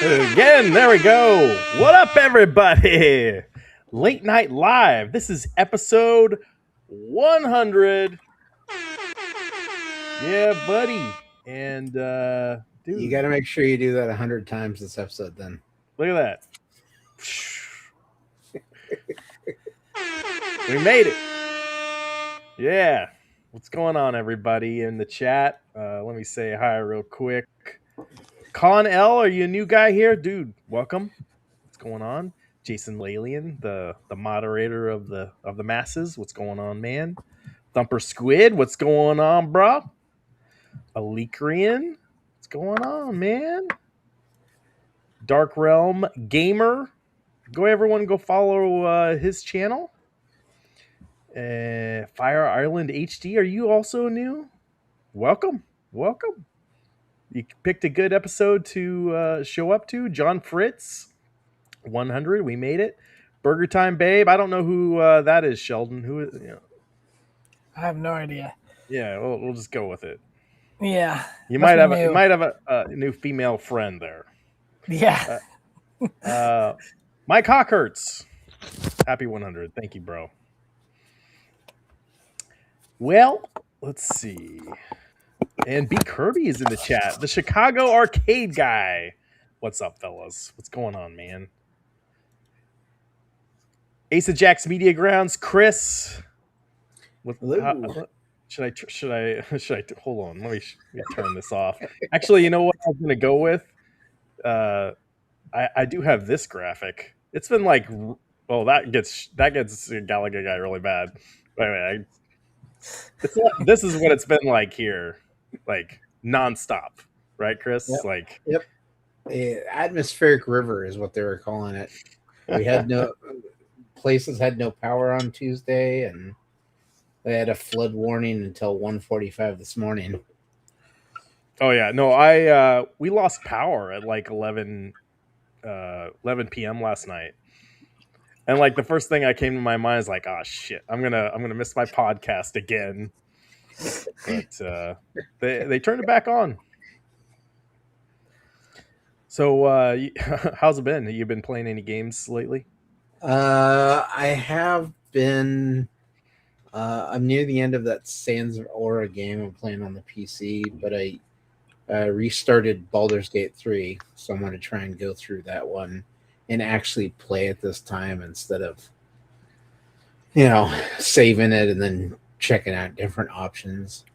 Again, there we go. What up, everybody? Late Night Live. This is episode 100. Yeah, buddy. And, dude. You got to make sure you do that 100 times this episode then. Look at that. We made it. Yeah. What's going on, everybody in the chat? Let me say hi real quick. Con L, are you a new guy here? Dude, welcome. What's going on? Jason Lalian, the moderator of the masses. What's going on, man? Thumper Squid, what's going on, bro? Alikrian, what's going on, man? Dark Realm Gamer, everyone go follow his channel. Fire Island HD, are you also new? Welcome. You picked a good episode to show up to. John Fritz, 100. We made it. Burger Time Babe. I don't know who that is, Sheldon. Who is? I have no idea. Yeah, we'll just go with it. Yeah, you might have a new female friend there. Yeah. Mike Hawkhurts. Happy 100. Thank you, bro. Well, let's see. And B. Kirby is in the chat. The Chicago arcade guy. What's up, fellas? What's going on, man? Ace of Jacks Media Grounds, Chris. Should I hold on? Let me turn this off. Actually, you know what I'm going to go with? I do have this graphic. It's been like, well, that gets Gallagher guy really bad. Anyway, this is what it's been like here. Like nonstop, right, Chris? Yep. Atmospheric river is what they were calling it. We had places had no power on Tuesday, and they had a flood warning until 1:45 this morning. Oh yeah, no, we lost power at like 11 p.m. last night, and like the first thing that came to my mind is like, oh shit, I'm gonna miss my podcast again. But they turned it back on. So how's it been? Have you been playing any games lately? I have been. I'm near the end of that Sands of Aura game I'm playing on the PC, but I restarted Baldur's Gate 3, so I'm going to try and go through that one and actually play it this time instead of, saving it and then checking out different options.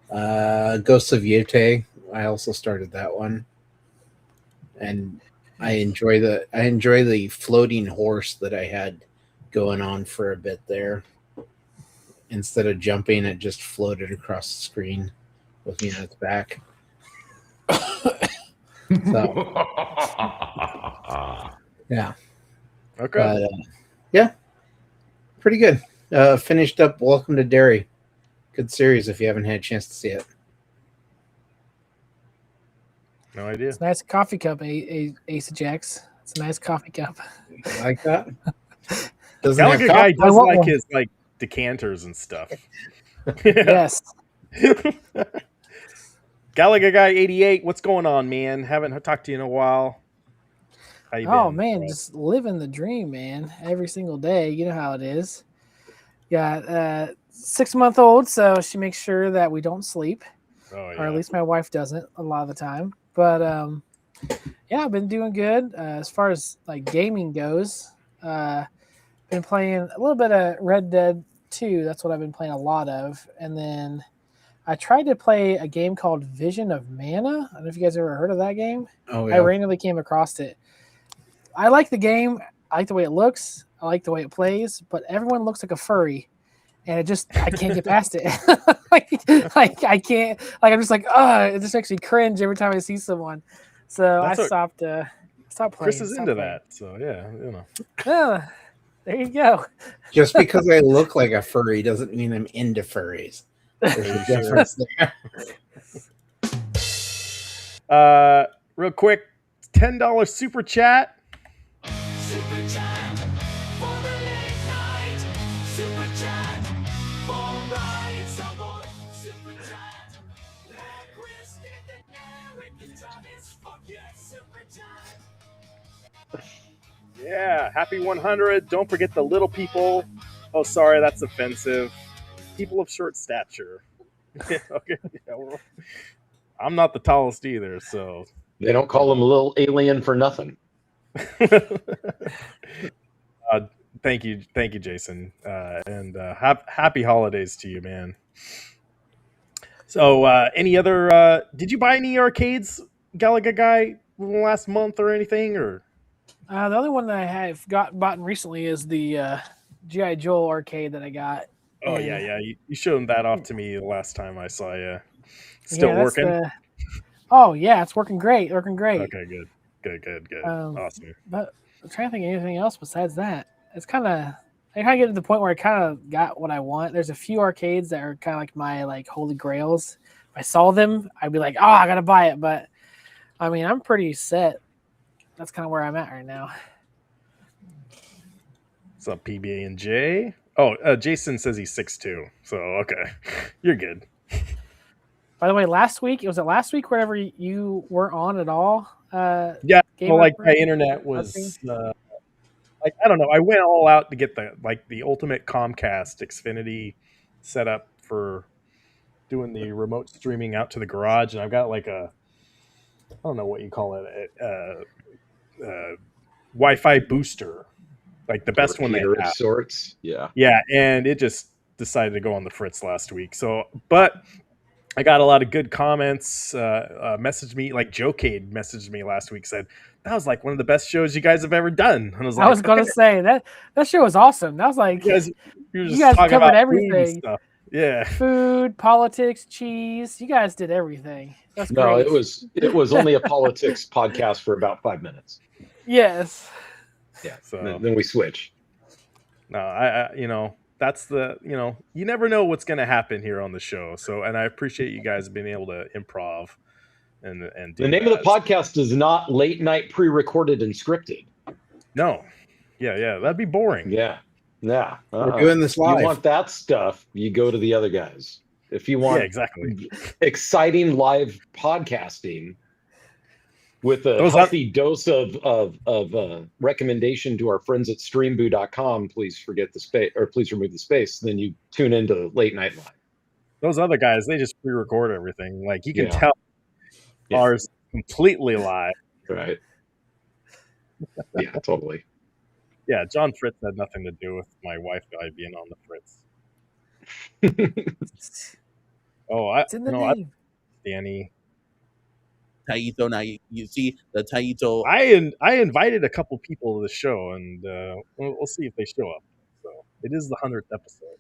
Ghosts of Yute, I also started that one, and I enjoy the floating horse that I had going on for a bit there. Instead of jumping, it just floated across the screen with me on its back. So, yeah. Okay. But, yeah, pretty good. Finished up Welcome to Derry. Good series if you haven't had a chance to see it. No idea. It's a nice coffee cup, Ace of Jacks. It's a nice coffee cup. You like that? Doesn't Gallagher have guy coffee. does want like one. his like decanters and stuff. Yes. Gallagher guy 88, what's going on, man? Haven't talked to you in a while. How you Oh been, man, bro? just living the dream, man. Every single day. You know how it is. Got 6-month-old, so she makes sure that we don't sleep. Oh Or at yeah. least my wife doesn't a lot of the time. But yeah, I've been doing good. As far as like gaming goes, been playing a little bit of Red Dead 2. That's what I've been playing a lot of. And then I tried to play a game called Vision of Mana. I don't know if you guys ever heard of that game. Oh I yeah. randomly came across it. I like the game. I like the way it looks. I like the way it plays. But everyone looks like a furry. And I can't get past it. like I can't. Like I'm just like, it just makes me cringe every time I see someone. So That's I what- stopped playing. Chris is stopped into playing. that, so yeah, you know. Oh, there you go. Just because I look like a furry doesn't mean I'm into furries. There's a Sure. difference there. Real quick, $10 super chat. Super chat for the late night. Super chat for Ryan Summer. Super chat for Chris and Eric and Thomas. Fuck yes, super chat. Yeah, happy 100. Don't forget the little people. Oh, sorry, that's offensive. People of short stature. Okay, yeah, well, I'm not the tallest either, so. They don't call him a little alien for nothing. Thank you, Jason, and happy holidays to you, man. So, any other? Did you buy any arcades, Galaga guy, last month or anything? Or The only one that I have bought recently is the G.I. Joe arcade that I got. oh And- yeah, you showed that off to me the last time I saw you. Still yeah, that's working? Oh yeah, it's working great. Okay, good. Um, Awesome. But I'm trying to think of anything else besides that. It's kind of I kind of get to the point where I kind of got what I want. There's a few arcades that are kind of like my like holy grails. If I saw them, I'd be like, oh, I gotta buy it. But I mean, I'm pretty set. That's kind of where I'm at right now. What's up, PBA and J? Oh, Jason says he's 6'2", so okay, you're good. By the way, last week last week wherever you weren't on at all. Yeah, Gamer well, like my Pro- internet was like I don't know. I went all out to get the ultimate Comcast Xfinity set up for doing the remote streaming out to the garage, and I've got like I don't know what you call it, Wi-Fi booster, like the best one they Repeater of have. sorts. Yeah. Yeah, and it just decided to go on the fritz last week. So, but I got a lot of good comments. Messaged me, like Joe Cade messaged me last week, said that was like one of the best shows you guys have ever done. And I was like, I was gonna say that show was awesome. That was like you were just you guys talking covered about everything. food and stuff. Yeah, food, politics, cheese. You guys did everything. That's No, great. it was only a politics podcast for about 5 minutes. Yes. Yeah. So Then we switch. no, I that's the you never know what's going to happen here on the show. So, and I appreciate you guys being able to improv and do The name that. of the podcast is not Late Night Pre-Recorded and Scripted. No, yeah, that'd be boring. Yeah. Yeah. We're doing this live. You want that stuff, you go to the other guys. If you want Yeah, exactly. exciting live podcasting with a Those healthy dose of recommendation to our friends at streamboo.com, please forget the space, or please remove the space. Then you tune into Late Night Live. Those other guys, they just pre-record everything. Like you can Yeah. tell Yeah. ours completely live. Right. Yeah, totally. Yeah, John Fritz had nothing to do with my wife and I being on the Fritz. Oh, It's in the name. Danny. Taito. Now you see the Taito. I invited a couple people to the show, and we'll see if they show up. So it is the 100th episode.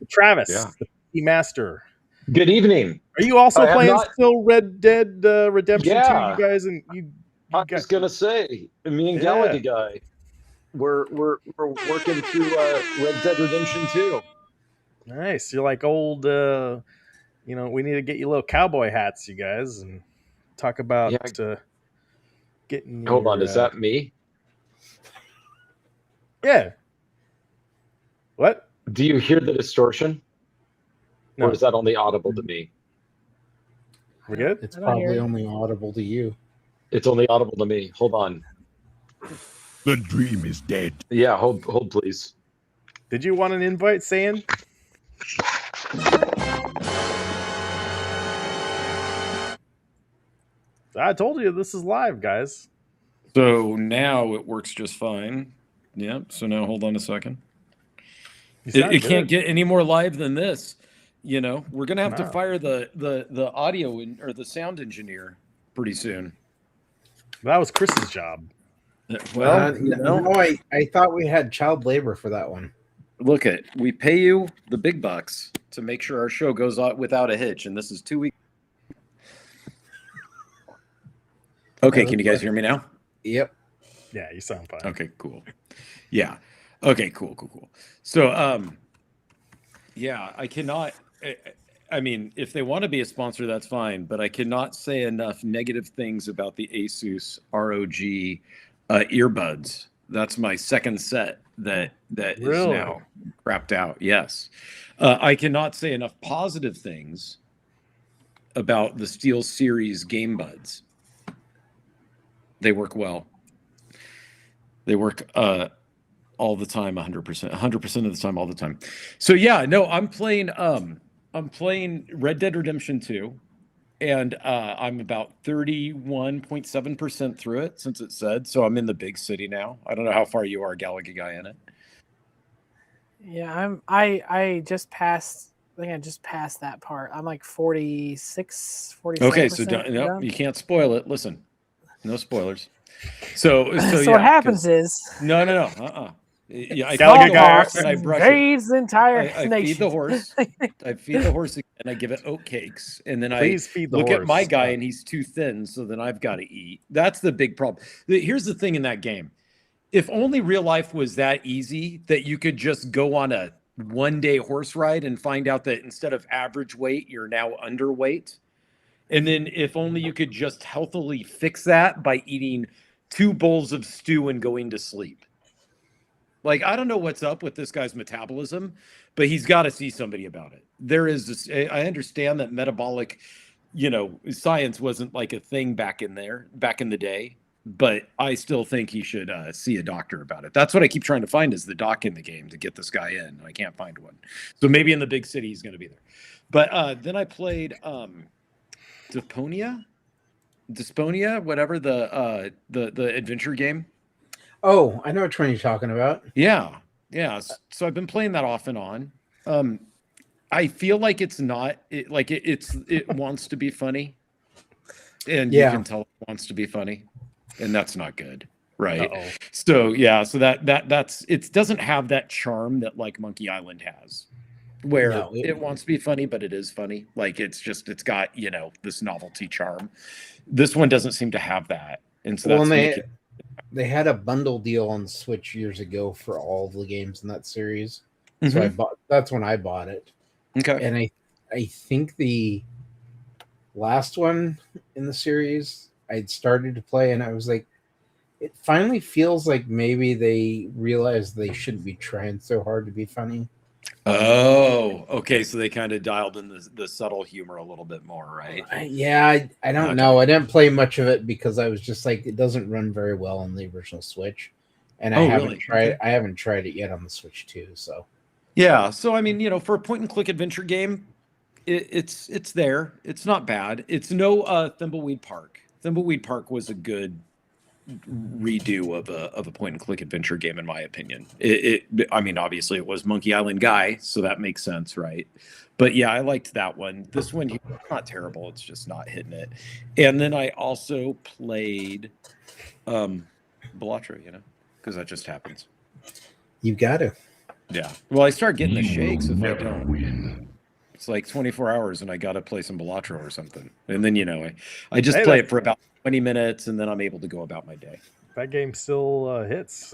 Travis, Yeah. the PC Master. Good evening. Are you also I have playing not- still Red Dead Redemption 2, Yeah. you guys? And you I was gonna say, me and Yeah. Galaga guy, we're working through Red Dead Redemption 2. Nice. You're like old. We need to get you little cowboy hats, you guys, and talk about getting. Hold on, your, is that me? Yeah. What? Do you hear the distortion? No. Or is that only audible to me? We good? It's I don't hear probably it. only audible to you. It's only audible to me. Hold on. The dream is dead. Yeah, hold please. Did you want an invite, Saying? I told you this is live, guys. So now it works just fine. Yep. So now hold on a second. You It, sound it can't good. get any more live than this. You know, we're gonna have to No. fire the audio or the sound engineer pretty soon. That was Chris's job. Well, No, I thought we had child labor for that one. look at we pay you the big bucks to make sure our show goes out without a hitch, and this is 2 weeks. Okay, can you guys hear me now? Yep. Yeah, you sound fine. Okay, cool. Yeah. Okay, cool. So, yeah, I cannot. I mean, if they want to be a sponsor, that's fine. But I cannot say enough negative things about the Asus ROG earbuds. That's my second set that is Really? now crapped out. Yes, I cannot say enough positive things about the SteelSeries Game Buds. They work well. They work all the time, 100% of the time, all the time. So yeah, no, I'm playing Red Dead Redemption 2, and I'm about 31.7% through it since it said. So I'm in the big city now. I don't know how far you are, Galaga guy, in it. Yeah, I just passed. I think I just passed that part. I'm like 46, 47%. Okay, so no, you can't spoil it. Listen, no spoilers. So So yeah, what happens is no. Yeah, I Galaga feed the guy- horse and I brush it. invades the entire I nation. feed the horse. I feed the horse and I give it oat cakes, and then Please feed the look horse. at my guy and he's too thin, so then I've got to eat. That's the big problem. Here's the thing in that game: if only real life was that easy, that you could just go on a one-day horse ride and find out that instead of average weight, you're now underweight. And then if only you could just healthily fix that by eating 2 bowls of stew and going to sleep. Like, I don't know what's up with this guy's metabolism, but he's got to see somebody about it. There is this, I understand that metabolic, science wasn't like a thing back in the day, but I still think he should see a doctor about it. That's what I keep trying to find, is the doc in the game to get this guy in. I can't find one. So maybe in the big city he's going to be there. But then I played Desponia, whatever, the adventure game. Oh, I know which one you're talking about. Yeah. So I've been playing that off and on. I feel like it's not it wants to be funny, and you can tell it wants to be funny, and that's not good, right? Uh-oh. So that's it doesn't have that charm that like Monkey Island has, where No, it wants to be funny, but it is funny. Like it's got this novelty charm. This one doesn't seem to have that, and so that's they had a bundle deal on Switch years ago for all of the games in that series. So that's when I bought it. okay. And I think the last one in the series I'd started to play, and I was like, it finally feels like maybe they realized they shouldn't be trying so hard to be funny. Oh, okay. So they kind of dialed in the subtle humor a little bit more, right? I don't know. I didn't play much of it because I was just like, it doesn't run very well on the original Switch, and I haven't tried it yet on the Switch 2. So Yeah. So I mean, for a point and click adventure game, it's there. It's not bad. It's no Thimbleweed Park. Thimbleweed Park was a good redo of a point and click adventure game, in my opinion. I mean, obviously it was Monkey Island Guy, so that makes sense, right? But yeah, I liked that one. This one here, not terrible. It's just not hitting it. And then I also played Balatro, because that just happens. You got to. Yeah. Well, I start getting the shakes if I don't. It's like 24 hours and I got to play some Balatro or something. And then, I just play it for about 20 minutes and then I'm able to go about my day. That game still hits,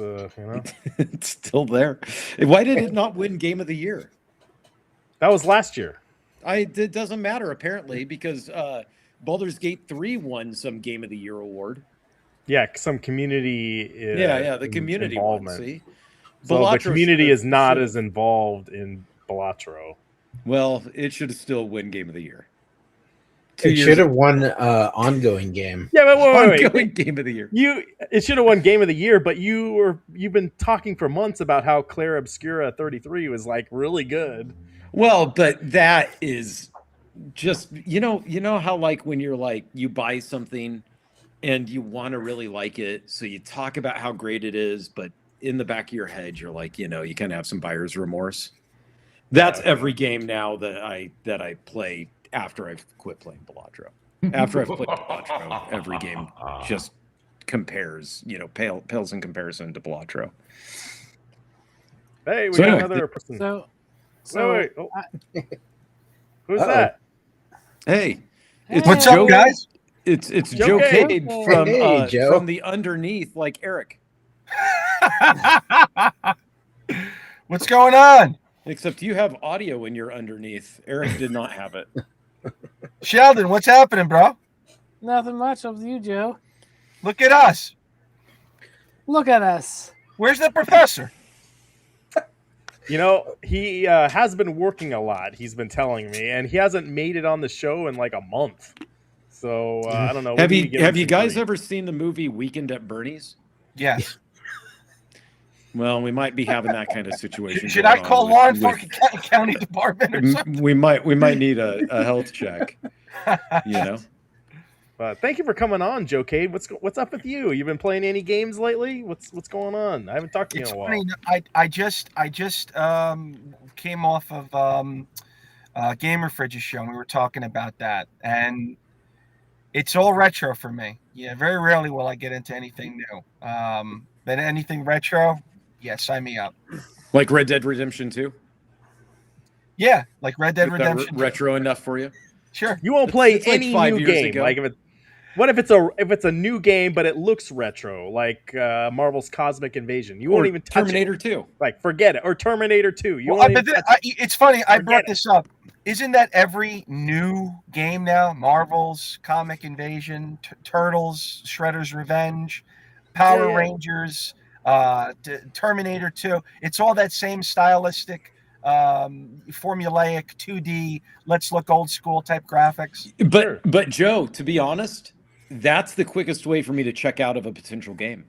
It's still there. Why did it not win Game of the Year? That was last year. It doesn't matter, apparently, because Baldur's Gate 3 won some Game of the Year award. Yeah, some community the community involvement. One, see? So the community is not as involved in Balatro. Well, it should still win Game of the Year. It should have won ongoing game. Yeah, but wait. Ongoing Game of the Year. It should have won Game of the Year, but you've been talking for months about how Claire Obscura 33 was like really good. Well, but that is just you know how like when you're like you buy something and you want to really like it, so you talk about how great it is, but in the back of your head you're like, you kind of have some buyer's remorse. That's every game now that I play after I've quit playing Balatro. After I've played Balatro, every game just compares, pales in comparison to Balatro. Hey, we got another person. Wait. Oh. Who's that? Hey, It's What's Joe, up, guys? It's Joe Cade from Joe. from the underneath, like Eric. What's going on? Except you have audio in your underneath. Eric did not have it. Sheldon, what's happening, bro? Nothing much up to you, Joe. Look at us. Look at us. Where's the professor? He has been working a lot, he's been telling me, and he hasn't made it on the show in like a month. So I don't know. Have you guys ever seen the movie Weekend at Bernie's? Yes. Well, we might be having that kind of situation. Should I call law enforcement county department or something? We might need a health check. But thank you for coming on, Joe Cade. What's up with you? You've been playing any games lately? What's going on? I haven't talked to you in a while. Funny, I just came off of Gamer Fridge's show, and we were talking about that, and it's all retro for me. Yeah, very rarely will I get into anything new. But anything retro, yeah, sign me up. Like Red Dead Redemption 2? Yeah, like Red Dead Redemption. Retro enough for you? Sure. You won't play It's like any 5 new years game. ago. Like what if it's a new game but it looks retro, like Marvel's Cosmic Invasion? You won't even touch Terminator it. 2. Like forget it. Or Terminator 2. You Well, won't even touch it. it's funny. I brought Forget this up. Isn't that every new game now? Marvel's Comic Invasion, Turtles, Shredder's Revenge, Power Rangers, Terminator 2. It's all that same stylistic, formulaic 2D. Let's look old school type graphics. But Joe, to be honest, that's the quickest way for me to check out of a potential game.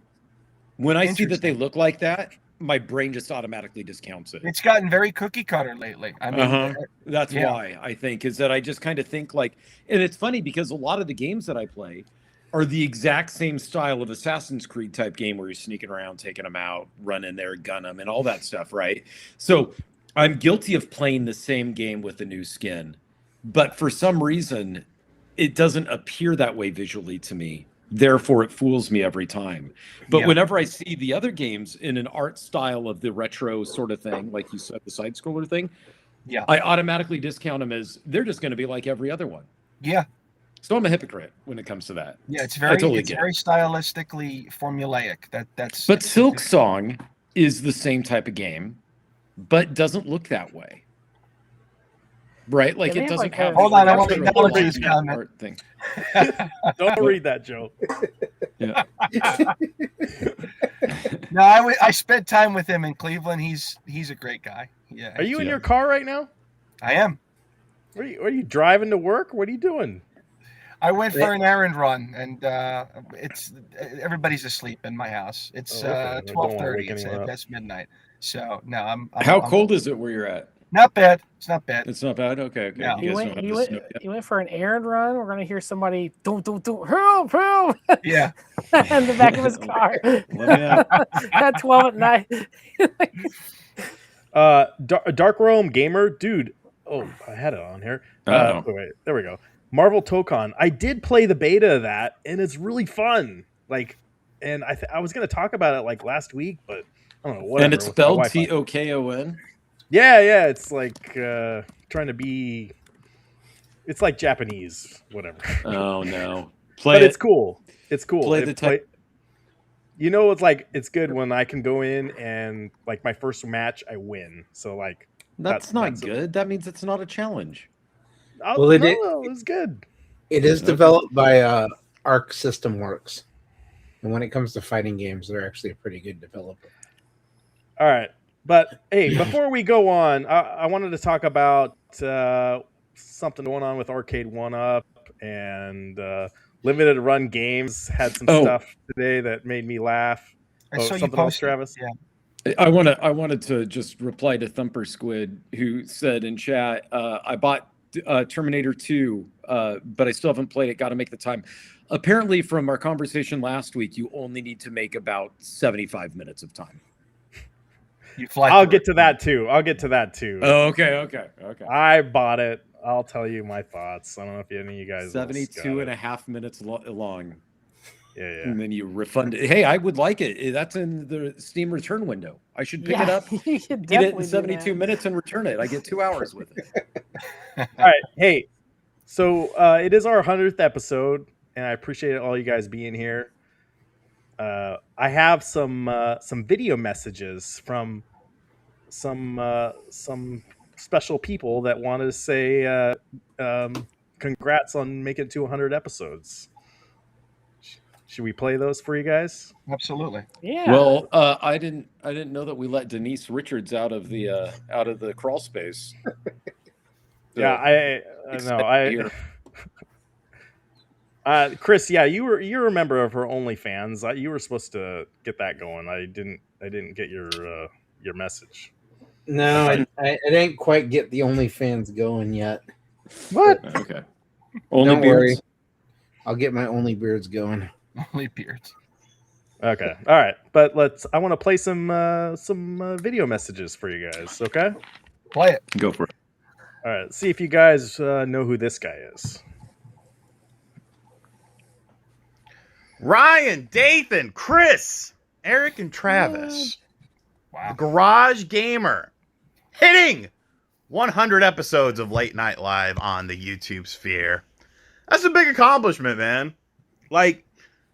When I see that they look like that, my brain just automatically discounts it. It's gotten very cookie cutter lately. I mean, that's why I think is that I just kind of think like, and it's funny because a lot of the games that I play are the exact same style of Assassin's Creed type game where you're sneaking around, taking them out, run in there, gun them, and all that stuff, right? So I'm guilty of playing the same game with a new skin, but for some reason, it doesn't appear that way visually to me. Therefore, it fools me every time. But whenever I see the other games in an art style of the retro sort of thing, like you said, the side scroller thing, I automatically discount them as they're just going to be like every other one. Yeah. So I'm a hypocrite when it comes to that. Yeah, it's very stylistically formulaic. That's. But Silk Song is the same type of game, but doesn't look that way. Right? Like it doesn't have. Hold on, I want to acknowledge this comment. Thing. Don't read that, Joe. Yeah. No, I spent time with him in Cleveland. He's a great guy. Yeah. Are you in your car right now? I am. Are you driving to work? What are you doing? I went for an errand run, and it's everybody's asleep in my house. It's 12:30. It's past midnight. So no, I'm How cold is it where you're at? Not bad. It's not bad. It's not bad. Okay, okay. No. You He guys went, don't have he, the went, snow yet. he went for an errand run. We're gonna hear somebody help Yeah. in the back of his car Let me out. at 12 at night. Dark Realm Gamer, dude. Oh, I had it on here. Uh-oh. Wait, there we go. Marvel Tokon. I did play the beta of that, and it's really fun. Like, and I was gonna talk about it like last week, but I don't know. Whatever. And it's with my spelled Wi-Fi. Tokon. Yeah. It's like trying to be. It's like Japanese, whatever. Oh no. But it's cool. It's cool. Play the type. You know, it's good when I can go in and like my first match I win. So like That's not good. That means it's not a challenge. Well, it was good. It is developed by Arc System Works, and when it comes to fighting games, they're actually a pretty good developer. All right, but hey, before we go on, I wanted to talk about something going on with Arcade1up and Limited Run Games had some stuff today that made me laugh. I saw you something else, posted. Travis? Yeah. I wanted to just reply to Thumper Squid, who said in chat, I bought Terminator 2, but I still haven't played it. Got to make the time. Apparently, from our conversation last week, you only need to make about 75 minutes of time. I'll get to that too. Oh, okay. I bought it. I'll tell you my thoughts. I don't know if any of you guys 72 and a half minutes long. Yeah. And then you refund it. Hey, I would like it. That's in the Steam return window. I should pick it up, You should eat it definitely in 72 minutes, and return it. I get 2 hours with it. All right. Hey, so it is our 100th episode, and I appreciate all you guys being here. I have some video messages from some special people that wanted to say congrats on making it to 100 episodes. Should we play those for you guys? Absolutely. Yeah. Well, I didn't know that we let Denise Richards out of the crawl space. Yeah, I know. Chris, yeah, you're a member of her OnlyFans. You were supposed to get that going. I didn't get your message. No, I didn't quite get the OnlyFans going yet. What? Okay. Only Don't worry. beards. I'll get my Only Beards going. Only beards. Okay. All right. But I want to play some video messages for you guys. Okay. Play it. Go for it. All right. See if you guys know who this guy is. Ryan, Dathan, Chris, Eric, and Travis. Wow. The Garage Gamer hitting 100 episodes of Late Night Live on the YouTube sphere. That's a big accomplishment, man. Like,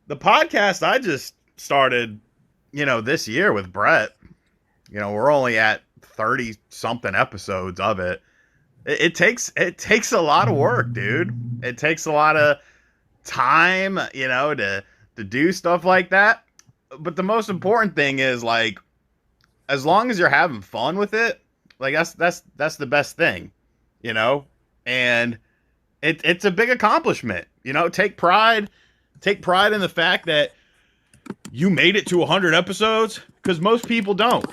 the podcast I just started, this year with Brett, we're only at 30-something episodes of it. It takes a lot of work, dude. It takes a lot of time, to do stuff like that. But the most important thing is, like, as long as you're having fun with it, like that's the best thing, and it's a big accomplishment, take pride in the fact that you made it to 100 episodes, because most people don't.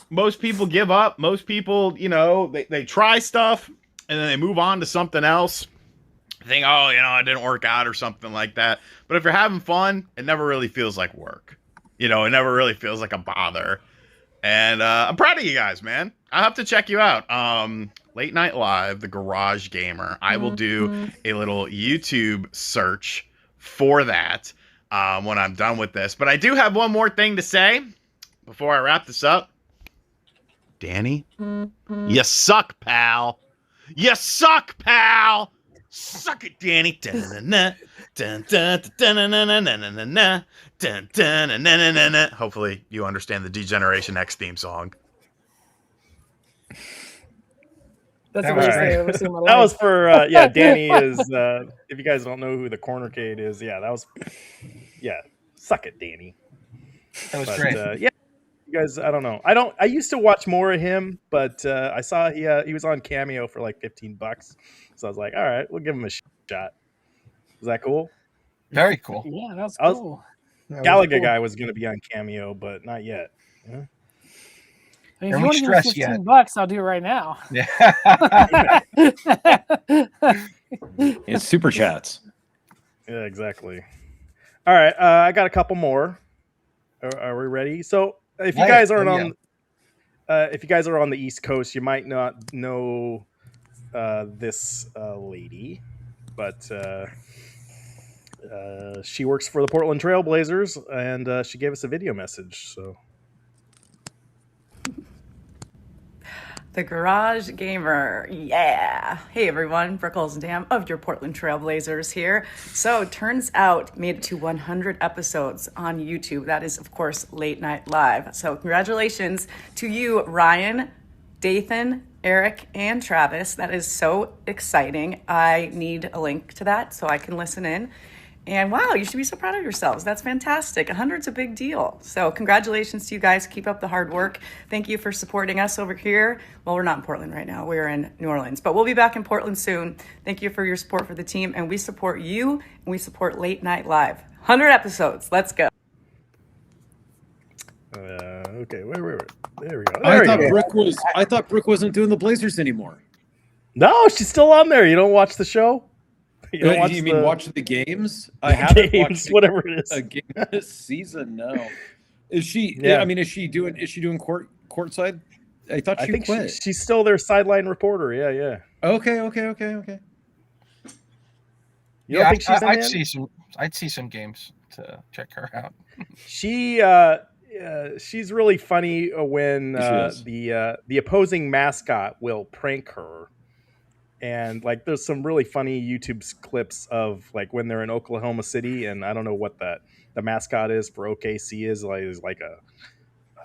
Most people give up. Most people, they try stuff and then they move on to something else. Think, oh, it didn't work out or something like that. But if you're having fun, it never really feels like work. It never really feels like a bother. And I'm proud of you guys, man. I'll have to check you out. Late Night Live, the Garage Gamer. I will do a little YouTube search for that when I'm done with this. But I do have one more thing to say before I wrap this up. Danny, you suck, pal. You suck, pal. Suck it, Danny. Hopefully you understand the Degeneration X theme song. That's That the was worst thing great. I've ever seen in my life. That was for Danny is if you guys don't know who the Cornercade is, suck it, Danny. That was great. You guys, I don't know. I used to watch more of him, but I saw he was on Cameo for like $15. So I was like, all right, we'll give him a shot. Is that cool? Very cool. Yeah, that's cool. That was Galaga cool. guy was going to be on Cameo, but not yet. Yeah. I mean, if Don't you we want to give me stress yet. $15, I'll do it right now. Yeah. It's super chats. Yeah, exactly. All right, I got a couple more. Are we ready? So, if you guys aren't on, if you guys are on the East Coast, you might not know this lady, but she works for the Portland Trailblazers, and she gave us a video message. So, The Garage Gamer. Yeah. Hey everyone, Brooke Olsendam of your Portland Trailblazers here. So turns out made it to 100 episodes on YouTube. That is of course Late Night Live. So congratulations to you, Ryan, Dathan, Eric, and Travis. That is so exciting. I need a link to that so I can listen in. And wow, you should be so proud of yourselves. That's fantastic. 100's a big deal. So congratulations to you guys. Keep up the hard work. Thank you for supporting us over here. Well, we're not in Portland right now. We're in New Orleans, but we'll be back in Portland soon. Thank you for your support for the team. And we support you and we support Late Night Live. 100 episodes. Let's go. okay, wait. There we go. I thought Brooke wasn't doing the Blazers anymore. No, she's still on there. You don't watch the show? You mean watch the games? I haven't watched whatever it is a game this season. No, is she? Yeah. I mean, is she doing courtside? I thought she quit. She's still their sideline reporter. Yeah. Okay. You don't think she's I'd see some games to check her out. She's really funny when the opposing mascot will prank her. And like, there's some really funny YouTube clips of like when they're in Oklahoma City, and I don't know what the mascot is for OKC is like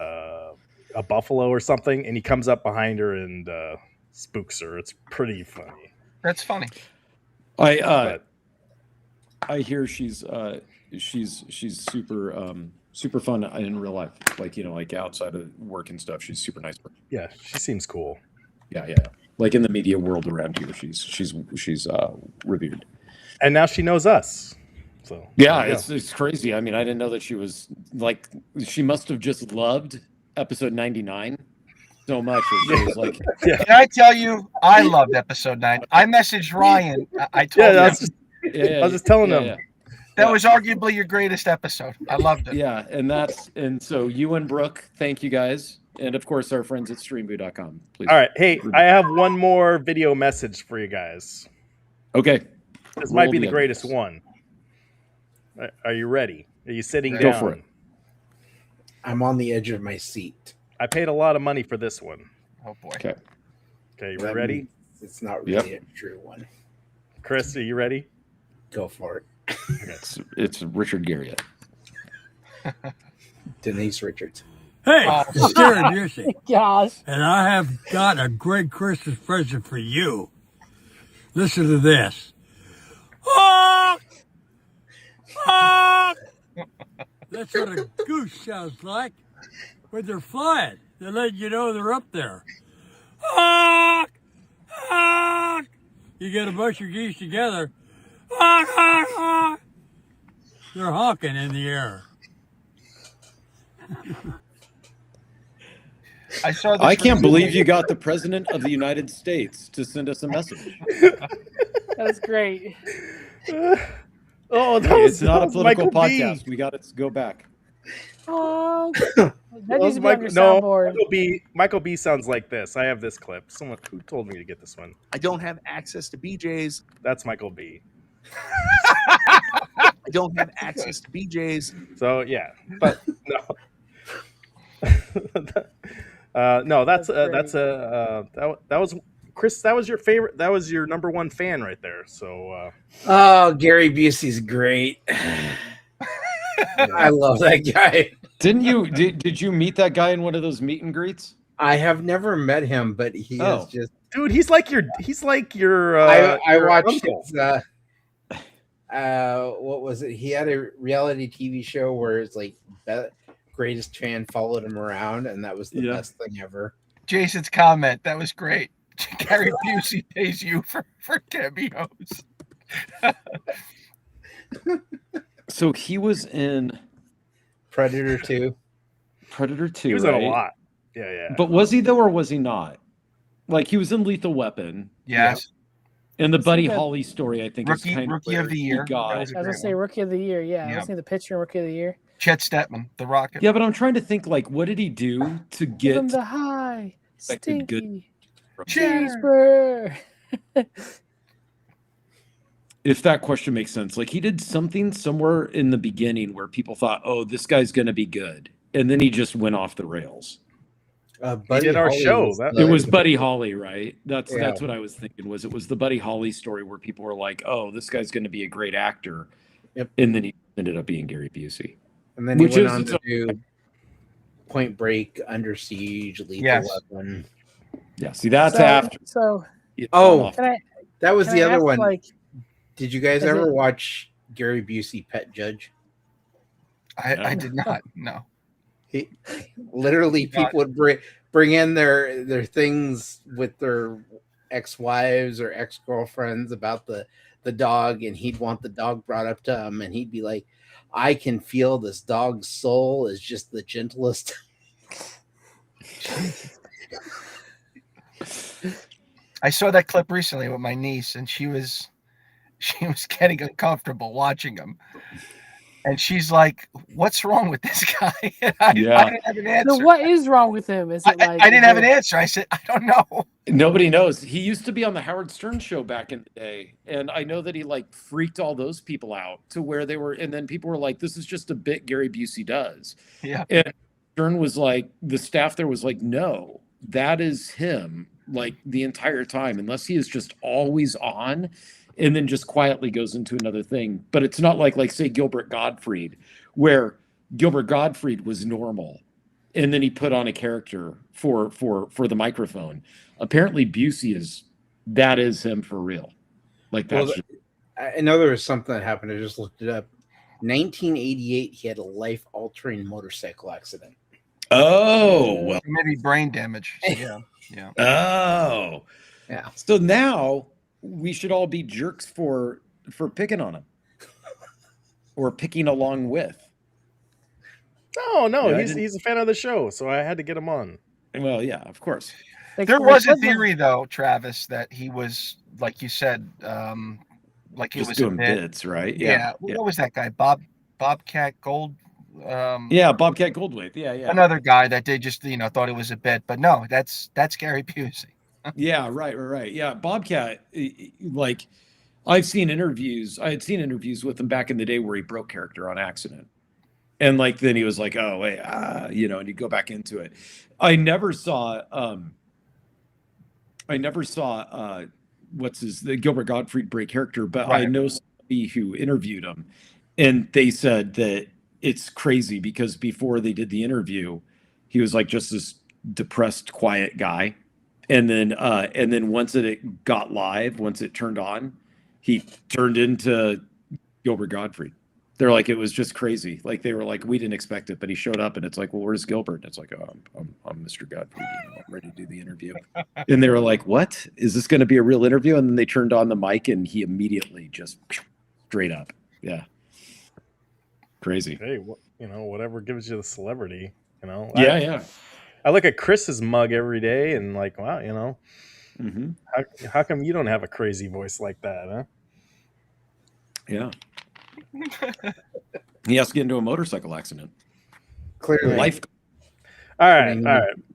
a buffalo or something, and he comes up behind her and spooks her. It's pretty funny. That's funny. I hear she's super fun in real life, like outside of work and stuff. She's super nice. Yeah, she seems cool. Yeah. Like in the media world around here, she's revered. And now she knows us. So yeah, it's crazy. I mean, I didn't know that she was like, she must have just loved episode 99 so much. She was like, Can I tell you, I loved episode 9. I messaged Ryan. I told him. I was just telling him. Yeah. That was arguably your greatest episode. I loved it. Yeah, and so you and Brooke, thank you guys. And of course, our friends at streambo.com. Please. All right. Hey, I have one more video message for you guys. Okay. This might be the greatest one. Are you ready? Are you sitting down? Go for it. I'm on the edge of my seat. I paid a lot of money for this one. Oh, boy. Okay, you ready? It's not really a true one. Chris, are you ready? Go for it. It's Richard Garriott. Denise Richards. Hey, it's Jared Busey. Gosh. And I have got a great Christmas present for you. Listen to this. Honk! Honk! That's what a goose sounds like when they're flying. They let you know they're up there. Honk! Honk! You get a bunch of geese together. Honk, honk, honk. They're honking in the air. I can't believe you got the President of the United States to send us a message. That was great. It's not a political podcast. We got to go back. Oh, that needs to be on your soundboard. Michael B sounds like this. I have this clip. Someone who told me to get this one. I don't have access to BJ's. That's Michael B. I don't have access to BJ's. So yeah, but no. No, that was Chris. That was your favorite. That was your number one fan right there. So, oh, Gary Busey's great. I love that guy. Didn't you? Did you meet that guy in one of those meet and greets? I have never met him, but he is just dude. He's like your. I watched uncle. his, what was it? He had a reality TV show where it's like greatest fan followed him around, and that was the best thing ever. Jason's comment, that was great. Gary Busey pays you for cameos. So he was in Predator 2. Predator 2. He was in a lot. Yeah. But was he though, or was he not? Like he was in Lethal Weapon. Yes. And the Buddy that- Holly story, I think, is kind of Rookie of where the he Year. got. That I was was a gonna great say one. Rookie of the Year. Yeah, I Yeah. was seeing the picture in Rookie of the Year. Chet Stepman, the Rocket. Yeah, but I'm trying to think, like, what did he do to Give him get the high, expected good stinky from cheeseburger. if that question makes sense? Like he did something somewhere in the beginning where people thought, "Oh, this guy's going to be good," and then he just went off the rails. Buddy did our Holly show. was That- It was Buddy Holly, right? That's Yeah. what I was thinking. Was it was the Buddy Holly story where people were like, "Oh, this guy's going to be a great actor," Yep. and then he ended up being Gary Busey. And then he Which went is on its to do Point Break, Under Siege, Lethal Yes. Weapon. Yeah, see, that's So- after. So he had Oh, gone off. can I? That was Can the I other ask, one. Like, Did you guys is ever it- watch Gary Busey Pet Judge? I did not. No. He literally people would bring in their things with their ex-wives or ex-girlfriends about the dog, and he'd want the dog brought up to him, and he'd be like, I can feel this dog's soul is just the gentlest. I saw that clip recently with my niece, and she was getting uncomfortable watching him. And she's like, "What's wrong with this guy?" And I didn't have an answer. So what is wrong with him? Is it like I didn't have an answer. I said, "I don't know." Nobody knows. He used to be on the Howard Stern show back in the day, and I know that he like freaked all those people out to where they were, and then people were like, "This is just a bit Gary Busey does." Yeah. And Stern was like, the staff there was like, "No, that is him." Like the entire time, unless he is just always on, and then just quietly goes into another thing. But it's not like say Gilbert Gottfried, where Gilbert Gottfried was normal, and then he put on a character for the microphone. Apparently, Busey is him for real. Like that's Well, I know there was something that happened. I just looked it up. 1988, he had a life-altering motorcycle accident. oh well. Maybe brain damage. So, yeah. Oh Yeah. So now we should all be jerks for picking on him or picking along with. No, Yeah, he's a fan of the show, so I had to get him on. Well, yeah, of course. There was a theory, though, Travis, that he was, like you said, like he Just was doing a bit, bits, right? Yeah. What was that guy? Bobcat Gold. Yeah, Bobcat Goldthwait. Yeah. Another guy that they just thought it was a bit, but no, that's Gary Busey. Yeah, right. Yeah, Bobcat. Like, I've seen interviews. I had seen interviews with him back in the day where he broke character on accident, and like then he was like, "Oh wait," and he'd go back into it. I never saw. What's the Gilbert Gottfried break character, but I know somebody who interviewed him, and they said that it's crazy because before they did the interview, he was like just this depressed, quiet guy. And then once it got live, once it turned on, he turned into Gilbert Gottfried. They're like, it was just crazy. Like they were like, we didn't expect it, but he showed up and it's like, well, where's Gilbert? And it's like, oh, I'm Mr. Gottfried. I'm ready to do the interview. And they were like, what? Is this going to be a real interview? And then they turned on the mic and he immediately just straight up. Yeah. Crazy. Hey, whatever gives you the celebrity, Yeah. I look at Chris's mug every day and like, wow, Mm-hmm. how come you don't have a crazy voice like that, huh? Yeah. He has to get into a motorcycle accident. Clearly. Life. All right.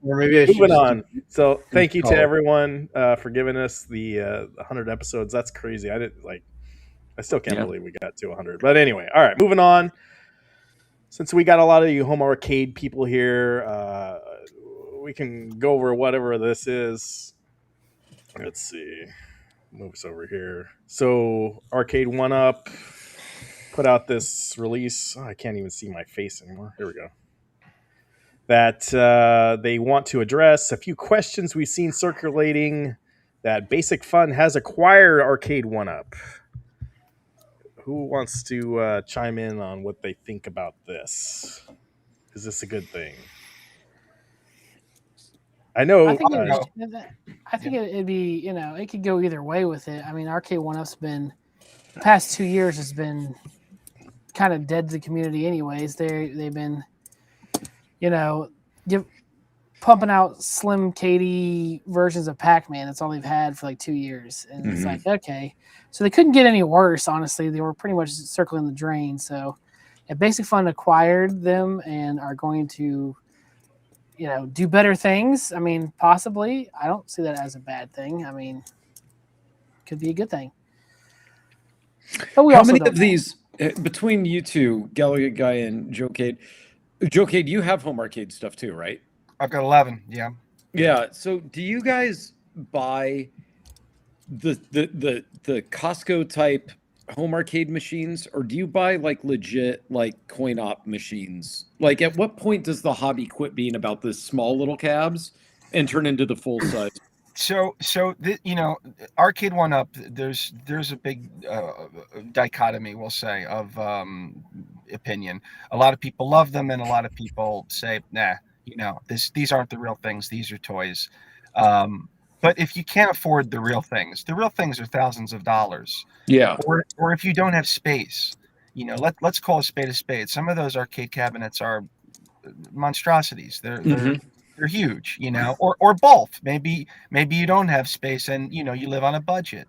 Or maybe I should Moving just on. So thank you to call. everyone for giving us the 100 episodes. That's crazy. I still can't believe we got to 100. But anyway, all right, moving on. Since we got a lot of you home arcade people here, we can go over whatever this is. Let's see. Move us over here. So Arcade1up put out this release. Oh, I can't even see my face anymore. Here we go. That they want to address a few questions we've seen circulating that Basic Fun has acquired Arcade1up. Who wants to chime in on what they think about this? Is this a good thing? I know. I think it'd be, it could go either way with it. I mean, Arcade1up's been, the past 2 years has been kind of dead to the community anyways. They've been, pumping out Slim Katie versions of Pac-Man. That's all they've had for like 2 years. And it's like, okay. So they couldn't get any worse, honestly. They were pretty much circling the drain. So Basic Fun acquired them and are going to, do better things. I mean, possibly. I don't see that as a bad thing. I mean, could be a good thing. But we How also many don't of know. these, between you two, Gallagher Guy and Joe Cade, you have home arcade stuff too, right? I've got 11. Yeah. Yeah. So do you guys buy the Costco type home arcade machines, or do you buy like legit like coin op machines? Like, at what point does the hobby quit being about this small little cabs and turn into the full size? So Arcade1up, there's a big dichotomy, we'll say, of opinion. A lot of people love them, and a lot of people say, nah, these aren't the real things. These are toys. But if you can't afford the real things are thousands of dollars. Yeah. Or if you don't have space, let's call a spade a spade. Some of those arcade cabinets are monstrosities. They're huge, or both. Maybe you don't have space and you live on a budget.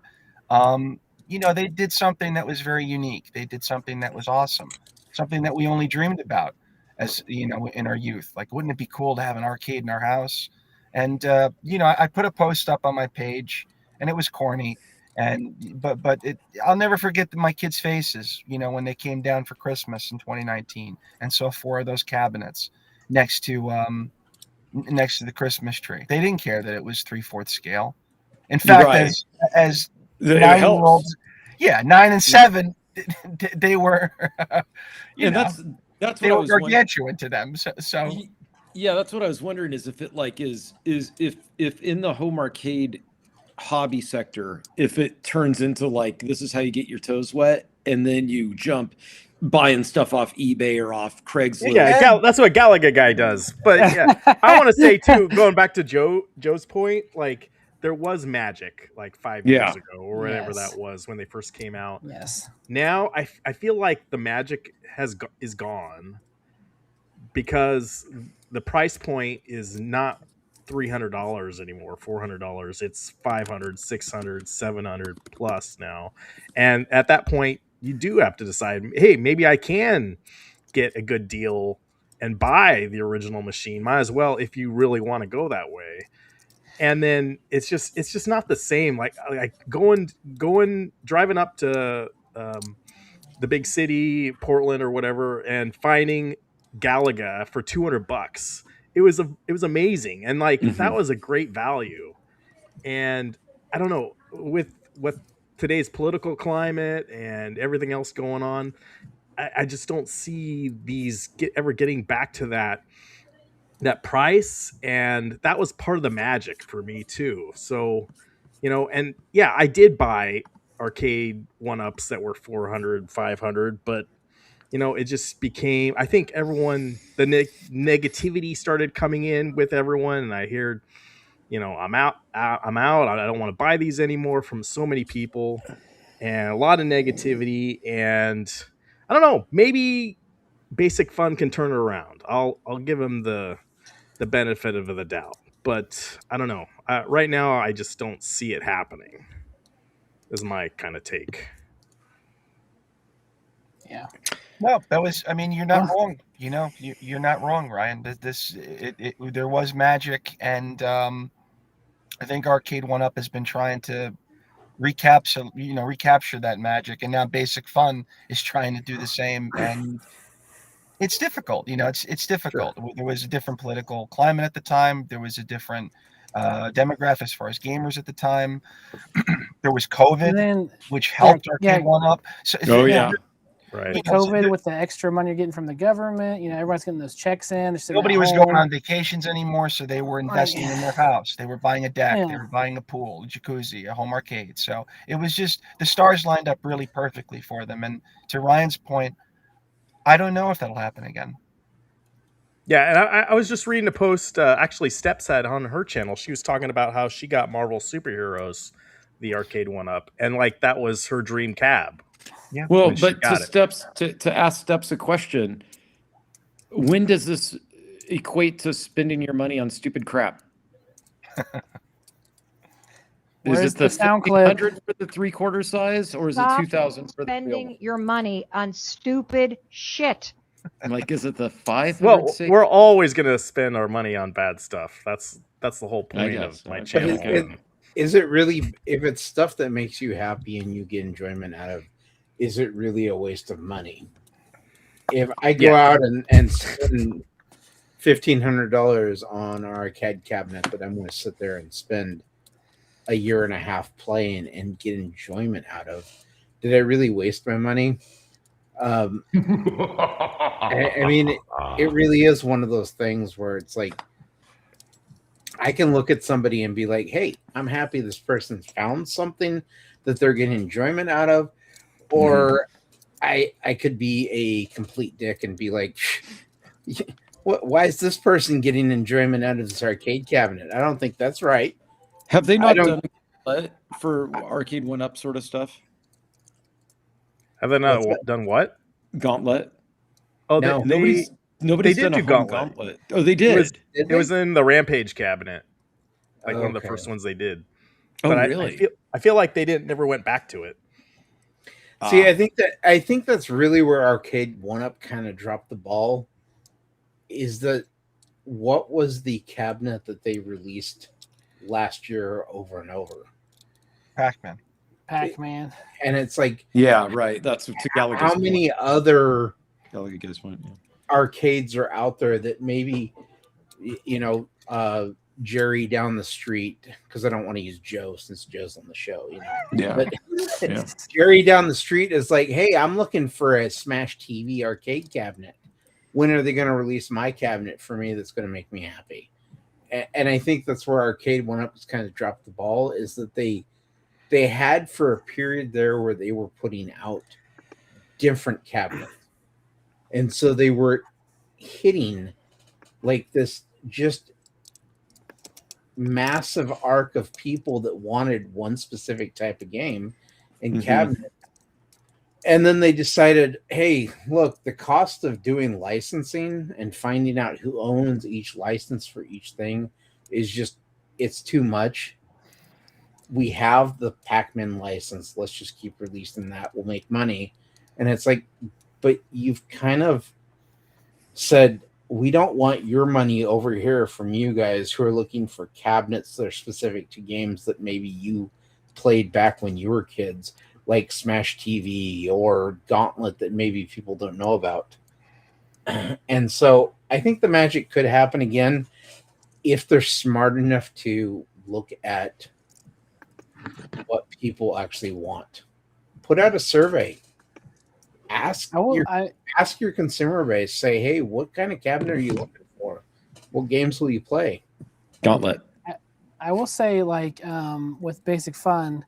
They did something that was very unique. They did something that was awesome, something that we only dreamed about as in our youth. Like, wouldn't it be cool to have an arcade in our house? And I put a post up on my page, and it was corny, but I'll never forget my kids' faces, when they came down for Christmas in 2019 and saw 4 of those cabinets next to the Christmas tree. They didn't care that it was 3/4 scale. In fact, Right. as It 9-year-olds, 9 and 7, they were, And that's what they I were was wondering. gargantuan to them. So Yeah, that's what I was wondering, is if it like is if in the home arcade hobby sector, if it turns into like, this is how you get your toes wet, and then you jump buying stuff off eBay or off Craigslist. Yeah, that's what Gallagher Guy does. But yeah, I want to say too, going back to Joe's point, like, there was magic like 5 years ago or whatever that was when they first came out. Yes. Now I feel like the magic is gone, because the price point is not $300 anymore, $400. It's $500, $600, $700 plus now. And at that point, you do have to decide, hey, maybe I can get a good deal and buy the original machine. Might as well, if you really want to go that way. And then it's just not the same. Like driving up to the big city, Portland or whatever, and finding Galaga for $200. It was amazing, and like that was a great value. And I don't know, with today's political climate and everything else going on, I just don't see these ever getting back to that price, and that was part of the magic for me too. So, and yeah, I did buy Arcade1ups that were 400, 500, but it just became, I think everyone, the negativity started coming in with everyone, and I heard, I'm out, I don't want to buy these anymore from so many people, and a lot of negativity. And I don't know, maybe Basic Fun can turn it around. I'll give him the benefit of the doubt, but I don't know. Right now, I just don't see it happening. Is my kind of take. Yeah. No, that was. I mean, you're not wrong. You're not wrong, Ryan. There was magic, and I think Arcade1up has been trying to recapture that magic, and now Basic Fun is trying to do the same, and it's difficult. It's difficult. Sure. There was a different political climate at the time. There was a different demographic as far as gamers at the time. There was COVID, which helped Arcade1up. So, right. COVID with the extra money you're getting from the government, everyone's getting those checks in. Nobody was going on vacations anymore, so they were investing in their house. They were buying a deck, they were buying a pool, a jacuzzi, a home arcade. So it was just, the stars lined up really perfectly for them. And to Ryan's point, I don't know if that'll happen again. Yeah, and I was just reading a post, actually Steps had on her channel. She was talking about how she got Marvel Superheroes, the Arcade1up, and like that was her dream cab. Yeah. Well, but to ask Steps a question, when does this, equate to spending your money on stupid crap? Where's Is it the the sound clip? 1,500 for the 3/4 size, or is it Stop 2,000 for the real spending one? your money on stupid shit. Like, is it the 500? Well, we're always gonna spend our money on bad stuff. That's the whole I point guess. of my Okay. channel. But is it really, if it's stuff that makes you happy and you get enjoyment out of, is it really a waste of money? If I go out and spend $1,500 on an arcade cabinet that I'm going to sit there and spend a year and a half playing and get enjoyment out of, did I really waste my money? I mean, it really is one of those things where it's like, I can look at somebody and be like, hey, I'm happy this person's found something that they're getting enjoyment out of. Or I could be a complete dick and be like, why is this person getting enjoyment out of this arcade cabinet? I don't think that's right. Have they not done it for Arcade1up sort of stuff? Have they not done what? Gauntlet. Oh, No. Nobody's they done did a do home Gauntlet. Oh, they did. It was in the Rampage cabinet, like one of the Okay. first ones they did. Oh, But really? I feel like they never went back to it. See, I think that's really where Arcade1up kind of dropped the ball. Is that what was the cabinet that they released last year over and over? Pac-Man. Pac-Man. And it's like, Yeah, right. That's to Gallagher's how many point. other Gallagher's point. Yeah. arcades are out there that maybe, Jerry down the street, because I don't want to use Joe since Joe's on the show, Yeah. But Yeah. Jerry down the street is like, hey, I'm looking for a Smash TV arcade cabinet. When are they going to release my cabinet for me that's going to make me happy? And I think that's where Arcade1up has kind of dropped the ball, is that they had for a period there where they were putting out different cabinets. And so they were hitting like this just massive arc of people that wanted one specific type of game and cabinet. And then they decided, hey, look, the cost of doing licensing and finding out who owns each license for each thing is just, it's too much. We have the Pac-Man license. Let's just keep releasing that. We'll make money. And it's like, but you've kind of said, we don't want your money over here from you guys who are looking for cabinets that are specific to games that maybe you played back when you were kids, like Smash TV or Gauntlet that maybe people don't know about. And so I think the magic could happen again if they're smart enough to look at what people actually want. Put out a survey. Ask your consumer base. Say, hey, what kind of cabinet are you looking for? What games will you play? Gauntlet. I will say, like, with Basic Fun,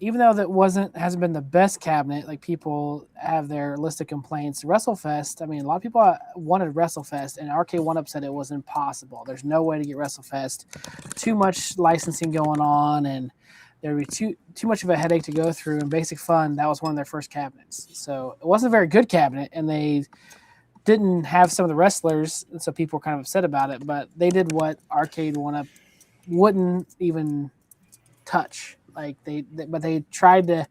even though that hasn't been the best cabinet, like people have their list of complaints. WrestleFest, I mean, a lot of people wanted WrestleFest, and Arcade1up said it was impossible. There's no way to get WrestleFest. Too much licensing going on, and there would be too much of a headache to go through. And Basic Fun, that was one of their first cabinets. So it wasn't a very good cabinet, and they didn't have some of the wrestlers, and so people were kind of upset about it. But they did what Arcade1up wouldn't even touch. Like but they tried to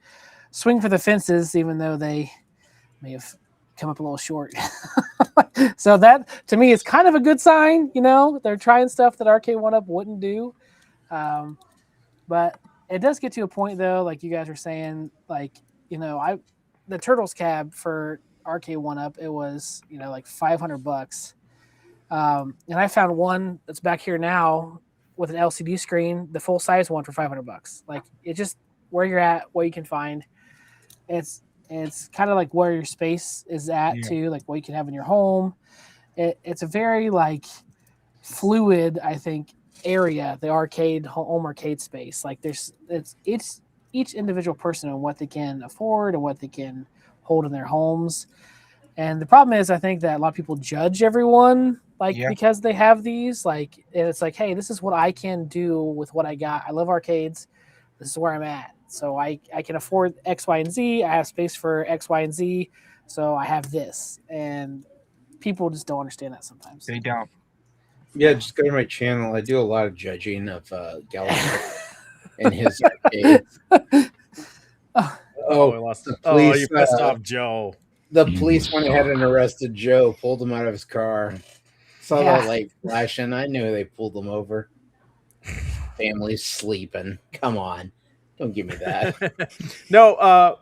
swing for the fences, even though they may have come up a little short. So that, to me, is kind of a good sign. They're trying stuff that Arcade1up wouldn't do. But it does get to a point, though, like you guys were saying, like, the Turtles cab for Arcade1up, it was, like $500. And I found one that's back here now with an LCD screen, the full size one for $500. Like, it's just where you're at, what you can find. It's kind of like where your space is at too, like what you can have in your home. It's a very like fluid, I think, area, the home arcade space. Like it's each individual person and what they can afford and what they can hold in their homes. And the problem is, I think that a lot of people judge everyone because they have these. Like, it's like, hey, this is what I can do with what I got. I love arcades. This is where I'm at. So I can afford X, Y, and Z. I have space for X, Y, and Z. So I have this. And people just don't understand that sometimes. They don't. Yeah, just go to my channel. I do a lot of judging of Gallagher and his arcade. Oh, I lost. the Oh, police! you pissed off Joe. The police went ahead and arrested Joe, pulled him out of his car. Saw Yeah. the light flashing. I knew they pulled him over. Family's sleeping. Come on, don't give me that. No,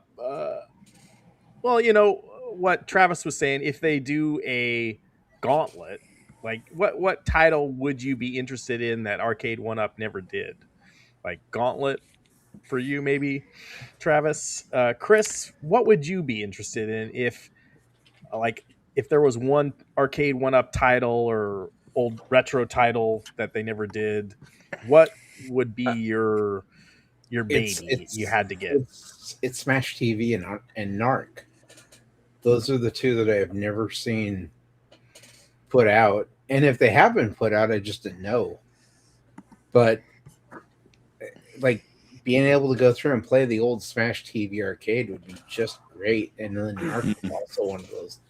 well, you know what Travis was saying. If they do a gauntlet, like what title would you be interested in that Arcade1up never did? Like gauntlet for you, maybe, Travis. Chris, what would you be interested in if there was one Arcade1up title or old retro title that they never did? What would be your baby you had to get? It's Smash TV and Narc. Those are the two that I have never seen put out, and if they have been put out, I just didn't know. But like being able to go through and play the old Smash TV arcade would be just great, and then Narc is also one of those.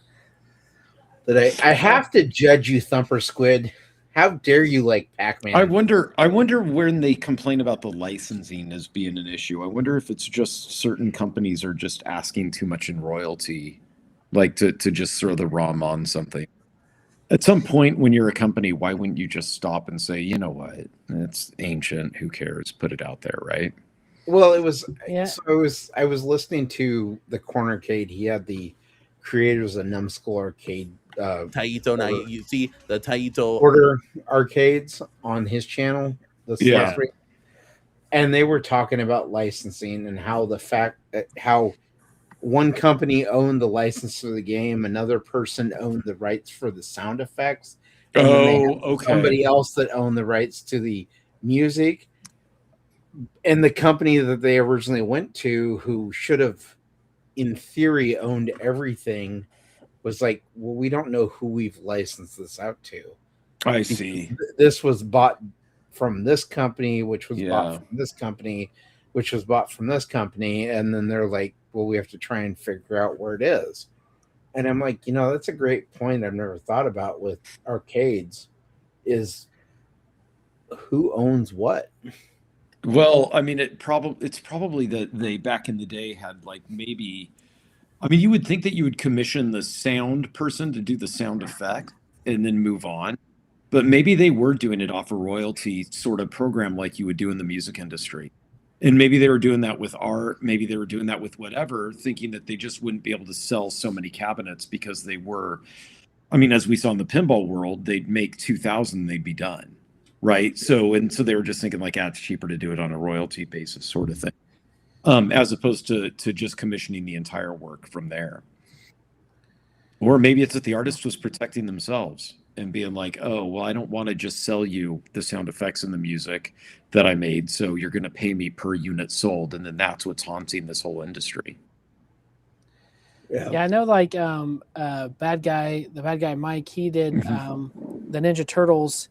That I have to judge you, Thumper Squid. How dare you like Pac-Man? I wonder when they complain about the licensing as being an issue. I wonder if it's just certain companies are just asking too much in royalty, like to just throw the ROM on something. At some point when you're a company, why wouldn't you just stop and say, you know what, it's ancient, who cares? Put it out there, right? Well, it was Yeah. so I was listening to the Cornercade. He had the creators of Numbskull Arcade Taito. Now you see the Taito. order arcades on his channel this Yeah. last week, and they were talking about licensing and how the fact that how one company owned the license for the game, another person owned the rights for the sound effects, and then they had okay. somebody else that owned the rights to the music. And the company that they originally went to, who should have, in theory, owned everything, was like, well, we don't know who we've licensed this out to. I see. This was bought from this company, which was Yeah. bought from this company, which was bought from this company. And then they're like, well, we have to try and figure out where it is. And I'm like, that's a great point I've never thought about with arcades is who owns what? Well, I mean, it's probably that they back in the day had like maybe, I mean, you would think that you would commission the sound person to do the sound effect and then move on, but maybe they were doing it off a royalty sort of program like you would do in the music industry. And maybe they were doing that with art, maybe they were doing that with whatever, thinking that they just wouldn't be able to sell so many cabinets because they were, I mean, as we saw in the pinball world, they'd make 2,000, they'd be done. Right. So they were just thinking like, it's cheaper to do it on a royalty basis sort of thing, as opposed to just commissioning the entire work from there. Or maybe it's that the artist was protecting themselves and being like, oh, well, I don't want to just sell you the sound effects and the music that I made. So you're going to pay me per unit sold. And then that's what's haunting this whole industry. Yeah, I know. Like the bad guy Mike, he did the Ninja Turtles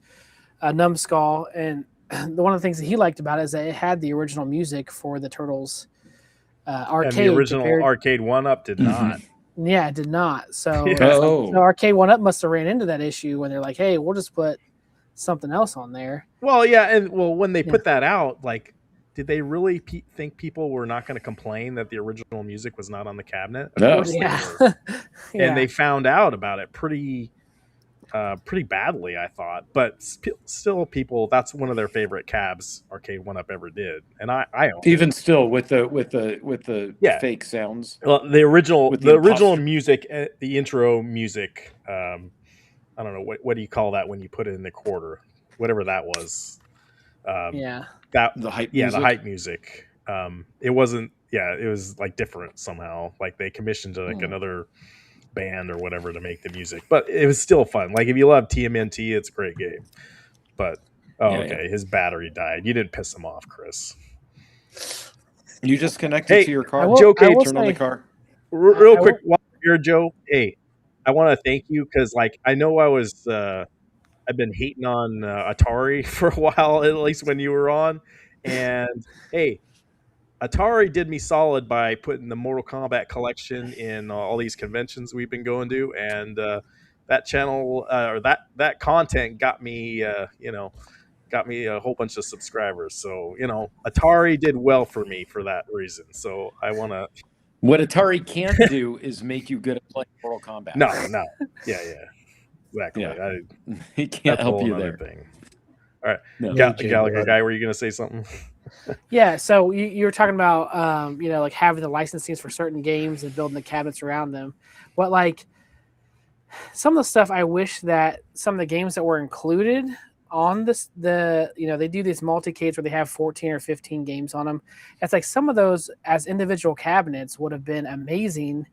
Numbskull, and one of the things that he liked about it is that it had the original music for the Turtles arcade. And the original Arcade1up did not. Yeah, it did not. So, Yeah. so Arcade1up must have ran into that issue when they're like, "Hey, we'll just put something else on there." Well, yeah, and when they put that out, like, did they really think people were not going to complain that the original music was not on the cabinet? Of course they were. And they found out about it pretty badly, I thought. But still, people, that's one of their favorite cabs Arcade1up ever did, and I own even it. still with the fake sounds. Well, the original imposter music, the intro music. I don't know what do you call that when you put it in the quarter, whatever that was. The hype music. The hype music. It wasn't. Yeah, it was like different somehow. Like they commissioned like another band or whatever to make the music, but it was still fun. Like if you love TMNT, it's a great game. But his battery died. You didn't piss him off, Chris. You just connected to your car. Joe K, turn on the car. Real quick, while you're here, Joe. Hey, I want to thank you because, like, I know I've been hating on Atari for a while, at least when you were on, and hey, Atari did me solid by putting the Mortal Kombat collection in all these conventions we've been going to, and that channel or that content got me got me a whole bunch of subscribers. So Atari did well for me for that reason. So I want to. What Atari can't do is make you good at playing Mortal Kombat. No, yeah, exactly. Yeah. He can't That's a help whole you other there. thing. All right, No. Gallagher guy, were you gonna say something? Yeah, so you were talking about like having the licensings for certain games and building the cabinets around them. But like some of the stuff I wish that some of the games that were included on they do these multi-cades where they have 14 or 15 games on them. It's like some of those as individual cabinets would have been amazing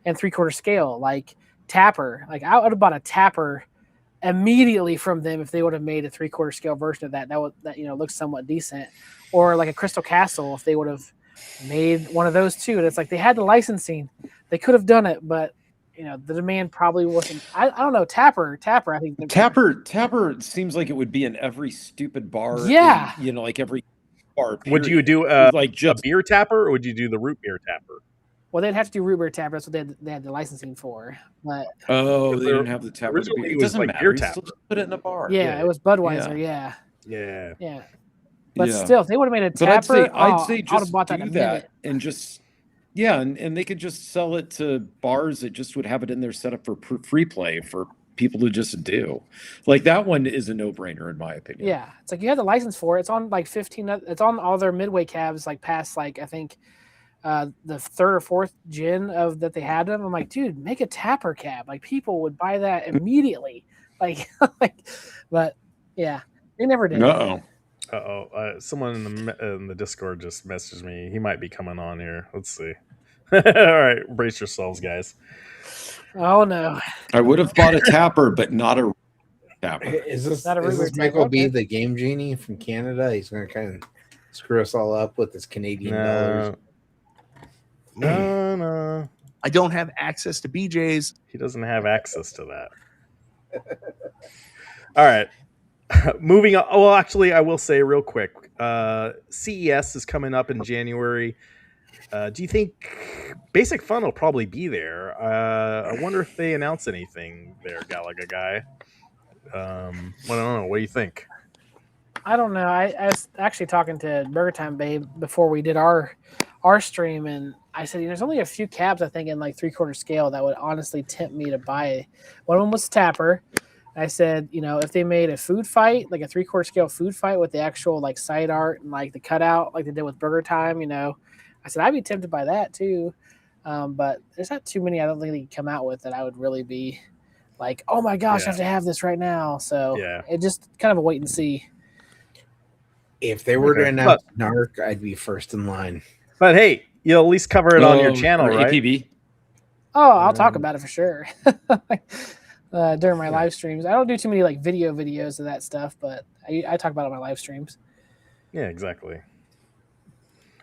in 3/4 scale, like Tapper. Like I would have bought a Tapper immediately from them if they would have made a 3/4 scale version of that looks somewhat decent, or like a Crystal Castle if they would have made one of those too. And it's like they had the licensing, they could have done it, but the demand probably wasn't. I don't know. Tapper. I think Tapper seems like it would be in every stupid bar. Yeah, like every bar. Would you do like just a beer tapper, or would you do the root beer tapper? Well, they'd have to do root beer tapper. That's what they had the licensing for. But they didn't have the tapper. Originally, It was doesn't like matter. beer You tapper. still just put it in a bar. Yeah, it was Budweiser. Yeah. But still, if they would have made a tapper, I'd say I would just have bought that in a do minute. that and just and they could just sell it to bars that just would have it in their setup for free play for people to just do. Like that one is a no-brainer in my opinion. Yeah, it's like you have the license for it. It's on like 15. It's on all their midway cabs, like past like I think the 3rd or 4th gen of that they had them. I'm like, dude, make a Tapper cab. Like people would buy that immediately. Like, but yeah, they never did. Someone in the Discord just messaged me. He might be coming on here. Let's see. All right, brace yourselves, guys. Oh no! I would have bought a Tapper, but not a Tapper. Is this Michael B, the Game Genie from Canada? He's going to kind of screw us all up with his Canadian dollars. No. I don't have access to BJ's. He doesn't have access to that. All right. Moving on. Well, actually, I will say real quick. CES is coming up in January. Do you think Basic Fun will probably be there? I wonder if they announce anything there, Galaga guy. I don't know. What do you think? I don't know. I was actually talking to Burger Time Babe before we did our stream, and I said, there's only a few cabs I think in like 3/4 scale that would honestly tempt me to buy. One of them was Tapper. I said, if they made a food fight, like a 3/4 scale food fight with the actual like side art and like the cutout, like they did with Burger Time, I said I'd be tempted by that too. But there's not too many I don't think they can come out with that I would really be like, oh my gosh, I have to have this right now. So it just kind of a wait and see. If they were to announce Narc, I'd be first in line. But hey, you'll at least cover it on your channel, right? APB. Oh, I'll talk about it for sure. During my live streams. I don't do too many like videos of that stuff, but I talk about it on my live streams. Yeah, exactly.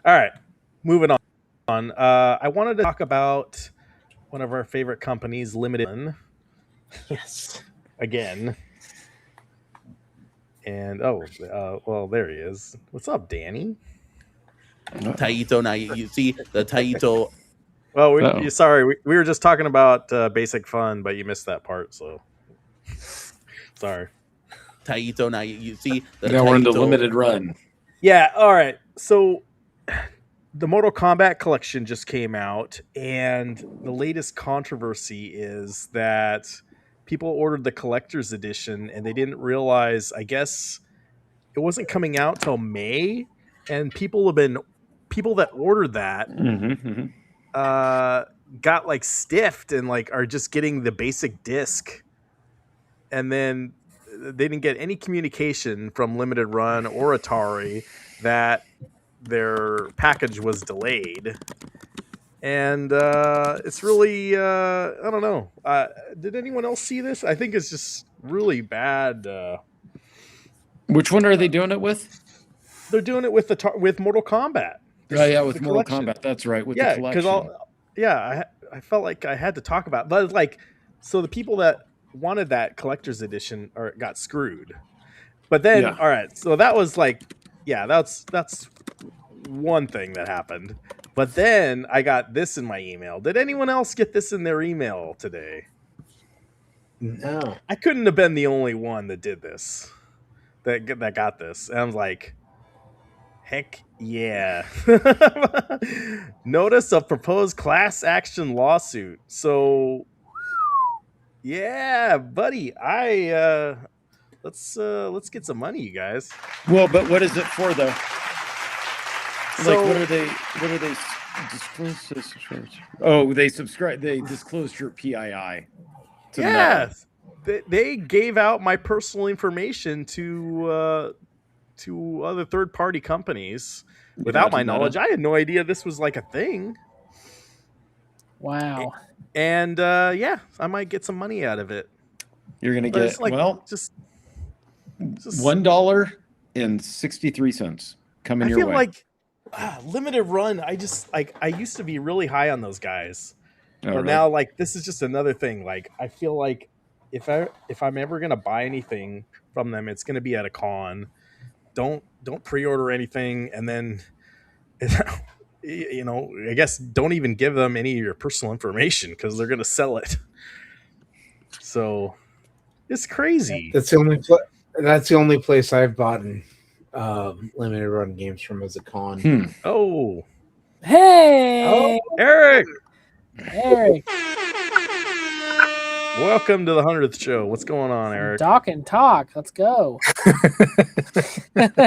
All right, moving on. I wanted to talk about one of our favorite companies, Limited. Yes. Again. And well, there he is. What's up, Danny? Taito, now you see the Taito. Well, sorry, we were just talking about Basic Fun, but you missed that part, so sorry. Taito, now you see the now we're in the limited run. Yeah, all right. So the Mortal Kombat collection just came out, and the latest controversy is that people ordered the collector's edition and they didn't realize, I guess it wasn't coming out till May, and people that ordered that got like stiffed and like are just getting the basic disc, and then they didn't get any communication from Limited Run or Atari that their package was delayed. And it's really I don't know. Did anyone else see this? I think it's just really bad. Which one are they doing it with? They're doing it with with Mortal Kombat. With Mortal Kombat. That's right. With the collection. I felt like I had to talk about it. But like, so the people that wanted that collector's edition got screwed. But then, all right, so that was like, that's one thing that happened. But then I got this in my email. Did anyone else get this in their email today? No. I couldn't have been the only one that did this. That got this. And I was like, heck yeah. Notice of proposed class action lawsuit. So yeah, buddy, let's get some money, you guys. Well, but what is it for though? So Like, what are they disclose? Oh, they subscribe. They disclosed your PII. To Meta. They gave out my personal information to other third party companies without my knowledge. I had no idea this was like a thing. Wow. And yeah, I might get some money out of it. You're gonna But get it's like, just $1.63 coming your way. I feel like limited run. I just like I used to be really high on those guys, but really? now like this is just another thing. Like I feel like if I'm ever gonna buy anything from them, it's gonna be at a con. Don't pre-order anything, and then you know, I guess don't even give them any of your personal information because they're gonna sell it. So it's crazy. That's the only place I've bought limited run games from as a con. Oh, hey, Eric. Eric. Welcome to the 100th show. What's going on, Eric? Talk and talk. Let's go.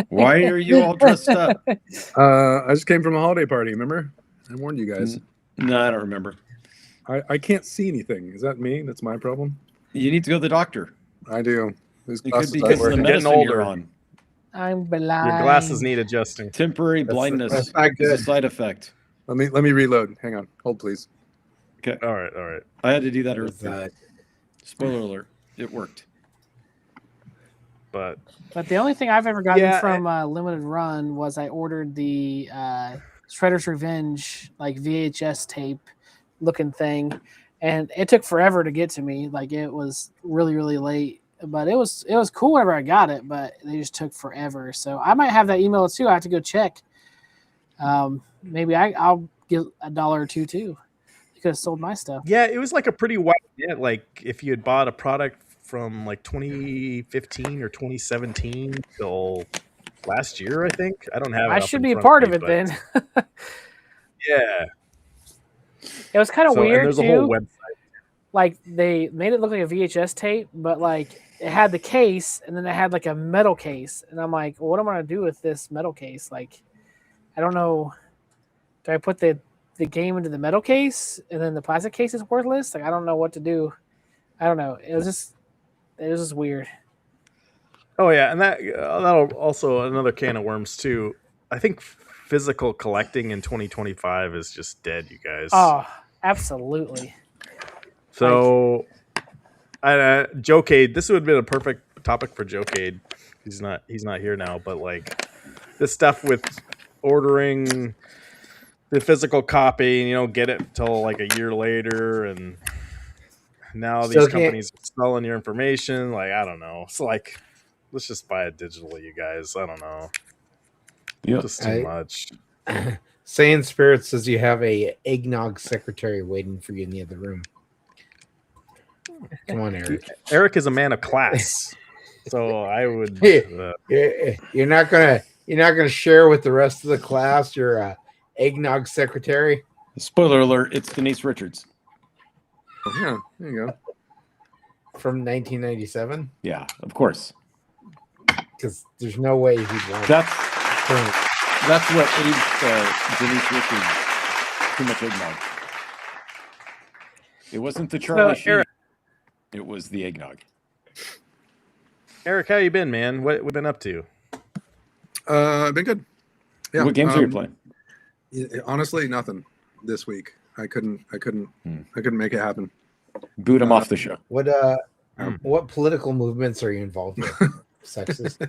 Why are you all dressed up? I just came from a holiday party. Remember? I warned you guys. No, I don't remember. I can't see anything. Is that me? That's my problem. You need to go to the doctor. I do. It could be because of the medicine you're on. I'm blind. Your glasses need adjusting. Temporary blindness is a side effect. Let me reload. Hang on. Hold, please. Okay. All right. I had to do that earlier. Spoiler alert. It worked. But the only thing I've ever gotten from Limited Run was I ordered the Shredder's Revenge like VHS tape looking thing, and it took forever to get to me. Like it was really, really late, but it was cool whenever I got it, but they just took forever. So I might have that email too. I have to go check. Maybe I'll get $1 or $2 too. You could have sold my stuff. Yeah, it was like a pretty wide net. Like if you had bought a product from like 2015 or 2017 till last year, I think. I don't have it. I should be a part of it then. Yeah. It was kind of weird there's too. a whole website. Like they made it look like a VHS tape, but like it had the case and then it had like a metal case. And I'm like, well, what am I gonna do with this metal case? Like, I don't know. Do I put the game into the metal case and then the plastic case is worthless? Like I don't know what to do. I don't know. It was just weird. Oh yeah, and that'll also another can of worms too. I think physical collecting in 2025 is just dead, you guys. Oh, absolutely. So, Joecade, this would have been a perfect topic for Joecade. He's not here now, but like this stuff with ordering the physical copy and you don't get it until like a year later, and now these companies are selling your information. Like I don't know. It's like let's just buy it digitally, you guys. I don't know. Yeah, just too much. Saiyan Spirit says you have a eggnog secretary waiting for you in the other room. Come on, Eric. Eric is a man of class, so I would. You're not gonna share with the rest of the class your eggnog secretary. Spoiler alert: it's Denise Richards. Oh, yeah, there you go. From 1997. Yeah, of course. Because there's no way he'd want. That's what aged Denise Richards too much eggnog. It wasn't the Charlie Sheen. It was the eggnog. Eric, how you been, man? What have been up to? I've been good. Yeah. What games are you playing? Honestly, nothing this week. I couldn't make it happen. Boot him off the show. What political movements are you involved with? Sexist.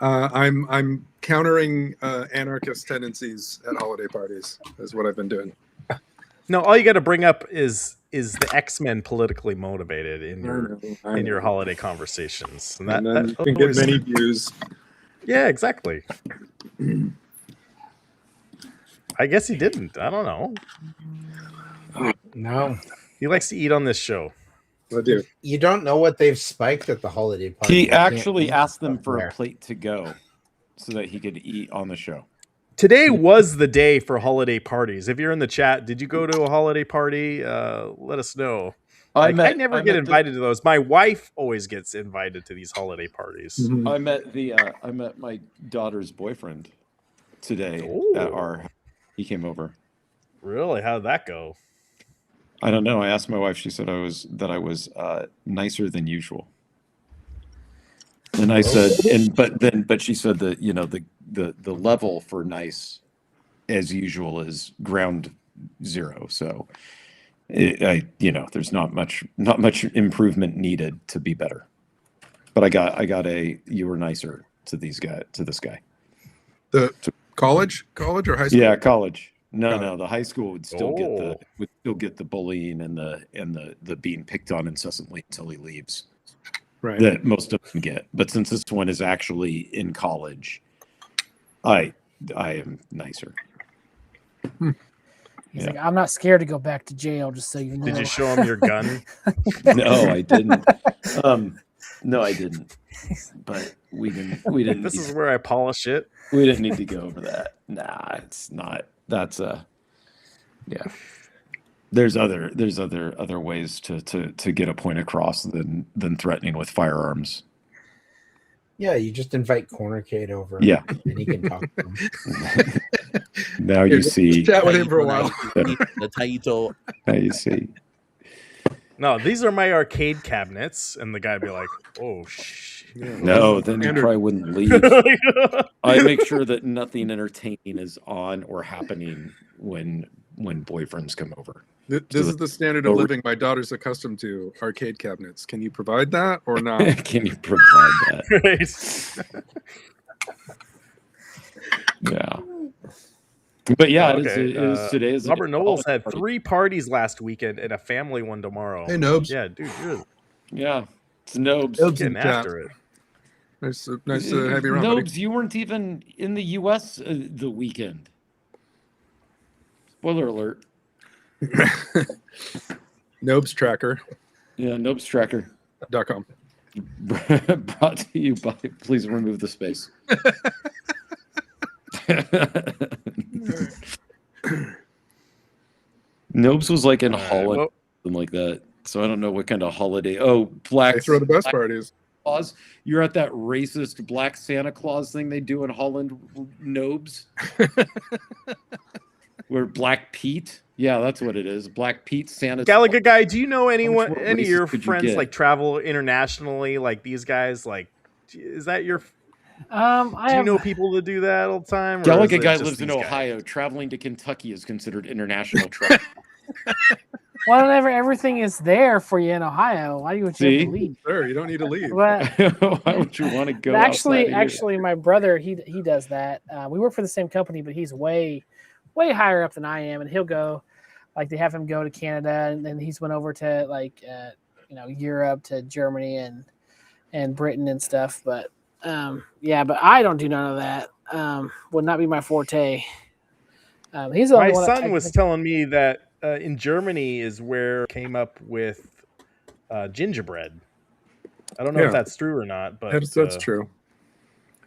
I'm countering anarchist tendencies at holiday parties. Is what I've been doing. No, all you got to bring up is the X-Men politically motivated in your holiday conversations, and that you can get many views. Yeah, exactly. I guess he didn't. I don't know. No, he likes to eat on this show. I do. You don't know what they've spiked at the holiday party. He You can't actually eat asked them up for there. a plate to go so that he could eat on the show. Today was the day for holiday parties. If you're in the chat, did you go to a holiday party? Let us know. I never get invited to those. My wife always gets invited to these holiday parties. I met my daughter's boyfriend today at our. He came over. Really? How did that go? I don't know. I asked my wife. She said I was nicer than usual. And I said, but she said that the level for nice, as usual, is ground zero. So, there's not much improvement needed to be better. But I got you were nicer to this guy. The college or high school? Yeah, college. No, the high school would still get the bullying and the being picked on incessantly until he leaves. Right. That most of them get. But since this one is actually in college, I am nicer. He's like, I'm not scared to go back to jail, just so you know. Did you show him your gun? No, I didn't. No, I didn't. But we didn't. This is where I polish it. We didn't need to go over that. Nah, it's not. That's yeah. There's other ways to get a point across than threatening with firearms. Yeah, you just invite Cornercade over. Yeah. And he can talk to him. Now you see. Chat with him for a while. The Taito. Now you see. No, these are my arcade cabinets, and the guy'd be like, "Oh, No, then you probably wouldn't leave. I make sure that nothing entertaining is on or happening when boyfriends come over. This is the standard of living my daughter's accustomed to, arcade cabinets. Can you provide that or not? Can you provide that? Yeah. But yeah, it is today. Robert Knowles had 3 parties last weekend and a family one tomorrow. Hey, Nobes. Yeah, dude. Yeah, it's Nobes. Getting after it. Nice to have you around, Nobes, buddy. you weren't even in the U.S. The weekend. Spoiler alert. Nobes Tracker. Yeah, nobestracker.com. Brought to you by, please remove the space. Nobes was like in Holland, something like that. So I don't know what kind of holiday. Oh, They throw the best parties. Claus. You're at that racist Black Santa Claus thing they do in Holland, Nobes. Where Black Pete. Yeah, that's what it is. Black Pete, Santa. Gallagher guy, do you know any of your could you friends get? like travel internationally? Like these guys, like, is that your? Do you know people that do that all the time? or Gallagher is it guy just lives in these guys? Ohio. Traveling to Kentucky is considered international travel. Well, everything is there for you in Ohio. Why would you have to leave? Sure, you don't need to leave. But, why would you want to go? Actually, my brother he does that. We work for the same company, but he's way higher up than I am, and he'll go. Like they have him go to Canada, and then he's went over to like Europe, to Germany and Britain and stuff. But but I don't do none of that. Would not be my forte. He's the My only one son was telling me that in Germany is where came up with gingerbread. I don't know if that's true or not, but that's true.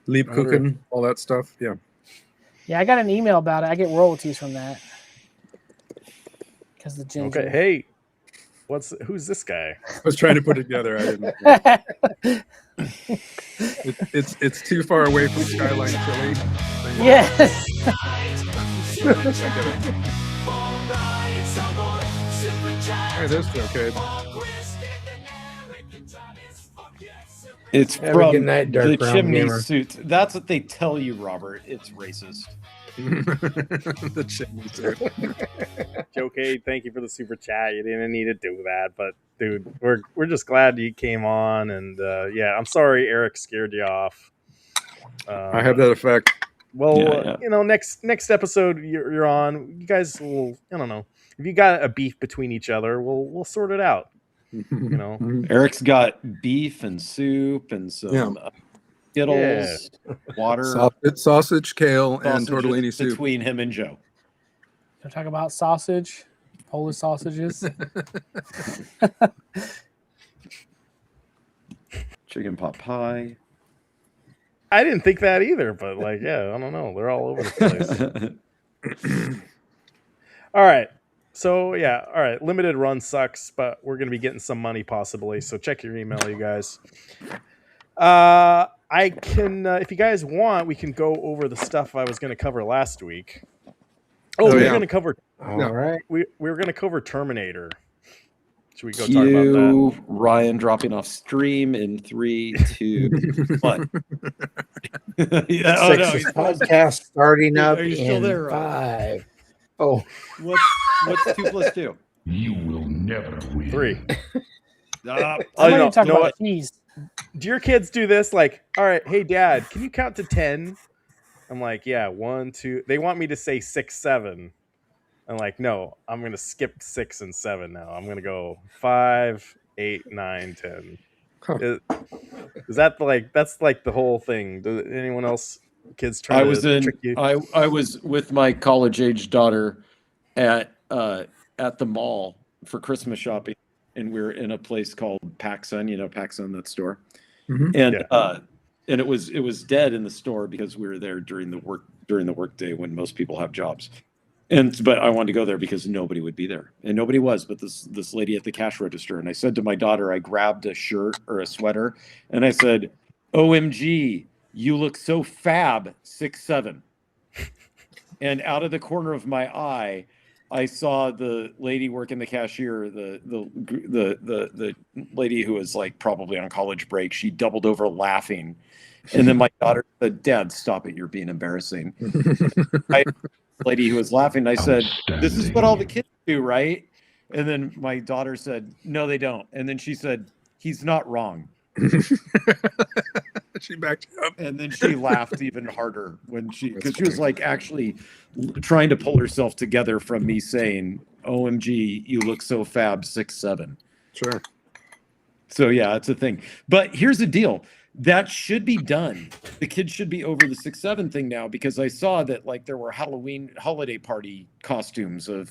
Lebkuchen, all that stuff. Yeah. Yeah, I got an email about it. I get royalties from that. Because the ginger. Okay, hey, who's this guy? I was trying to put it together. I didn't. It's too far away from Skyline Chili. Yes. Hey, this is okay. It's Have a from good night, Dark the Brown chimney Gamer. suit. That's what they tell you, Robert. It's racist. The chimney suit. Okay, thank you for the super chat. You didn't need to do that, but dude, we're just glad you came on, and I'm sorry Eric scared you off. I have that effect. Well, next episode you're on, you guys will, I don't know, if you got a beef between each other, we'll sort it out. Eric's got beef and soup and some Skittles, water, sausage, kale, and sausages tortellini soup between him and Joe. Talk about sausage, Polish sausages. chicken pot pie. I didn't think that either, but like, yeah, I don't know. They're all over the place. All right. So yeah, all right. Limited run sucks, but we're gonna be getting some money possibly. So check your email, you guys. I can, if you guys want, we can go over the stuff I was gonna cover last week. Oh, we were gonna cover. All right. We were gonna cover Terminator. Should we go talk Cue about that? Ryan dropping off stream in 3, 2, 1. Yeah, oh no, Six's podcast starting up Are you still in there, Ryan? 5. Oh, What's 2 plus 2? You will never win. 3. Uh, Oh, Somebody no, talk you know about what? cheese. Do your kids do this? Like, all right, hey dad, can you count to 10? I'm like, yeah, 1, 2. They want me to say 6, 7. I'm like, no, I'm gonna skip 6 and 7 now. I'm gonna go 5, 8, 9, 10. Huh. Is that like that's like the whole thing? Does anyone else kids try I to was in. trick you? I was with my college age daughter at the mall for Christmas shopping, and we were in a place called PacSun. You know PacSun, that store, and and it was dead in the store because we were there during the work day when most people have jobs. But I wanted to go there because nobody would be there, and nobody was. But this lady at the cash register, and I said to my daughter, I grabbed a shirt or a sweater, and I said, "OMG, you look so fab, 6'7". And out of the corner of my eye, I saw the lady working the cashier, the lady who was like probably on college break. She doubled over laughing, and then my daughter said, "Dad, stop it! You're being embarrassing." Lady who was laughing, I said, "This is what all the kids do, right?" And then my daughter said, "No, they don't." And then she said, "He's not wrong." She backed you up, and then she laughed even harder when because she was like actually trying to pull herself together from me saying, "OMG, you look so fab, 6'7". Sure. So yeah, it's a thing. But here's the deal. That should be done. The kids should be over the 6'7" thing now, because I saw that like there were Halloween holiday party costumes of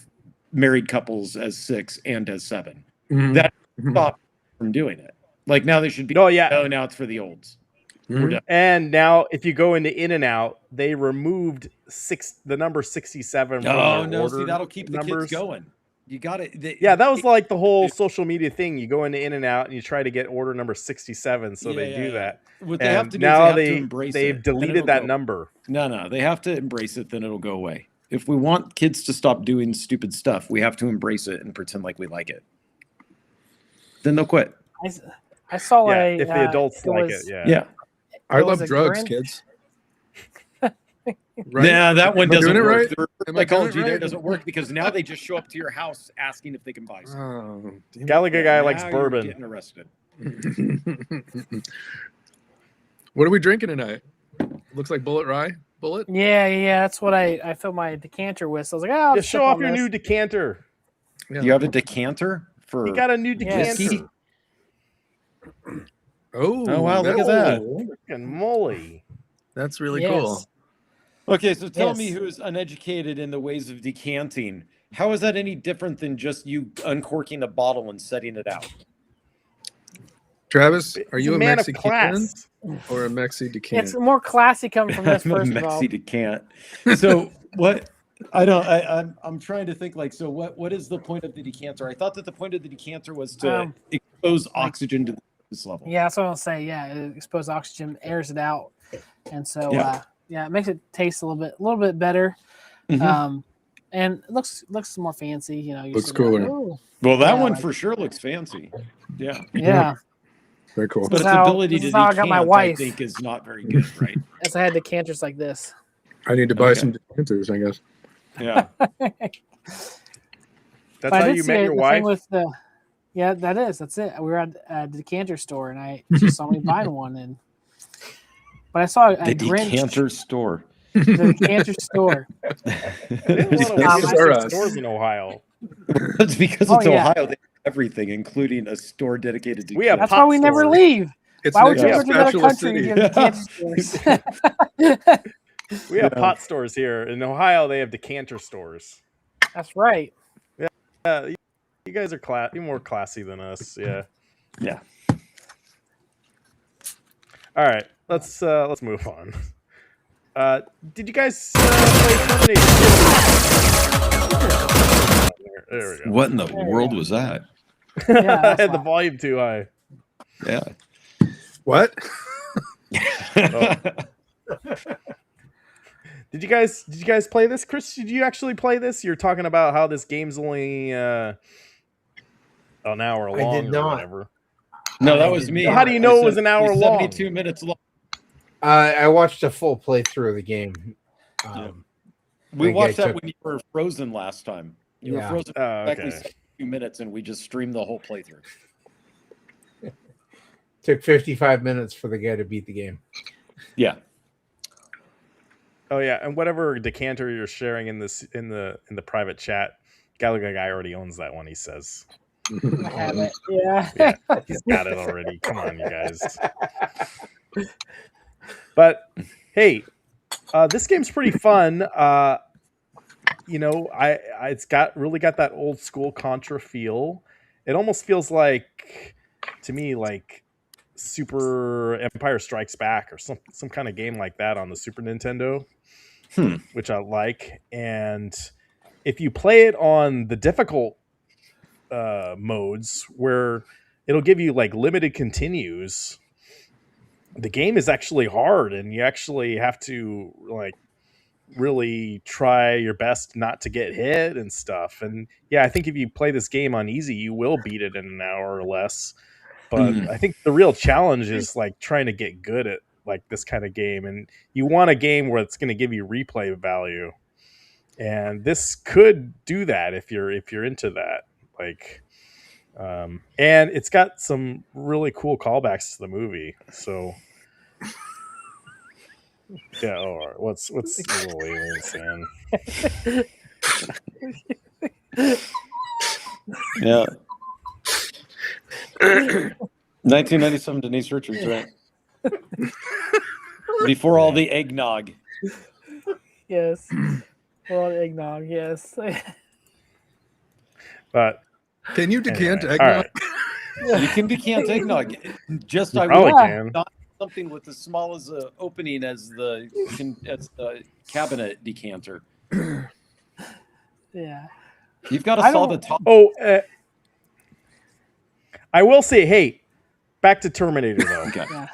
married couples as 6 and as 7. That stopped from doing it. Like now they should be. Oh yeah. No, now it's for the olds. We're done. And now if you go into In-N-Out, they removed the number 67 from Oh their no, order see that'll keep the numbers. kids going. You got it. Yeah, that was like the whole social media thing. You go into In-N-Out and you try to get order number 67, so they do that. What they have to do now is they have to embrace they've it, then deleted it'll that go. number. No, they have to embrace it, then it'll go away. If we want kids to stop doing stupid stuff, we have to embrace it and pretend like we like it. Then they'll quit. I saw if the adults like it, Yeah. I love drugs, kids. Right? Yeah, that one Am I doesn't doing it work. right? The Am I doing psychology it there right? doesn't work because now they just show up to your house asking if they can buy something. Gallagher guy likes Now you're bourbon. getting arrested. What are we drinking tonight? Looks like Bullet Rye. Bullet? Yeah. That's what I filled my decanter with. So I was like, oh, I'll Yeah, just show sip off on your this. new decanter. Yeah. You have a decanter for? He got a new decanter. whiskey? Oh, wow, look at that. Freaking moly. That's really Yes. cool. Okay, so tell me Yes. who's uneducated in the ways of decanting. How is that any different than just you uncorking a bottle and setting it out? Travis, are He's you a a man of Mexican class. or a Mexi decant? It's more classy coming from this I'm a first of all. Mexi decant. So what? I'm trying to think like. So what is the point of the decanter? I thought that the point of the decanter was to expose oxygen to this level. Yeah, that's what I'll say. Yeah, it exposed oxygen, airs it out, and so Yeah. it makes it taste a little bit better. Mhm. And it looks more fancy. You know, you're Looks sitting there, cooler. "Ooh." Well, that Yeah, one like- for sure looks fancy. Yeah. Yeah. Very cool. But This its is how- ability this to is how I got my decant, I wife. think, is not very good, right? As I had decanters like this. I need to buy Okay. some decanters, I guess. Yeah. That's But I how did you see met it- your the wife? thing with the, yeah, that's it. We were at a decanter store, and she saw me buying one, but I saw a The Grinch. decanter store. The decanter store. They have a lot of I weird said- stores in Ohio. It's because Oh, it's yeah. Ohio. They have everything, including a store dedicated to We have That's pop why we never stores. leave. It's Why would next you to go to another Spatula country and City. you have decanter stores? We have pot stores here. In Ohio, they have decanter stores. That's right. You guys are you're more classy than us. Yeah. Yeah. All right, let's move on. Did you guys play Terminator? There we go. What in the world was that? I had the volume too high. Yeah. What? Oh. Did you guys play this, Chris? Did you actually play this? You're talking about how this game's only an hour long I did or not. whatever. No, that was me. How do you know it was an hour long? 72 minutes long. I watched a full playthrough of the game. We I watched that took- when you were frozen last time. You were Yeah. frozen for Oh, exactly okay. 72 minutes, and we just streamed the whole playthrough. Took 55 minutes for the guy to beat the game. Yeah. Oh yeah, and whatever decanter you're sharing in the private chat, Gallagher guy already owns that one. He says. I have it. Yeah. Yeah, he's got it already. Come on, you guys. But hey, this game's pretty fun. You know, it's really got that old school Contra feel. It almost feels like, to me, like Super Empire Strikes Back or some kind of game like that on the Super Nintendo, which I like. And if you play it on the difficult modes where it'll give you like limited continues, the game is actually hard and you actually have to like really try your best not to get hit and stuff. And yeah, I think if you play this game on easy, you will beat it in an hour or less. But I think the real challenge is like trying to get good at like this kind of game, and you want a game where it's going to give you replay value. And this could do that if you're into that. Like, and it's got some really cool callbacks to the movie. So, yeah. Oh, what's the little alien saying? Yeah. 1997 Denise Richards, right? Before all the eggnog. Yes. Well, eggnog. Yes. But can you decant anyway, eggnog? right. You can decant eggnog. Just You I probably would can. not something with as small as an opening as the cabinet decanter. Yeah. You've got to I solve the don't- top. Oh, I will say, hey, back to Terminator though. Okay. Yeah.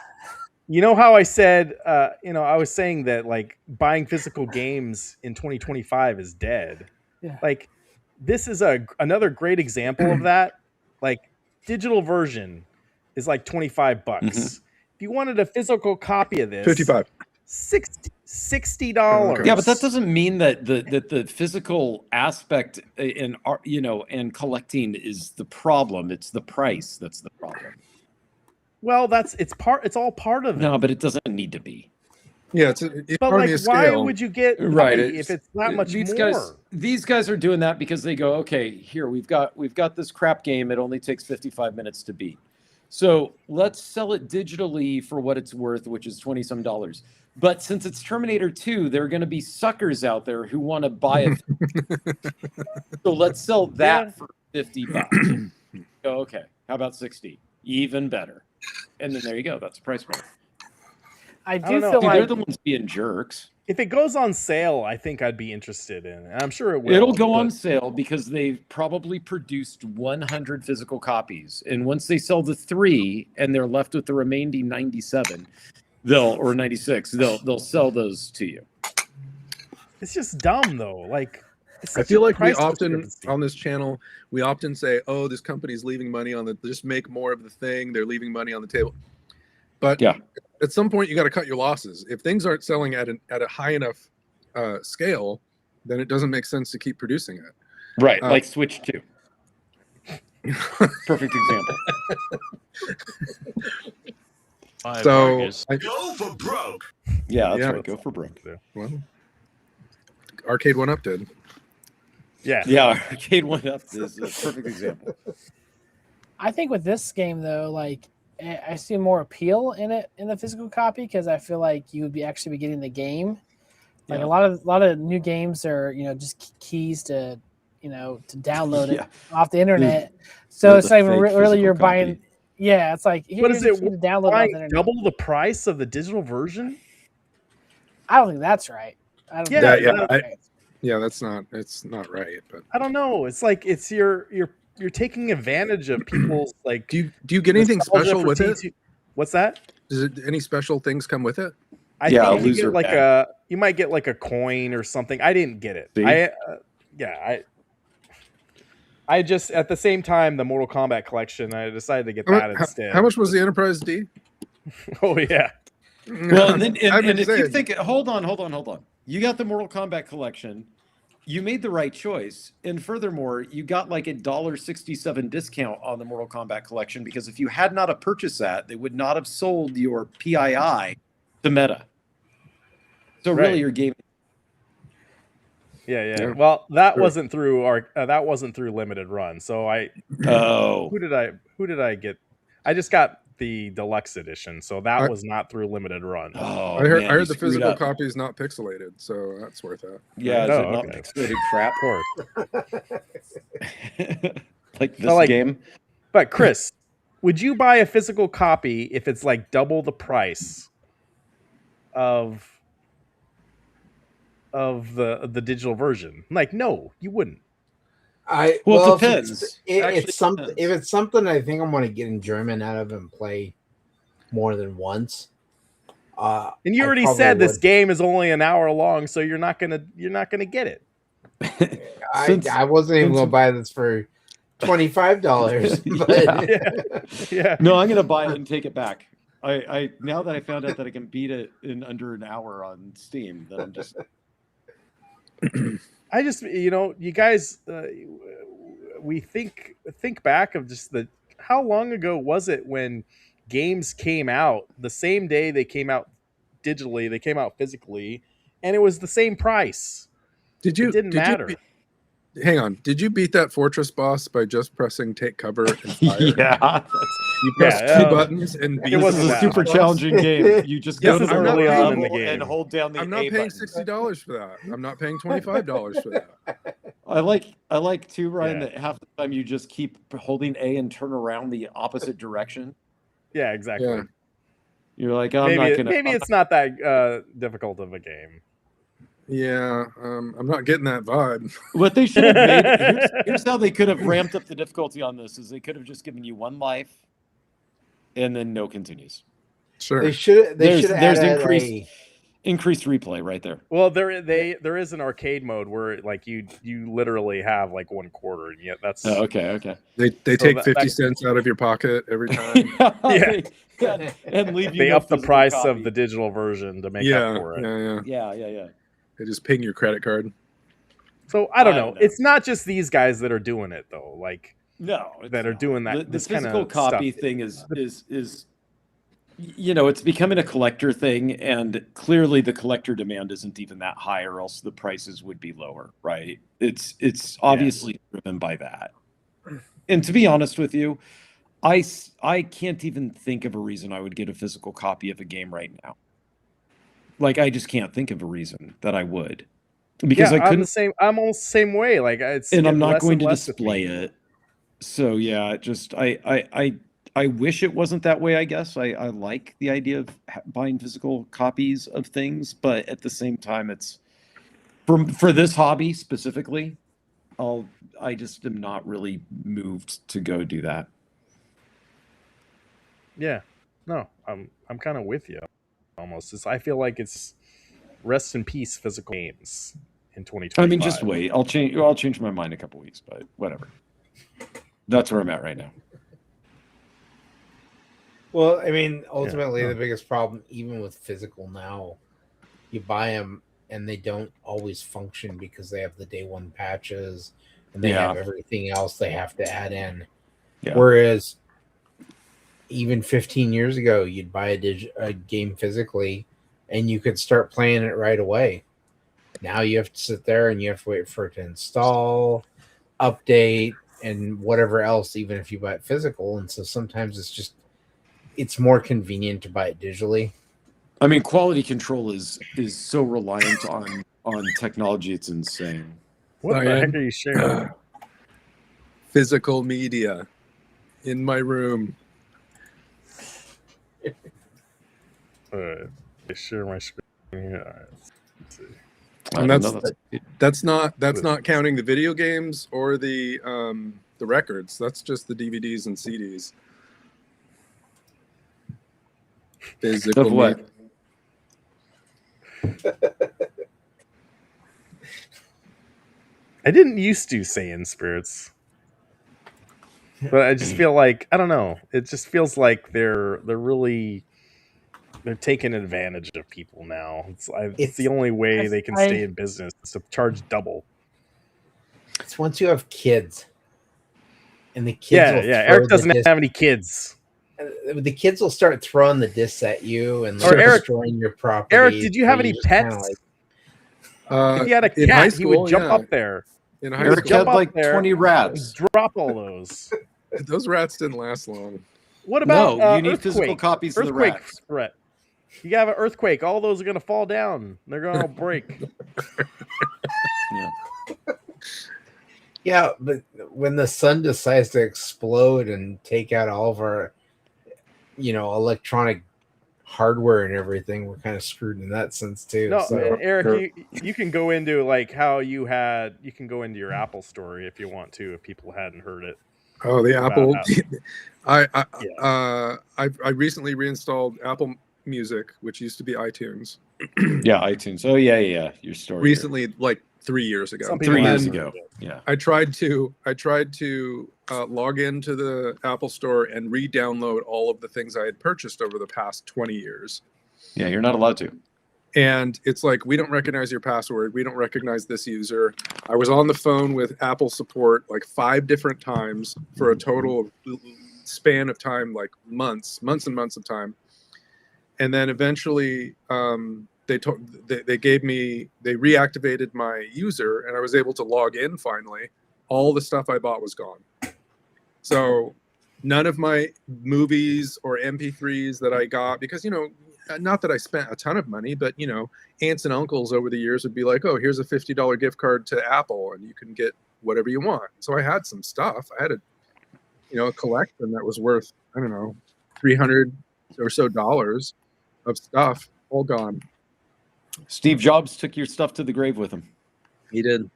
You know how I said, I was saying that like buying physical games in 2025 is dead. Yeah. Like this is another great example of that. Like digital version is like $25. If you wanted a physical copy of this, 55. $60. Yeah, but that doesn't mean that the physical aspect in and collecting is the problem. It's the price that's the problem. Well, it's all part of it. No, but it doesn't need to be. Yeah, it's But like, economy of why scale. would you get Right, money if it's that much these more? These guys are doing that because they go, okay, here we've got this crap game. It only takes 55 minutes to beat. So let's sell it digitally for what it's worth, which is $20 some. But since it's Terminator 2, there are going to be suckers out there who want to buy it. So let's sell that for $50. Go, okay, how about 60? Even better. And then there you go. That's a price point. I don't do know. feel Dude, like they're the ones being jerks. If it goes on sale, I think I'd be interested in it. I'm sure it will. It'll go but- on sale because they've probably produced 100 physical copies. And once they sell the 3 and they're left with the remaining 97, or 96, they'll sell those to you. It's just dumb though. Like, it's I such feel a like we price often discrepancy. on this channel say, "Oh, this company's leaving money on the just make more of the thing. They're leaving money on the table." But Yeah. at some point, you got to cut your losses. If things aren't selling at a high enough scale, then it doesn't make sense to keep producing it. Right, like Switch 2. Perfect example. So Go for broke. Yeah, that's Yeah. right. Go for broke. well, Arcade1up did. Yeah. Yeah, Arcade1up is a perfect example. I think with this game though, like I see more appeal in it in the physical copy because I feel like you would be actually be getting the game. Like Yeah. a lot of new games are just keys to to download it Yeah. off the internet. So With it's a like fake really you're physical buying. copy. Yeah, it's like What is you it? need to download it off Buying the internet. double the price of the digital version? I don't think that's right. I don't Yeah, think that's right. That's not. It's not right. But I don't know. It's like it's you're taking advantage of people's like. do you get anything nostalgia special for with it? T2. What's that? Does it any special things come with it? I Yeah, think you loser get like bag. you might get like a coin or something. I didn't get it. See? I just at the same time the Mortal Kombat collection. I decided to get How, that instead. how much was the Enterprise D? Oh yeah. Well, and then I'm and if you saying. think, hold on. You got the Mortal Kombat collection. You made the right choice, and furthermore, you got like a $1.67 discount on the Mortal Kombat collection because if you had not have purchased that, they would not have sold your PII to Meta. So Right. really, your game. Yeah. Yeah. Well, that Sure. wasn't through our that wasn't through limited run. So Oh, who did I get? I just got the deluxe edition, so that I- was not through limited run. oh, I heard, man, I you heard the screwed physical up. copy is not pixelated, so that's worth it. Yeah, is Oh, it not okay. pixelated crap? Of course. Like this like- game? But Chris, would you buy a physical copy if it's like double the price of the digital version? Like, no, you wouldn't. Well, it if depends. Actually, It's something. depends. If it's something I think I'm going to get enjoyment out of and play more than once. And you I already probably said this would. game is only an hour long, so you're not gonna get it. I wasn't even going to buy this for $25, but Yeah. No, I'm gonna buy it and take it back. I now that I found out that I can beat it in under an hour on Steam, that I'm just I just, you guys, we think back of just how long ago was it when games came out the same day they came out digitally, they came out physically, and it was the same price. Did you? It didn't matter. Hang on. Did you beat that fortress boss by just pressing take cover and fire? yeah. You press Yeah, two buttons and beat it This wasn't is a that super hard. challenging game. You just Yes, go to the I'm not early paying- level in the game. and hold down the I'm not A paying button. $60 for that. I'm not paying $25 for that. I like too, Ryan, Yeah. that half the time you just keep holding A and turn around the opposite direction. Yeah, exactly. Yeah. You're like, I'm not gonna. Maybe it's not that difficult of a game. Yeah, I'm not getting that vibe. What they should have made. Here's how they could have ramped up the difficulty on this: is they could have just given you one life, and then no continues. Sure. they should. There's added increased replay right there. Well, there is an arcade mode where like you literally have like 1/4, and yet that's Oh, okay. They So take that- 50 that- cents out of your pocket every time. and leave you. they no up the physical price copy. of the digital version to make yeah, up for it. Yeah. They just ping your credit card. So I don't I know. don't know. It's not just these guys that are doing it though. Like No, it's that are not. doing that. The this physical kinda copy stuff. thing is it's becoming a collector thing, and clearly the collector demand isn't even that high, or else the prices would be lower, right? It's obviously driven by that. And to be honest with you, I can't even think of a reason I would get a physical copy of a game right now. Like, I just can't think of a reason that I would, because I I'm couldn't. the same. I'm almost the same way. Like it's And I'm getting not less going and to less with me. display it. So yeah, it just I wish it wasn't that way. I guess I like the idea of buying physical copies of things, but at the same time, it's for this hobby specifically. I just am not really moved to go do that. Yeah. No, I'm kind of with you. Almost. I feel like it's rest in peace physical games in 2025. I mean, just wait. I'll change my mind in a couple weeks, but whatever. That's where I'm at right now. Well, I mean, ultimately, the biggest problem, even with physical now, you buy them and they don't always function because they have the day one patches and they have everything else they have to add in. Yeah. Whereas even 15 years ago, you'd buy a game physically and you could start playing it right away. Now you have to sit there and you have to wait for it to install, update, and whatever else, even if you buy it physical. And so sometimes it's more convenient to buy it digitally. I mean, quality control is so reliant on technology. It's insane. What the Diane? heck are you sharing? Physical media in my room. I share my screen. All right, let's see. And that's not counting the video games or the records. That's just the DVDs and CDs. Physical Of what? I didn't used to say in spirits, but I just feel like I don't know. It just feels like they're taking advantage of people now. It's the only way they can stay in business is to charge double. It's once you have kids, and the kids. Yeah. will Eric doesn't have any kids. The kids will start throwing the discs at you and destroying your property. Eric, did you have any pets? If you had a cat, he would jump up there. In high Eric school, had like 20 rats. Drop all those. Those rats didn't last long. What about you need physical copies of the rats. Threat. You have an earthquake. All those are going to fall down. They're going to break. Yeah, but when the sun decides to explode and take out all of our, electronic hardware and everything, we're kind of screwed in that sense too. No, so. Eric, you can go into like how you can go into your Apple story if you want to, if people hadn't heard it. Oh, the Apple. I recently reinstalled Apple Music, which used to be iTunes. Yeah, iTunes. Oh yeah. Your story. Recently, like 3 years ago. 3 years ago. Yeah. I tried to log into the Apple Store and re-download all of the things I had purchased over the past 20 years. Yeah, you're not allowed to. And it's like, we don't recognize your password. We don't recognize this user. I was on the phone with Apple support like 5 different times for a total span of time, like months and months of time. And then eventually they reactivated my user and I was able to log in finally. All the stuff I bought was gone. So none of my movies or MP3s that I got, because, not that I spent a ton of money, but, aunts and uncles over the years would be like, oh, here's a $50 gift card to Apple and you can get whatever you want. So I had some stuff. I had a collection that was worth, I don't know, $300 or so of stuff, all gone. Steve Jobs took your stuff to the grave with him. He did.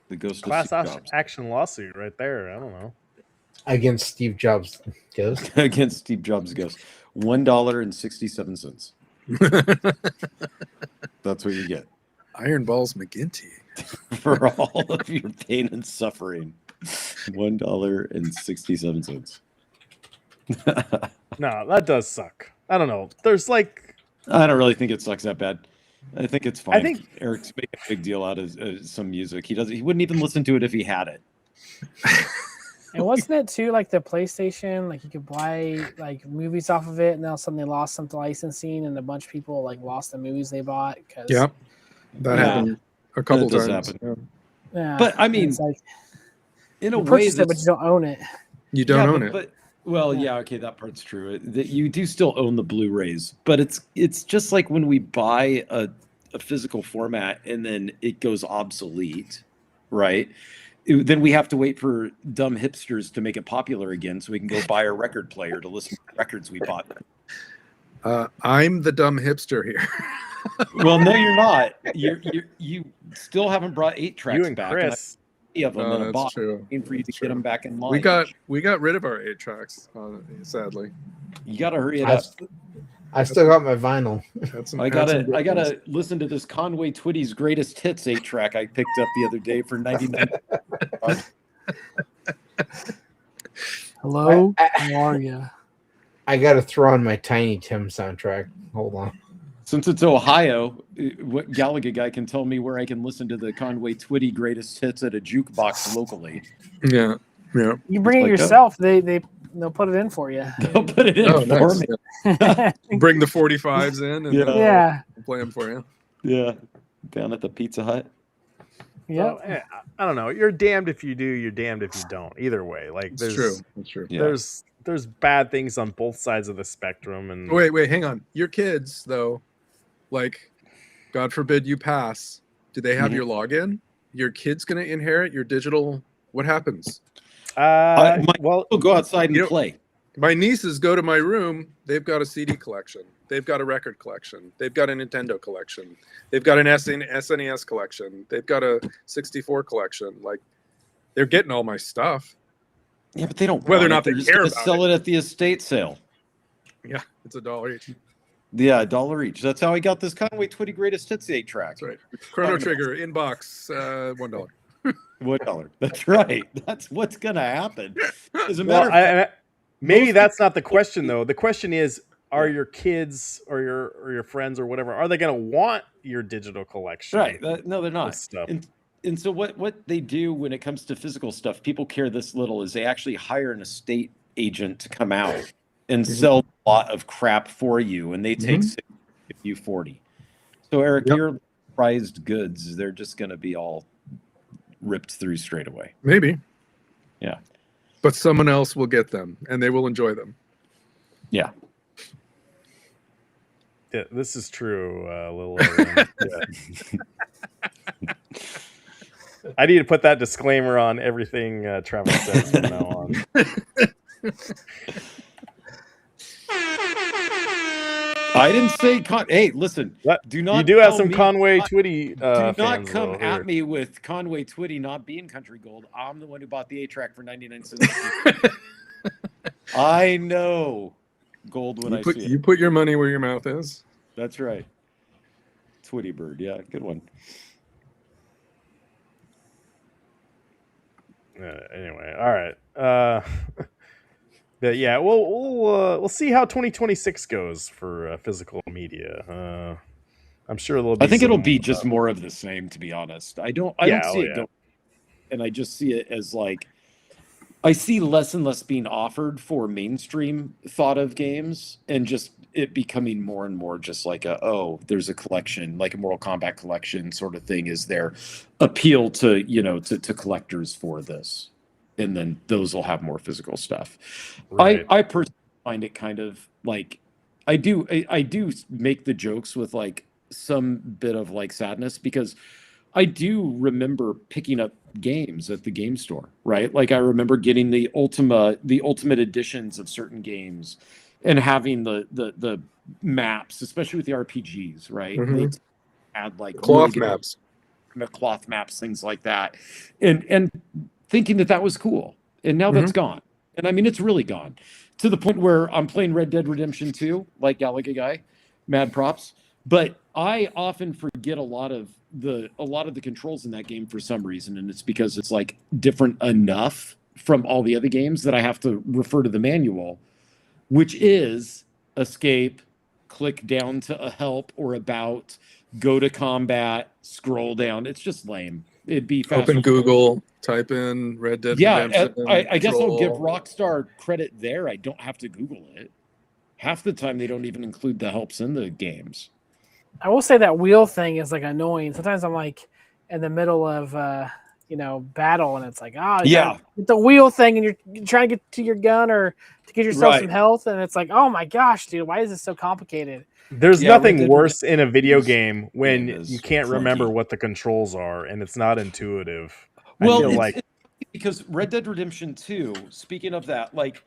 The ghost Class of Steve Jobs. action lawsuit right there. I don't know. Against Steve Jobs' ghost? Against Steve Jobs' ghost. $1.67. That's what you get. Iron Balls McGinty. For all of your pain and suffering. $1.67. No, that does suck. I don't know. There's like... I don't really think it sucks that bad. I think it's fine. I think Eric's making a big deal out of some music. He wouldn't even listen to it if he had it. And wasn't it too like the PlayStation? Like you could buy like movies off of it, and now suddenly lost some licensing, and a bunch of people like lost the movies they bought. That happened a couple times. Yeah, but I mean, it's like, in a you way, purchased it, but you don't own it. You don't own it. But okay, that part's true. That you do still own the Blu-rays, but it's just like when we buy a physical format and then it goes obsolete, right? Then we have to wait for dumb hipsters to make it popular again so we can go buy a record player to listen to the records we bought. I'm the dumb hipster here. Well, no, you're not. You still haven't brought 8-tracks You and back. Chris. And of them in a That's box. true. Waiting for you to get them back in line. We got rid of our 8-tracks, sadly. You got to hurry it up. I still got my vinyl. I gotta listen to this Conway Twitty's greatest hits 8-track I picked up the other day for 99. Hello, how are you? I got to throw on my Tiny Tim soundtrack. Hold on. Since it's Ohio, what Gallagher guy can tell me where I can listen to the Conway Twitty greatest hits at a jukebox locally? Yeah. You bring it yourself. They'll put it in for you. They'll put it in for me. Bring the 45s in and play them for you. Yeah, down at the Pizza Hut. Yeah, I don't know. You're damned if you do. You're damned if you don't. Either way, like That's true. That's true. There's bad things on both sides of the spectrum. And wait, hang on. Your kids, though, like, God forbid you pass. Do they have your login? Your kid's gonna inherit your digital. What happens? We'll go outside and play. My nieces go to my room. They've got a CD collection. They've got a record collection. They've got a Nintendo collection. They've got an SNES collection. They've got a 64 collection. Like, they're getting all my stuff. Yeah, but they don't. Whether or want not it. They're they just care gonna about sell it. it at the estate sale. Yeah, it's $1 each. Yeah, $1 each. That's how I got this Conway Twitty Greatest Hits 8-track. That's right. Chrono Trigger inbox, $1. $1. That's right. That's what's gonna happen. As a Well, matter of fact, maybe that's not the question though. The question is, are your kids or your friends or whatever, are they going to want your digital collection? right? No, they're not. Stuff. And so what they do when it comes to physical stuff, people care this little, is they actually hire an estate agent to come out and sell a lot of crap for you, and they take 60, give you 40. So Eric, your prized goods, they're just going to be all ripped through straight away. Maybe. Yeah. But someone else will get them, and they will enjoy them. Yeah. Yeah, this is true, Lil Owen. Yeah. I need to put that disclaimer on everything Travis says from now on. I didn't say hey, listen. Do not. You do have tell some me Conway not- Twitty Do not fans, come though, at here. me with Conway Twitty not being country gold. I'm the one who bought the 8-track for 99 cents. I know gold when I see it. You put your money where your mouth is. That's right. Twitty bird, yeah, good one. Anyway, all right. But yeah, we'll see how 2026 goes for physical media. I'm sure there'll be. I think it'll some, be just more of the same, to be honest. I don't see it going, and I just see it as like, I see less and less being offered for mainstream thought of games, and just it becoming more and more just like there's a collection, like a Mortal Kombat collection sort of thing is their appeal to, to collectors for this. And then those will have more physical stuff. Right. I personally find it kind of like, I do make the jokes with like some bit of like sadness, because I do remember picking up games at the game store, right? Like I remember getting the ultimate editions of certain games and having the maps, especially with the RPGs, right? They had like cloth really maps, cloth maps, things like that, and thinking that was cool. And now that's gone. And I mean, it's really gone to the point where I'm playing Red Dead Redemption 2, like Galaga Guy, mad props. But I often forget a lot of the controls in that game for some reason, and it's because it's like different enough from all the other games that I have to refer to the manual, which is escape, click down to a help or about, go to combat, scroll down. It's just lame. It'd be fast. Open Google, type in Red Dead Redemption. I guess I'll give Rockstar credit there. I don't have to Google it. Half the time they don't even include the helps in the games. I will say that wheel thing is like annoying. Sometimes I'm like in the middle of battle, and it's like, the wheel thing, and you're trying to get to your gun or to get yourself some health, and it's like, oh my gosh, dude, why is this so complicated? There's nothing worse in a video game when you can't remember what the controls are and it's not intuitive. Well, I feel like because Red Dead Redemption 2, speaking of that, like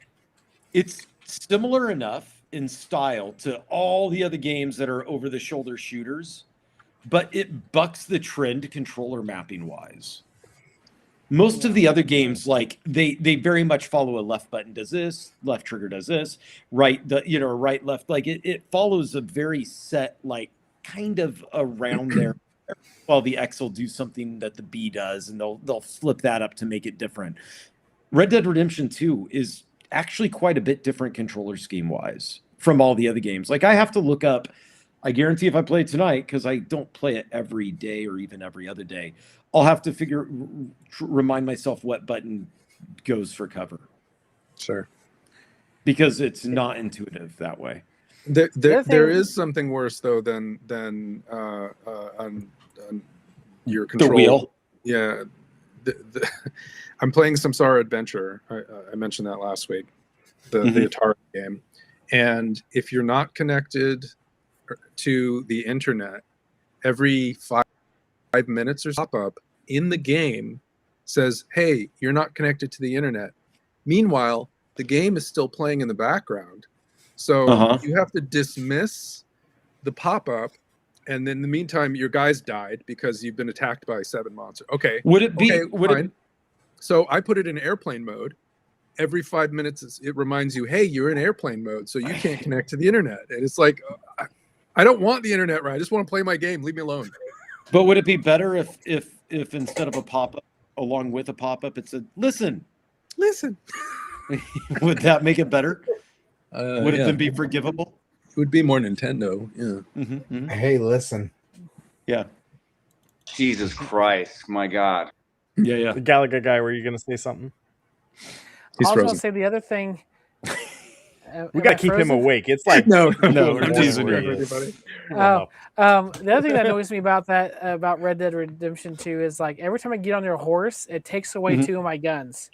it's similar enough in style to all the other games that are over-the-shoulder shooters, but it bucks the trend controller mapping wise. Most of the other games, like they very much follow a left button does this, left trigger does this, right right left, like it follows a very set, like kind of around there. While the X will do something that the B does, and they'll flip that up to make it different. Red Dead Redemption 2 is actually quite a bit different controller scheme wise from all the other games. Like I have to look up, I guarantee if I play it tonight, because I don't play it every day or even every other day, I'll have to remind myself what button goes for cover. Sure. Because it's not intuitive that way. There is something worse though than on your control. The wheel. Yeah. I'm playing Samsara Adventure. I mentioned that last week. The Atari game. And if you're not connected to the internet, every 5 minutes or so, pop-up in the game says, hey, you're not connected to the internet. Meanwhile, the game is still playing in the background. So you have to dismiss the pop-up, and then in the meantime, your guys died because you've been attacked by 7 monsters. Okay. Would it be? Okay, would fine. it? So I put it in airplane mode. Every 5 minutes, it reminds you, hey, you're in airplane mode, so you can't connect to the internet. And it's like, I don't want the internet, right? I just want to play my game. Leave me alone. But would it be better if instead of a pop-up, along with a pop-up, it said, listen? Would that make it better? Would it then be forgivable? It would be more Nintendo. Yeah. Hey, listen. Yeah. Jesus Christ, my God. Yeah. The Galaga guy, were you going to say something? He's I was going frozen. to say the other thing. We got to keep him awake. It's like No, I'm teasing you. everybody. The other thing that annoys me about that about Red Dead Redemption 2 is like every time I get on your horse, it takes away 2 of my guns,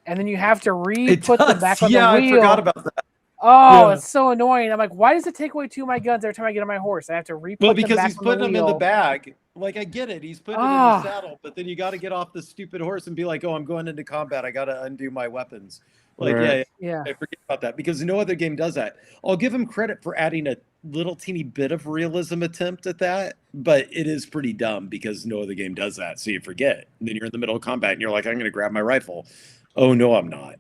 and then you have to put them back on the wheel. I forgot about that. Oh, it's so annoying. I'm like, why does it take away 2 of my guns every time I get on my horse? I have to re-put them Because back he's on putting them in the wheel. bag. Like, I get it. He's putting it in the saddle, but then you got to get off the stupid horse and be like, oh, I'm going into combat. I got to undo my weapons. Like, Yeah. I forget about that because no other game does that. I'll give him credit for adding a little teeny bit of realism attempt at that, but it is pretty dumb because no other game does that. So you forget. And then you're in the middle of combat and you're like, I'm going to grab my rifle. Oh, no, I'm not.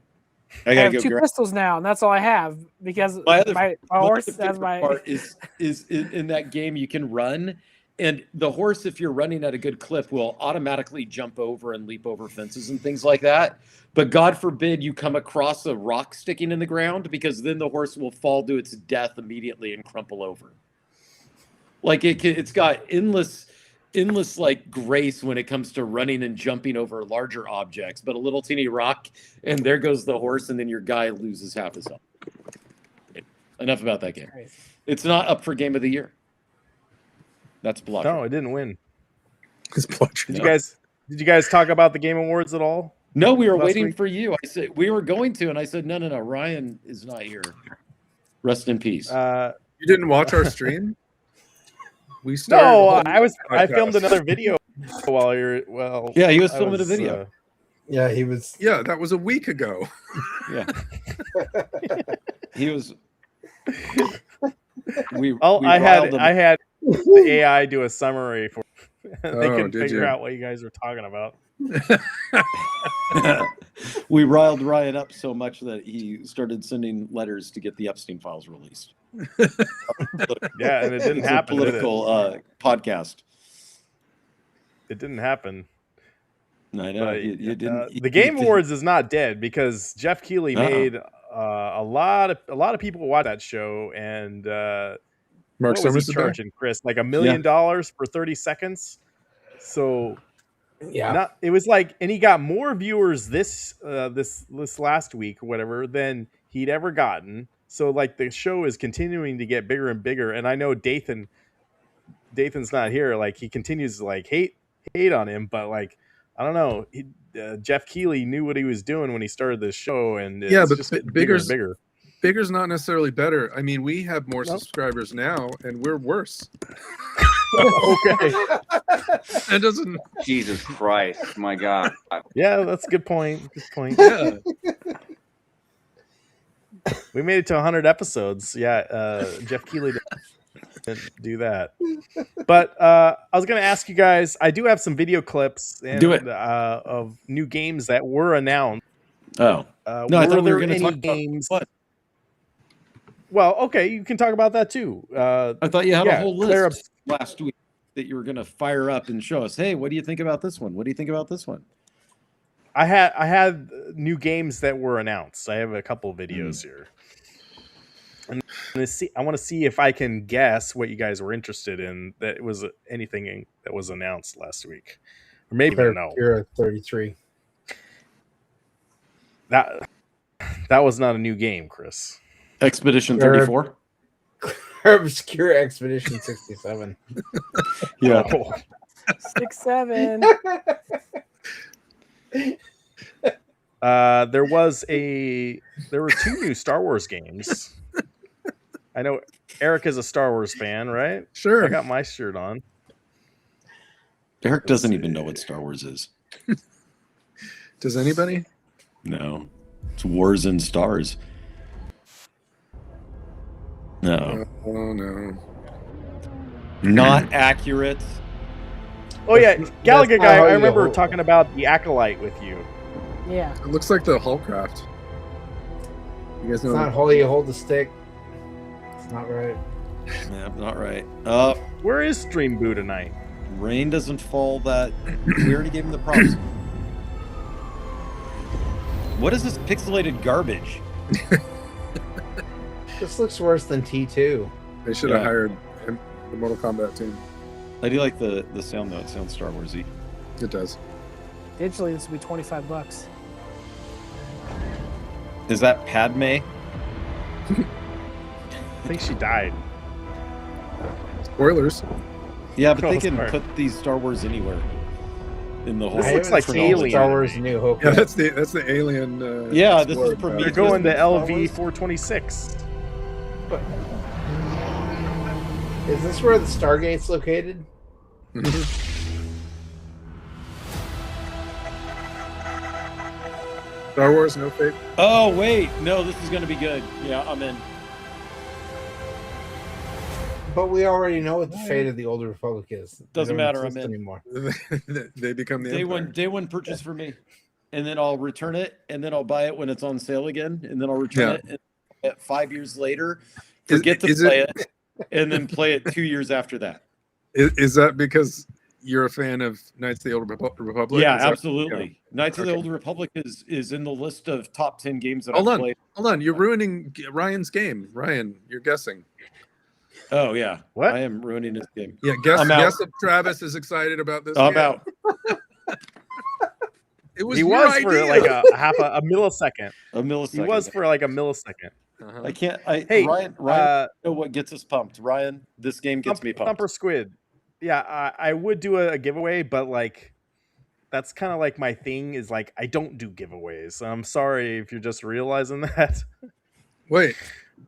I have 2 pistols now, and that's all I have because my horse has my. Part is in that game you can run, and the horse, if you're running at a good clip, will automatically jump over and leap over fences and things like that. But God forbid you come across a rock sticking in the ground, because then the horse will fall to its death immediately and crumple over. Like it's got endless like grace when it comes to running and jumping over larger objects, but a little teeny rock and there goes the horse, and then your guy loses half his health. Enough about that game. It's not up for game of the year. That's Blood. No, it didn't win. It's Blood. Did you guys talk about the Game Awards at all? No, we were last waiting week? for you. I said we were going to, and I said no. Ryan is not here. Rest in peace. You didn't watch our stream? We started. No, a whole I podcast. filmed another video while you're Yeah, he was filming a video. Yeah, he was. Yeah, that was a week ago. Yeah, he was. I had the AI do a summary for. They couldn't did figure you? out what you guys were talking about. We riled Ryan up so much that he started sending letters to get the Epstein files released. Yeah, and it didn't It's happen. A political podcast. It didn't happen. I know you didn't. The Game Awards is not dead because Jeff Keighley made a lot of people watch that show, and Mark what was Summers he did that? charging, Chris? Like $1 million for 30 seconds. So Yeah. it was like, and he got more viewers this last week or whatever than he'd ever gotten. So like the show is continuing to get bigger and bigger. And I know Dathan's not here. Like he continues to like hate on him, but like I don't know. Jeff Keighley knew what he was doing when he started this show, and it's just getting bigger and bigger. Bigger's not necessarily better. I mean, we have more subscribers now, and we're worse. Okay. That doesn't. Jesus Christ, my God. Yeah, that's a good point. Good point. Yeah. We made it to 100 episodes. Yeah, Jeff Keighley didn't do that. But I was going to ask you guys, I do have some video clips of new games that were announced. Oh. No, I thought we were going to talk games. about Well, okay, you can talk about that too. I thought you had a whole list Clara, last week that you were going to fire up and show us. Hey, what do you think about this one? What do you think about this one? I had new games that were announced. I have a couple of videos here. And I want to see if I can guess what you guys were interested in. That was anything that was announced last week, or maybe no. You're 33. That was not a new game, Chris. Expedition 34. Obscure Expedition 67. Yeah. 6, 7. There were 2 new Star Wars games. I know Eric is a Star Wars fan, right? Sure. I got my shirt on. Eric doesn't even know what Star Wars is. Does anybody? No. It's Wars and Stars. No. Oh no. Not accurate. Oh yeah, Galaga not guy. how I you remember hold- talking about the Acolyte with you. Yeah. It looks like the Hullcraft. You guys It's know not how you hold the stick. It's not right. Yeah, not right. Where is Stream Boo tonight? Rain doesn't fall that. We already gave him the props. What is this pixelated garbage? This looks worse than T2. they should have Yeah. hired him, the Mortal Kombat team. I do like the sound though. It sounds Star Warsy. It does. Digitally, this would be $25. Is that Padme? I think she died. Spoilers. Yeah, but they Oh, can sorry. put these Star Wars anywhere in the whole. This looks like chronology. Alien. Star Wars New Hope. Yeah, that's the alien. Yeah, this is explorer. Prometheus. They're going to Star Wars? LV 426. Is this where the Stargate's located? Star Wars, no fate. Oh wait, no, this is going to be good. Yeah, I'm in. But we already know what the fate of the Old Republic is. They Doesn't don't matter, I'm exist in. anymore. They become the Day one purchase for me, and then I'll return it, and then I'll buy it when it's on sale again, and then I'll return it. And 5 years later, forget to play it, and then play it 2 years after that. Is that because you're a fan of Knights of the Old Republic? Yeah, Is that- absolutely. yeah. Knights of the Okay. Old Republic is in the list of top 10 games that Hold I've on, played. hold on. You're ruining Ryan's game. Ryan, you're guessing. Oh yeah, What? I am ruining this game. Yeah, guess I'm out. guess if Travis is excited about this. I'm game. out. It was He your was for idea. like a millisecond. A millisecond. He was for like a millisecond. Uh-huh. I can't. Hey, Ryan, know what gets us pumped. Ryan, this game gets me pumped. Thumper Squid. Yeah, I would do a giveaway, but like that's kind of like my thing is like I don't do giveaways. I'm sorry if you're just realizing that. Wait,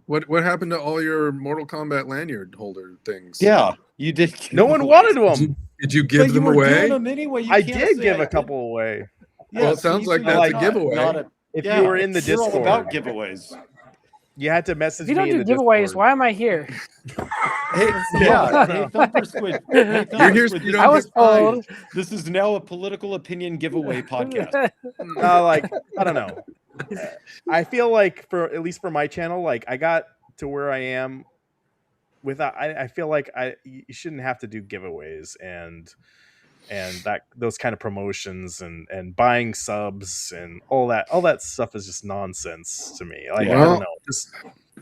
what happened to all your Mortal Kombat lanyard holder things? Yeah, you did. No one wanted them. Did you give But you them were away? doing them anyway. You I can't did say give I a couple away. Yeah, Well, it sounds like you're that's a not- giveaway. not a- If yeah, you were in the you're all Discord, about giveaways. you had to message If you don't me in do the giveaways, Discord. why am I here? Hey, yeah, hey, Thumper Squid. Hey, Thumper You're here so Squid, you this don't I was get fined. told. This is now a political opinion giveaway podcast. Like I don't know. I feel like for at least for my channel, like I got to where I am without. I feel like you shouldn't have to do giveaways and that those kind of promotions and buying subs and all that stuff is just nonsense to me. Like I Well, don't know. Just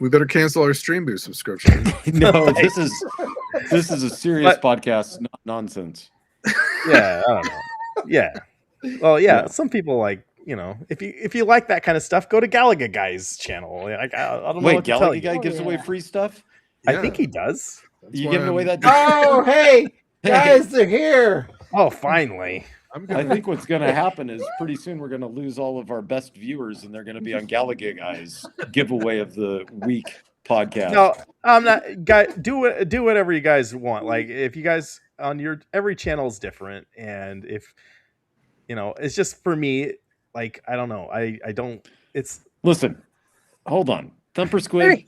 We better cancel our Stream Boost subscription. No, this is a serious podcast, not nonsense. yeah, I don't know. Yeah. Well, yeah. Yeah. Some people like. If you like that kind of stuff, go to Galaga Guy's channel. Like I don't know Wait, what to tell Galaga you. guy gives away free stuff? I think he does. You giving away that? Oh, hey, guys, they're here. Oh, finally. I think what's going to happen is pretty soon we're going to lose all of our best viewers, and they're going to be on Galaga Guy's giveaway of the week podcast. No, I'm not. Guy, do whatever you guys want. Like if you guys on your every channel is different, and if it's just for me. Like I don't know. I don't. It's Listen, hold on, Thumper Squid. Hey,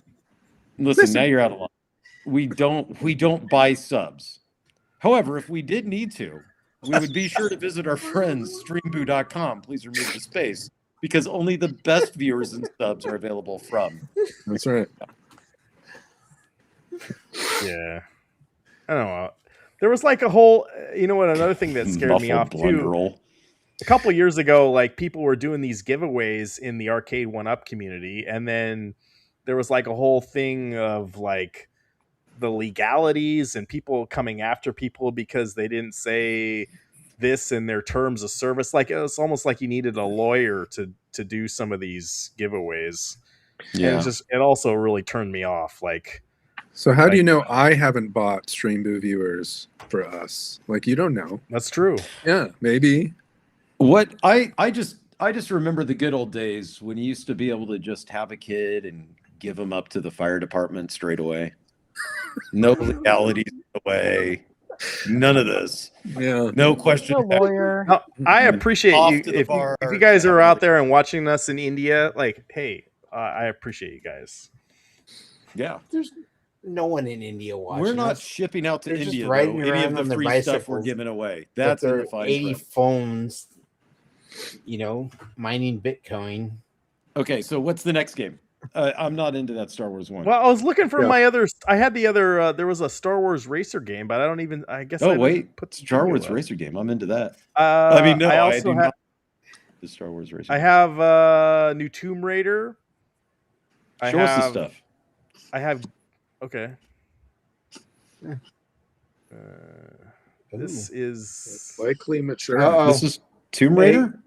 listen, now you're out of line. We don't buy subs. However, if we did need to, we would be sure to visit our friends streamboo.com. Please remove the space because only the best viewers and subs are available from. That's right. Yeah. I don't know. There was like a whole. You know what? Another thing that scared me off Muffled too. blunderroll. A couple of years ago, like people were doing these giveaways in the Arcade1up community, and then there was like a whole thing of like the legalities and people coming after people because they didn't say this in their terms of service. Like it was almost like you needed a lawyer to do some of these giveaways. Yeah. And it also really turned me off. Like, So how do you know I haven't bought Stream Boo viewers for us? Like you don't know. That's true. Yeah, maybe. What I just remember the good old days when you used to be able to just have a kid and give them up to the fire department straight away. No legalities away. None of this. Yeah. No question. No lawyer. No, I appreciate Off you to the if, bar. if you guys are out there and watching us in India. Like, hey, I appreciate you guys. Yeah. There's no one in India watching. We're not us. shipping out to They're just India, though. riding Any around of the on their free stuff we're bicycles giving away. with That's in their the fine 80 print. phones, mining Bitcoin. Okay, so what's the next game? I'm not into that Star Wars one. Well, I was looking for Yeah. my other. I had the other. There was a Star Wars racer game, but I don't even. I guess. I Oh didn't wait, put the Star video Wars up. racer game. I'm into that. I mean, no, I I also do have. not. The Star Wars racer. I have new Tomb Raider. I Show us the have. stuff. I have. Okay. This is Likely mature. Uh-oh. This is Tomb Raider.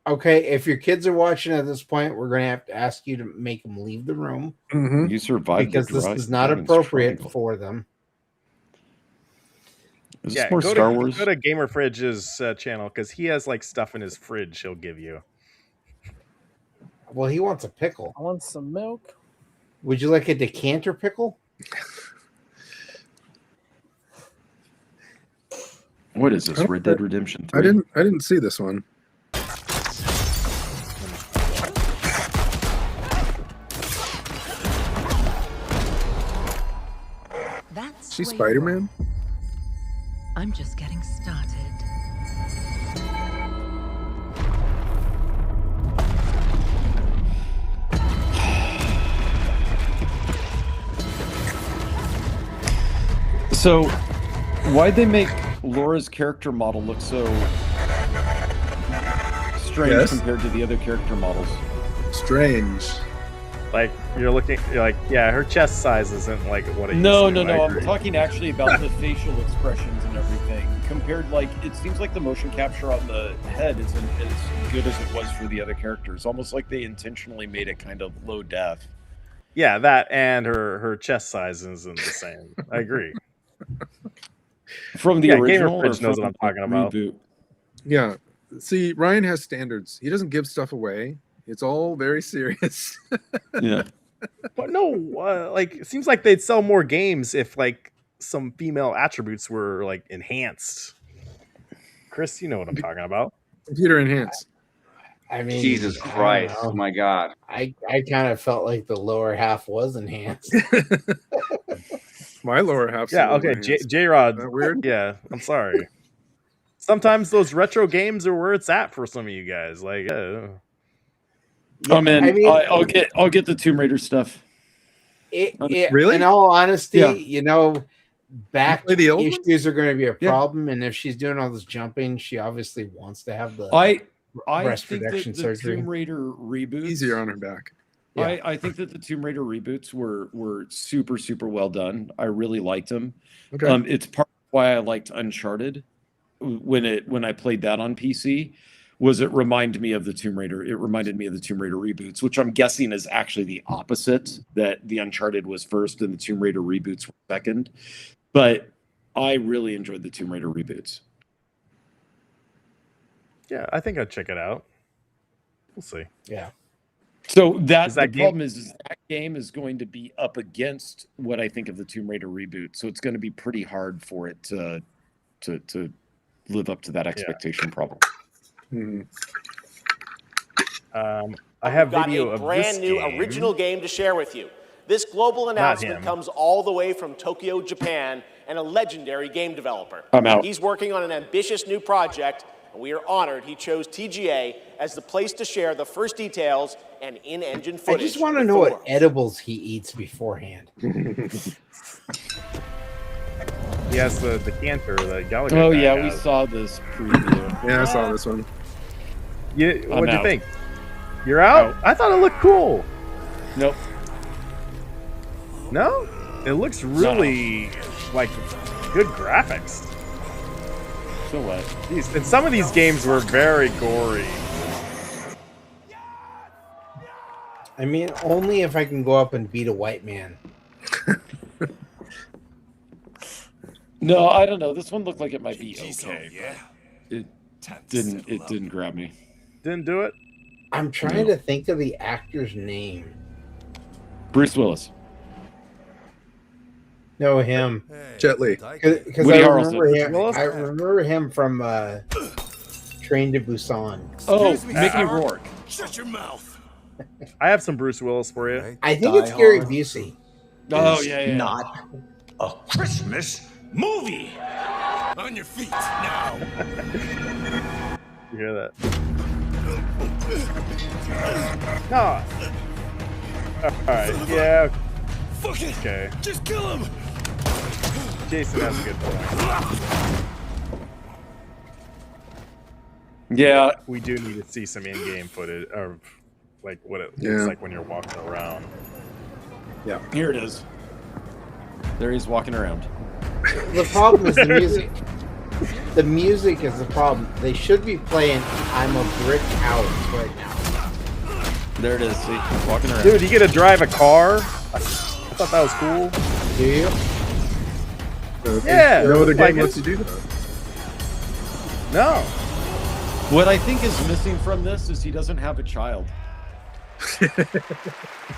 Okay, if your kids are watching at this point, we're going to have to ask you to make them leave the room Mhm. You survived because the this Dragon's is not appropriate Triangle. for them. Is this yeah. more Go Star to, Wars? go to Gamer Fridge's channel because he has like stuff in his fridge. He'll give you. Well, he wants a pickle. I want some milk. Would you like a decanter pickle? What is this? Red Dead Redemption 3? I didn't see this one. That's She's way Spider-Man? I'm just getting started. So, why'd they make Laura's character model look so strange Yes. compared to the other character models? Strange. Like you're like, yeah, her chest size isn't like what it No, used no, to. I no. I'm agree. talking actually about the facial expressions and everything. Compared, like, it seems like the motion capture on the head isn't as good as it was for the other characters. Almost like they intentionally made it kind of low def. Yeah, that and her chest size isn't the same. I agree. From the Yeah, Gamer original, or Fridge knows from what I'm talking the about. reboot? Yeah. See, Ryan has standards. He doesn't give stuff away. It's all very serious. Yeah. But no, like it seems like they'd sell more games if like some female attributes were like enhanced. Chris, you know what I'm talking about. Computer enhanced. I mean, Jesus I don't Christ. know. My God. I kind of felt like the lower half was enhanced. My lower half. Yeah, okay, J-Rod. That weird? Yeah, I'm sorry. Sometimes those retro games are where it's at for some of you guys. Like, I'm in. I mean- I'll get the Tomb Raider stuff. Really? In all honesty, Yeah. back play the old issues are going to be a Yeah. problem. And if she's doing all this jumping, she obviously wants to have the I breast think reduction that the surgery. Tomb Raider reboots Easier on her back. Yeah. I think that the Tomb Raider reboots were super, super well done. I really liked them. Okay. It's part of why I liked Uncharted when I played that on PC. Was it reminded me of the Tomb Raider? It reminded me of the Tomb Raider reboots, which I'm guessing is actually the opposite. That the Uncharted was first and the Tomb Raider reboots were second. But I really enjoyed the Tomb Raider reboots. yeah, I think I'd check it out. We'll see. Yeah. So the Is that game- problem is that game is going to be up against what I think of the Tomb Raider reboot. So it's going to be pretty hard for it to live up to that expectation problem. I have Got video a of brand this new game. original game to share with you. This global announcement him. comes all the way from Tokyo, Japan, and a legendary game developer. I'm out. He's working on an ambitious new project, and we are honored he chose TGA as the place to share the first details and in-engine I footage. just want to with know the what world. edibles he eats beforehand. He has the decanter, the Gallagher. Oh guy yeah, we has. saw this preview. Yeah, I saw this one. What'd you out. think? You're out? I thought it looked cool. Nope. No? It looks really like good graphics. So what? Jeez, and some of these games were very gory. I mean, only if I can go up and beat a white man. No, I don't know. This one looked like it might be okay. It didn't grab me. Didn't do it? I'm trying to think of the actor's name. Bruce Willis. No, him. Jet Li. Because Woody I Harrelson. remember him. Willis? I remember him from Train to Busan. Oh, Excuse me, Mickey sir. Rourke. Shut your mouth. I have some Bruce Willis for you. I think Die it's Gary Hard Busey. Oh, is yeah. not a Christmas movie. On your feet now. You hear that? No. Alright, yeah. Fuck it. Okay. Just kill him. Jason has a good point. Yeah. We do need to see some in-game footage of like what it looks Yeah. like when you're walking around. Yeah. Here it is. There he's walking around. The problem is the music. The music is the problem. They should be playing "I'm a Brick House" right now. There it is. See, he's walking around. Dude, you get to drive a car? I thought that was cool. Do you? Yeah, No other like game it. lets you do that. No. What I think is missing from this is he doesn't have a child.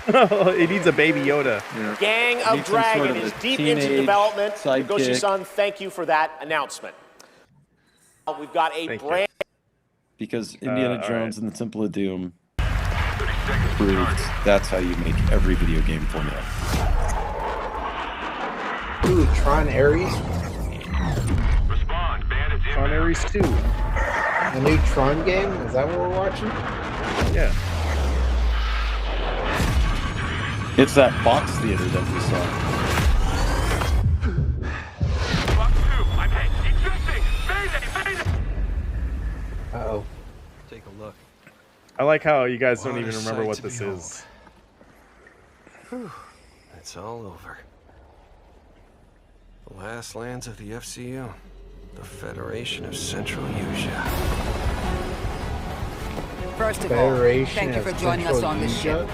It needs a baby Yoda. Gang of Need some sort Dragon of is a deep into teenage development. sidekick. Goshi-san, thank you for that announcement. We've got a Thank you. brand Because Indiana all Jones and the Temple of Doom proved that's how you make every video game formula. Ooh, Tron Ares. On Ares 2. A new Tron game? Is that what we're watching? Yeah. It's that box theater that we saw. Uh-oh. Take a look. I like how you guys don't What a even remember sight what to this behold. is. Whew. It's all over. The last lands of the FCU. The Federation of Central Asia. First of all, Federation thank you for of joining us Central on this Asia? ship.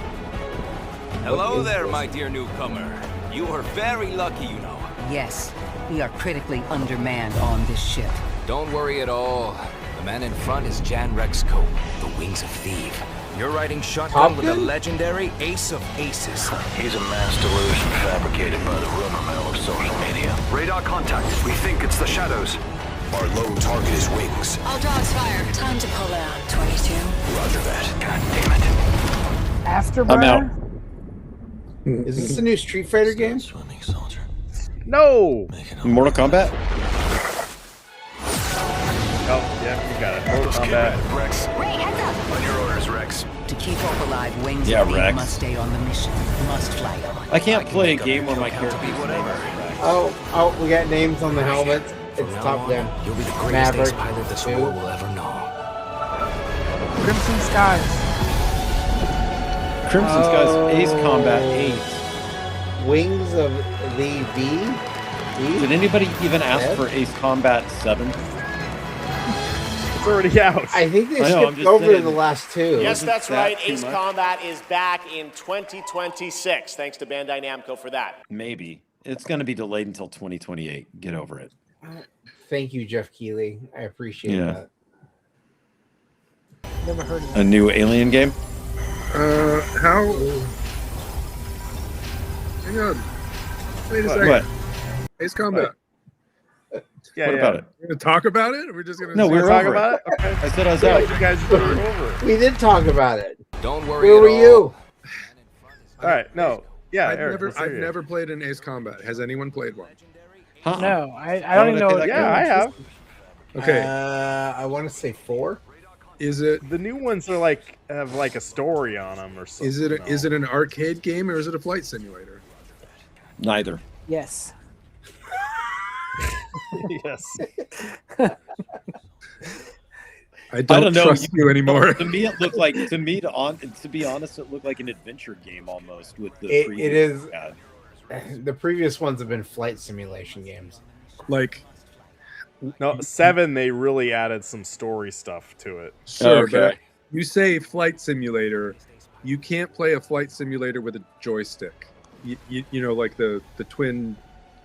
Hello is there, this? my dear newcomer. You are very lucky, you know. Yes, we are critically undermanned on this ship. Don't worry at all. The man in front is Jan Rexco, the Wings of Thief. You're riding shotgun with the legendary Ace of Aces. He's a mass delusion fabricated by the rumor mill of social media. Radar contact. We think it's the shadows. Our lone target is Wings. All dogs fire. Time to pull out. 22. Roger that. God damn it. Afterburner? I'm out. Is this a new Street Fighter game? No! Mortal Kombat? Oh, yeah, you got it. Mortal Kombat. Rex. On your orders, Rex. To keep Hope alive, Wings Yeah, of Thief Rex. must stay on the mission. Must fly on. I can't play a game where my character is Oh, we got names on the helmets. It's Top Gun. You'll be the greatest Maverick. ace pilot this 2. world will ever know. Crimson Skies. Crimson Skies Ace Combat 8. Wings of the V. Did anybody even ask Yes. for Ace Combat 7? It's already out. I think they I know, I'm skipped just over saying. the last two. Yes, that's that right. too Ace much? Combat is back in 2026. Thanks to Bandai Namco for that. Maybe. It's going to be delayed until 2028. Get over it. Thank you, Jeff Keighley. I appreciate Yeah. that. Never heard of A new Alien game? How? Hang on. Wait a second. What? Ace Combat. Yeah, What yeah. about it? We're gonna talk about it? Or we're just gonna No, we were talking over about it. it? Okay. I said I was I feel out. like you guys were over it. We did talk about it. Don't worry Where at were all. you? All right, no. Yeah, Eric, let's hear I've you. never played an Ace Combat. Has anyone played one? Huh? No, I don't even know. What Yeah, I have. Okay. I want to say 4. Is it The new ones are like have like a story on them or something. is it an arcade game or is it a flight simulator? Neither. Yes. Yes. I don't know. trust you anymore. To me, it looked like to be honest, it looked like an adventure game almost with the. It previous is. we had. The previous ones have been flight simulation games. Like, No, 7 they really added some story stuff to it. sure, Okay. but you say flight simulator, you can't play a flight simulator with a joystick. You know, like the twin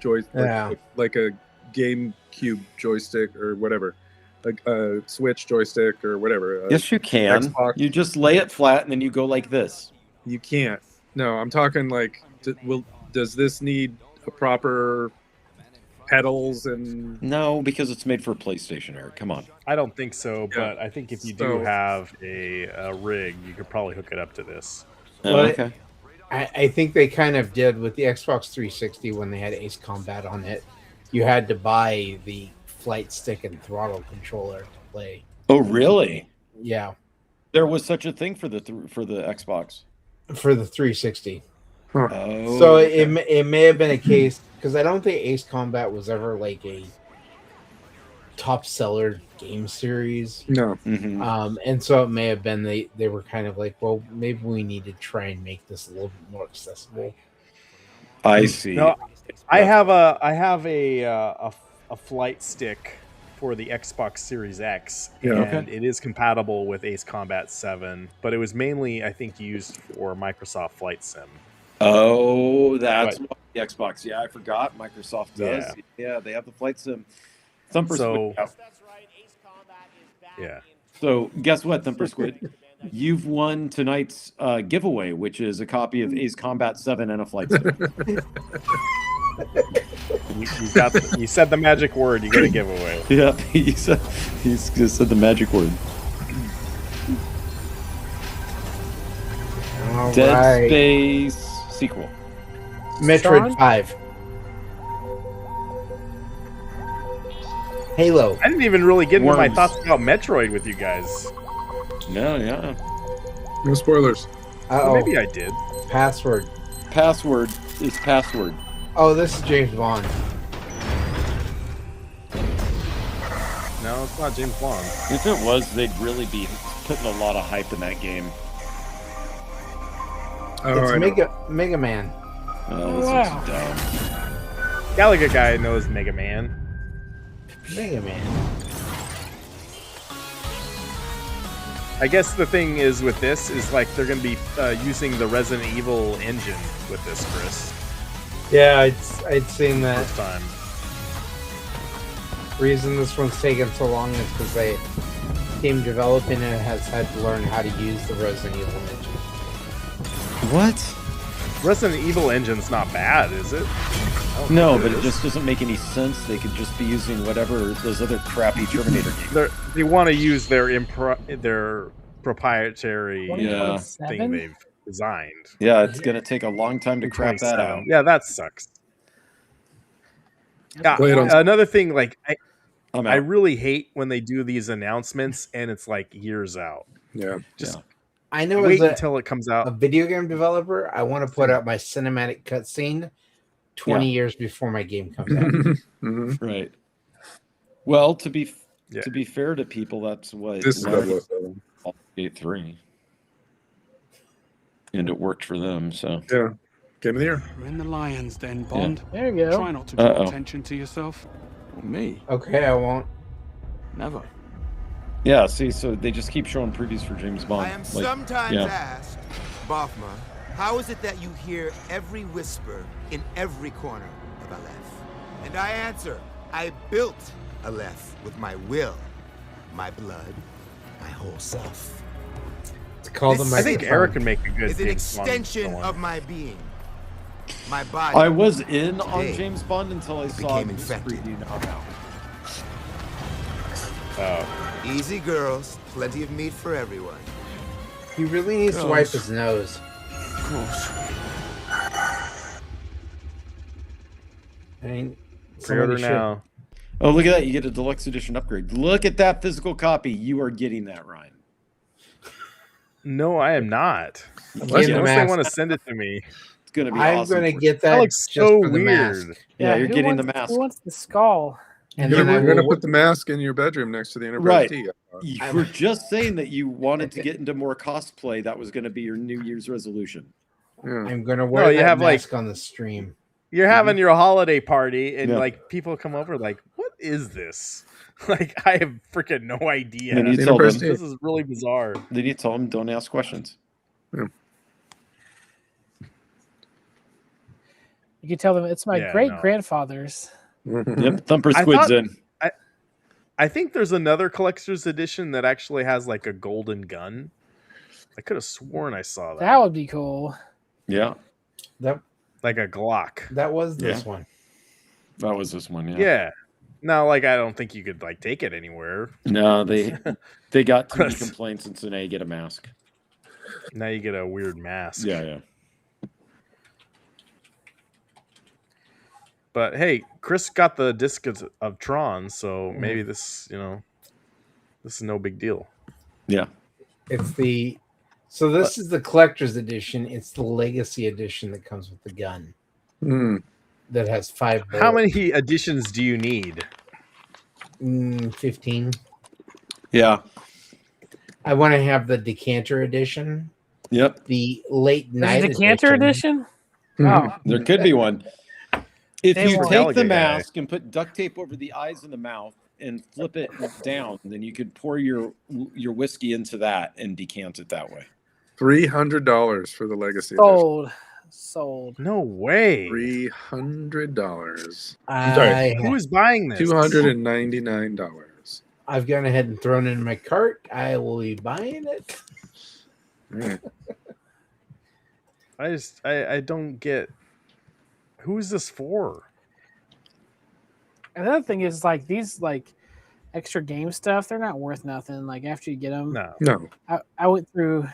joystick, Yeah. like a GameCube joystick or whatever, like a Switch joystick or whatever. Yes, you can. Xbox. You just lay it flat and then you go like this. You can't. No, I'm talking like, does this need proper pedals and No, because it's made for PlayStation, Eric. Come on. I don't think so, Yeah. but I think if you do So- have a rig, you could probably hook it up to this. Well, okay. I think they kind of did with the Xbox 360 when they had Ace Combat on it. You had to buy the flight stick and throttle controller to play. Oh, really? Yeah, There was such a thing for the Xbox. for the 360. Oh, So okay. it may have been a case because I don't think Ace Combat was ever like a top seller game series. No. And so it may have been they were kind of like, well, maybe we need to try and make this a little bit more accessible. I see. No, I have a flight stick for the Xbox Series X, Yeah. and it is compatible with Ace Combat 7, but it was mainly, I think, used for Microsoft Flight Sim. Oh, that's But- what the Xbox. Yeah, I forgot. Microsoft does. Yeah, they have the flight sim. Thumper So- Squid. Yeah. So guess what, Thumper Squid? You've won tonight's giveaway, which is a copy of Ace Combat 7 and a flight sim. You said the magic word, you get a giveaway. Yeah, he's just said the magic word. All Dead right. Space sequel. Metroid Sean? 5. Halo. I didn't even really get into my Worms. thoughts about Metroid with you guys. No, yeah. No spoilers. Uh-oh. Maybe I did. Password. Password is password. Oh, this is James Bond. No, it's not James Bond. If it was, they'd really be putting a lot of hype in that game. Oh, It's I know. Mega Man. Oh, this Wow. is dumb. Gallagher guy knows Mega Man. Mega Man. I guess the thing is with this is like they're going to be using the Resident Evil engine with this, Chris. Yeah, I'd seen that. First time. Reason this one's taken so long is because the team developing it has had to learn how to use the Resident Evil engine. What? Resident Evil engine's not bad, is it? No, but it just doesn't make any sense. They could just be using whatever those other crappy Terminator games. They want to use their proprietary Yeah. thing they've designed. Yeah, it's gonna take a long time to crap that out. Yeah, that sucks. Yeah, Play it on- another thing, like I'm I out. really hate when they do these announcements and it's like years out. Yeah. Just I know wait as until it comes out. a video game developer, I want to put out my cinematic cutscene 20 years before my game comes out. Mhm. Right. Well, to be Yeah. fair to people, that's what This is Baldur's 007. Gate 3. And it worked for them, so Yeah. Game of the year. We're in the lion's den, Bond. There you go. Try not to draw Uh-oh. attention to yourself. Or me. Okay, I won't. Never. yeah, see, so they just keep showing previews for James Bond. I am Like, sometimes yeah. asked, Bafma, how is it that you hear every whisper in every corner of Aleph? And I answer, I built Aleph with my will, my blood, my whole self. It's called This the I think microphone. Eric can make a good Is an James Bond extension villain. of my being, my body. I was in on Today, James Bond until I saw became this infected. preview now. Oh. Easy girls, plenty of meat for everyone. He really needs to wipe his nose. Of course. I mean, Pre-order somebody should- now. Oh, look at that. You get a deluxe edition upgrade. Look at that physical copy. You are getting that, Ryan. No, I am not. Get Unless the they mask. want to send it to me. It's going to be I'm awesome. going to for you. get that, That looks just so for the weird. mask. Yeah, you're who getting the wants- mask. Who wants the skull? And You're then I going to will, put the mask in your bedroom next to the Enterprise Right. D. You were just saying that you wanted to get into more cosplay. That was going to be your New Year's resolution. Yeah. I'm going to wear you that have, like- mask on the stream. You're having your holiday party, and Yeah. like people come over, like, "What is this?" Like, I have freaking no idea. Then you The tell Enterprise them. D. This is really bizarre. Then you tell them, don't ask questions. You can tell them it's my Yeah, great no. grandfather's. Yep, Thumper I Squid's thought- in. I think there's another collector's edition that actually has like a golden gun. I could have sworn I saw that. That would be cool. Yeah. That like a Glock. That was this Yeah. one. That was this one. Yeah. No, like I don't think you could like take it anywhere. No, they got too many complaints, and so now you get a mask. Now you get a weird mask. Yeah. But hey, Chris got the disc of Tron, so maybe this, this is no big deal. Yeah. It's this is the collector's edition. It's the legacy edition that comes with the gun. That has 5 bullets. How many editions do you need? 15. Yeah. I want to have the decanter edition. Yep. The late night decanter edition? Oh, there could be one. If They you won't. take the Metallica guy. mask and put duct tape over the eyes and the mouth and flip it down, then you could pour your whiskey into that and decant it that way. $300 for the legacy edition. Sold. No way. $300. Who is buying this? $299. I've gone ahead and thrown it in my cart. I will be buying it. I don't get. Who is this for? Another thing is like these like extra game stuff. They're not worth nothing. Like after you get them. No. I went through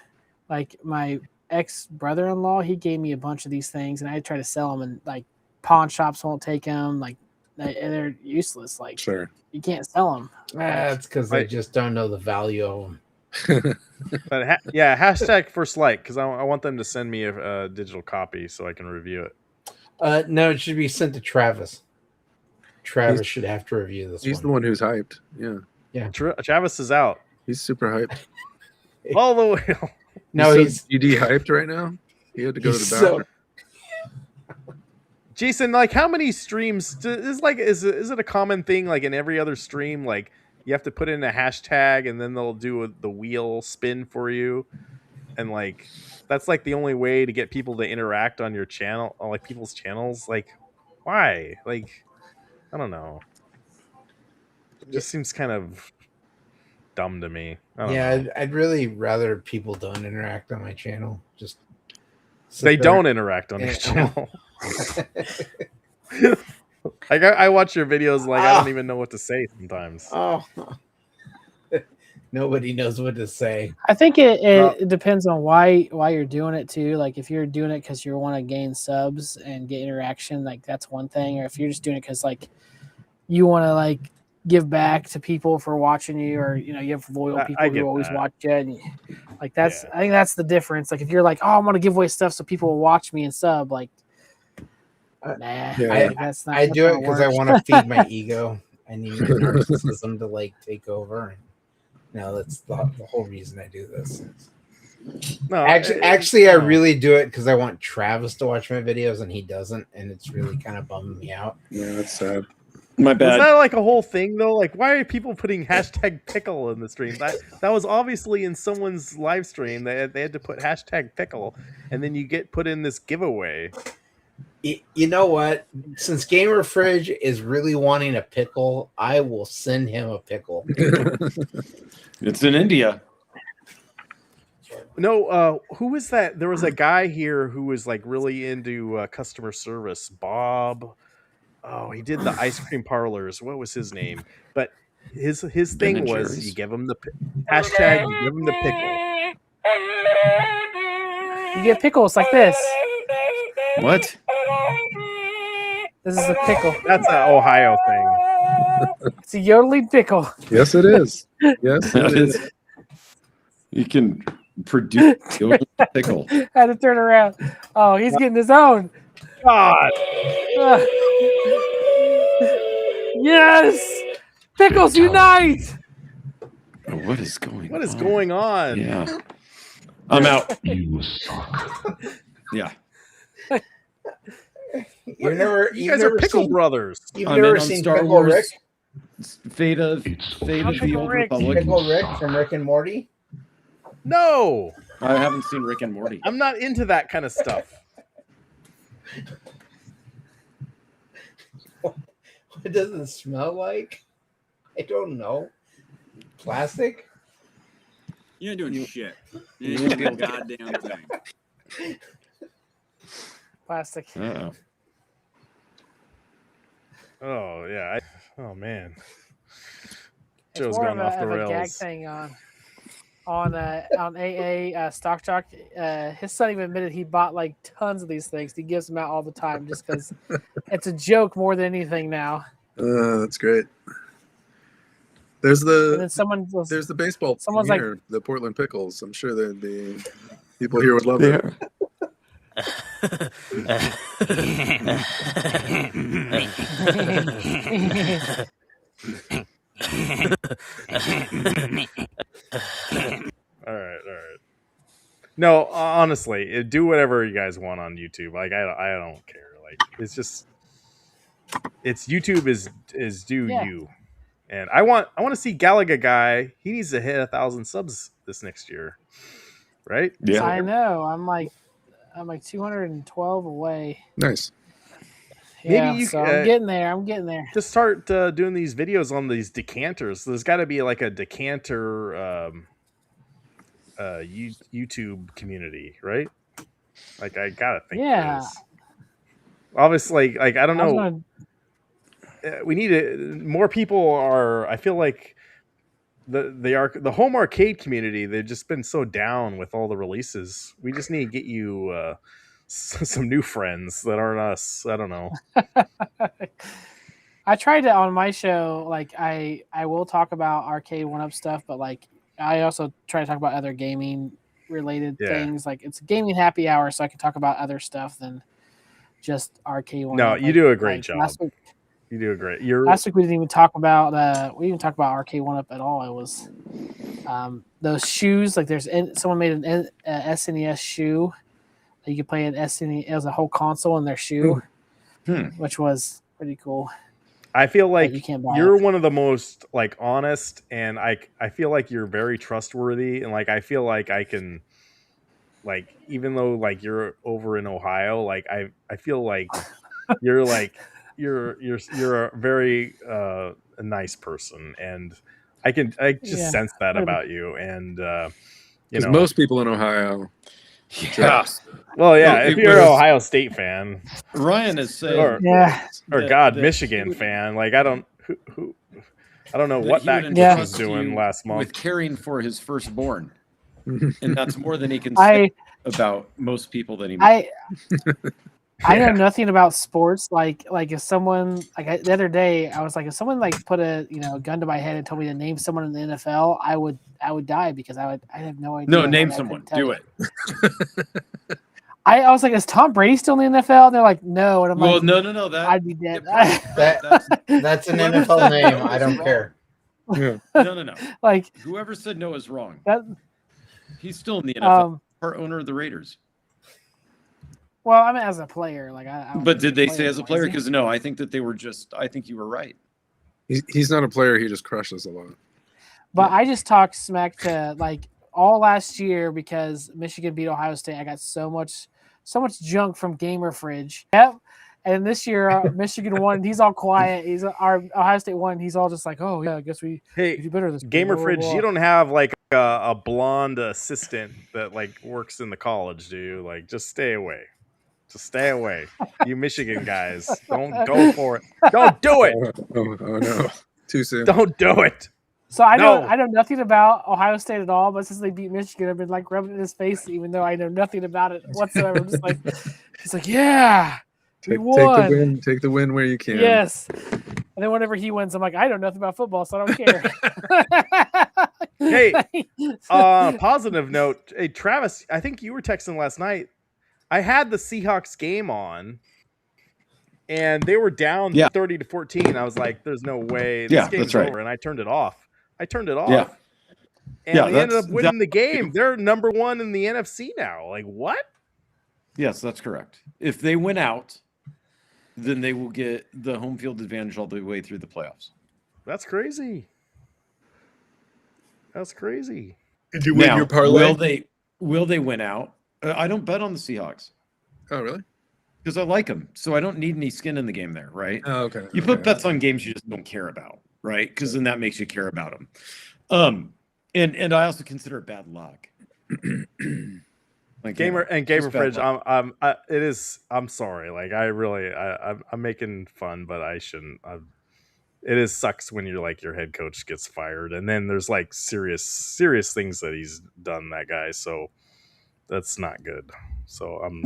like my ex brother-in-law. He gave me a bunch of these things, and I tried to sell them, and like pawn shops won't take them. Like they're useless. Like Sure. you can't sell them. That's because they just don't know the value of them. But hashtag first like, because I want them to send me a digital copy so I can review it. No, it should be sent to Travis. Travis should have to review this. He's the one who's hyped. Yeah. Travis is out. He's super hyped. All the way. No, he's GD hyped right now. He had to go to the bathroom. Jason, like how many streams is it a common thing like in every other stream, like you have to put in a hashtag and then they'll do the wheel spin for you, and like that's like the only way to get people to interact on your channel, on like people's channels? Like why? Like I don't know. It just seems kind of dumb to me. I don't know. I'd really rather people don't interact on my channel. Just they don't interact on your channel. Like I watch your videos, like I don't even know what to say sometimes. Nobody knows what to say. I think it depends on why you're doing it too. Like if you're doing it because you want to gain subs and get interaction, like that's one thing. Or if you're just doing it because like you want to like give back to people for watching you, or you have loyal people who always watch you, and like that's I think that's the difference. Like if you're like, I want to give away stuff so people will watch me and sub, like that's not. I do it because I want to feed my ego. I need narcissism to like take over. No, that's the whole reason I do this. No, actually, I really do it because I want Travis to watch my videos and he doesn't, and it's really kind of bumming me out. Yeah, that's sad. My bad. Was that like a whole thing though? Like, why are people putting hashtag pickle in the stream? That was obviously in someone's live stream. They had to put hashtag pickle, and then you get put in this giveaway. You know what? Since Gamer Fridge is really wanting a pickle, I will send him a pickle. It's in India. No, who was that? There was a guy here who was like really into customer service. Bob. Oh, he did the ice cream parlors. What was his name? But his thing was you give him the hashtag. You give him the pickle. You get pickles like this. What? This is a pickle. That's an Ohio thing. It's a yodeling pickle. Yes, it is. Yes, it is. You can produce a pickle. I had to turn around. Oh, he's getting his own. God. Yes! Pickles unite! What is going on? Yeah. I'm out. You suck. Yeah. You guys are pickle brothers. You've never seen Star Pickle Wars. Rick? Fate of the Old Republic. Pickle Rick from Rick and Morty? No. I haven't seen Rick and Morty. I'm not into that kind of stuff. What does it smell like? I don't know. Plastic? You ain't doing shit. You ain't doing a goddamn thing. Plastic. Uh-oh. Oh yeah. Oh man. It's Show's more going off the of a gag rails. thing on AA Stock Talk. His son even admitted he bought like tons of these things. He gives them out all the time just because it's a joke more than anything now. That's great. There's And then the baseball team someone's like, here, the Portland Pickles. I'm sure there'd be people here would love it. All right. No, honestly, do whatever you guys want on YouTube. Like I don't care. Like it's YouTube is do Yeah. you. And I want to see Galaga guy. He needs to hit 1,000 subs this next year, right? Yeah. I know. I'm like 212 away. Nice. Yeah, Maybe you. so I'm getting there. I'm getting there. Just start doing these videos on these decanters. There's got to be like a decanter YouTube community, right? Like I gotta think. Yeah. Obviously, like I don't know. gonna- We need more people are. I feel like the home arcade community. They've just been so down with all the releases. We just need to get you some new friends that aren't us. I don't know. I tried to on my show. Like I will talk about Arcade1up stuff, but like I also try to talk about other gaming related things. Like it's a gaming happy hour, so I can talk about other stuff than just Arcade1up. No, you do a great job. Last week, you do a great. Last week we didn't even talk about Arcade1up at all. It was those shoes. Like someone made an SNES shoe that you could play an SNES. It was a whole console in their shoe, which was pretty cool. I feel like you can't buy you're it. one of the most like honest, and I feel like you're very trustworthy, and like I feel like I can, like even though like you're over in Ohio, like I feel like you're like you're a very a nice person, and I just sense that about you, and you know most people in Ohio. Yeah. Well, yeah. If you're an Ohio State fan, Ryan is saying, or Michigan fan, like I don't know what that kid was doing last month with caring for his firstborn, and that's more than he can say about most people that he meets. I know nothing about sports. Like if someone the other day, I was like, if someone like put a gun to my head and told me to name someone in the NFL, I would die because I have no idea. No, name someone. Do it. I was like, is Tom Brady still in the NFL? And they're like, no. And I'm like, no. I'd be dead. That's an NFL name. I don't care. No. Like whoever said no is wrong. He's still in the NFL. Part owner of the Raiders. Well, I mean, as a player, like But did they say as a player? Because no, I think that they were just. I think you were right. He's not a player. He just crushes a lot. But I just talked smack to like all last year because Michigan beat Ohio State. I got so much junk from Gamer Fridge. Yep. And this year Michigan won. He's all quiet. Our Ohio State won. He's all just like, oh yeah, I guess we do better this Gamer Fridge. You don't have like a blonde assistant that like works in the college, do you? Like, just stay away. Just stay away. You Michigan guys, don't go for it. Don't do it. Oh no, too soon. Don't do it. So I know nothing about Ohio State at all, but since they beat Michigan, I've been like rubbing it in his face, even though I know nothing about it whatsoever. I'm just like, he's like, yeah, we won. Take the win where you can. Yes. And then whenever he wins, I'm like, I know nothing about football, so I don't care. Hey, positive note. Hey, Travis, I think you were texting last night. I had the Seahawks game on, and they were down 30-14. I was like, "There's no way this game's over," and I turned it off. Yeah. And they ended up winning the game. They're number 1 in the NFC now. Like, what? Yes, that's correct. If they win out, then they will get the home field advantage all the way through the playoffs. That's crazy. Did you win your parlay? Will they win out? I don't bet on the Seahawks. Oh, really? Because I like them, so I don't need any skin in the game there, right? Oh, okay. You put bets on games you just don't care about, right? Because then that makes you care about them. And I also consider it bad luck. Gamer and Just Gamer bad Fridge. luck. It is. I'm sorry. Like I'm making fun, but I shouldn't. It is sucks when you're like your head coach gets fired, and then there's like serious things that he's done. That guy, so that's not good. So I'm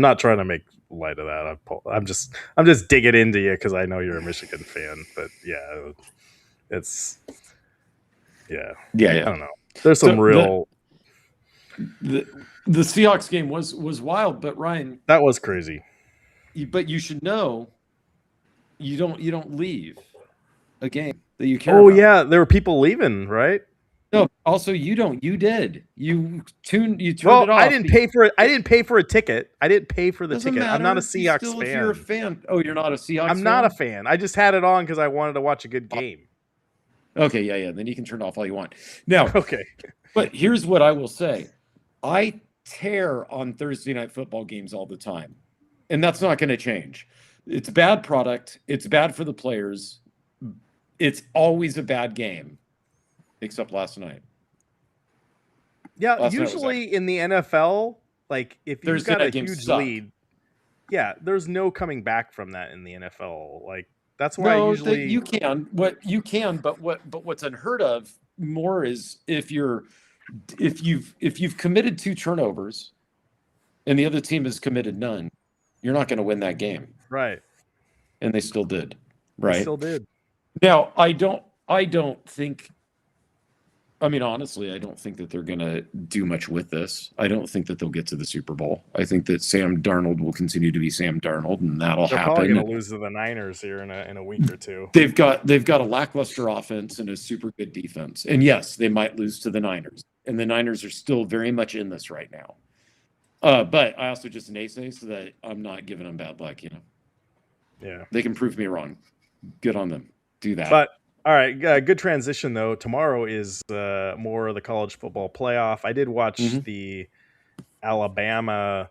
not trying to make light of that. I'm just digging into you because I know you're a Michigan fan. But yeah, it's yeah. I don't know. There's some real. The Seahawks game was wild, but Ryan, that was crazy. But you should know, you don't leave a game that you care Oh about. yeah, there were people leaving, right? No, also you don't. You did. You turned it off. I didn't pay for it. I didn't pay for a ticket. I didn't pay for the Doesn't ticket. I'm not a matter. Seahawks Still, fan. if you're a fan. Oh, you're not a Seahawks fan? I'm not a fan. I just had it on because I wanted to watch a good game. Okay, yeah. Then you can turn it off all you want. Now, okay. But here's what I will say. I tear on Thursday night football games all the time. And that's not going to change. It's bad product. It's bad for the players. It's always a bad game, except last night. Yeah, usually in the NFL, like if you've got a huge lead, there's no coming back from that in the NFL. Like that's why usually you can. But what's unheard of more is if you've committed 2 turnovers and the other team has committed none, you're not going to win that game. Right. And they still did. Right. They still did. Now, I don't think, I mean, honestly, I don't think that they're going to do much with this. I don't think that they'll get to the Super Bowl. I think that Sam Darnold will continue to be Sam Darnold, and that'll They're happen. probably going to lose to the Niners here in a week or two. They've got a lackluster offense and a super good defense. And yes, they might lose to the Niners. And the Niners are still very much in this right now. But I also just naysay so that I'm not giving them bad luck, Yeah. They can prove me wrong. Good on them. Do that. But all right, good transition though. Tomorrow is more of the college football playoff. I did watch the Alabama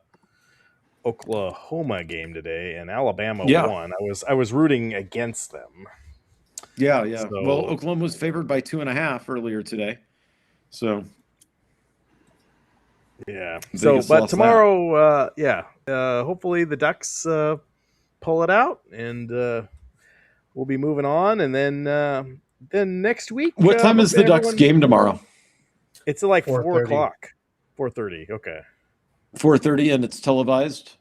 Oklahoma game today, and Alabama won. I was rooting against them. Yeah. So, well, Oklahoma was favored by 2.5 earlier today. So yeah. So, but tomorrow, hopefully the Ducks pull it out, and we'll be moving on. And then next week, what time is the Ducks game tomorrow? It's like 4 o'clock, 4:30. Okay, 4:30, and it's televised.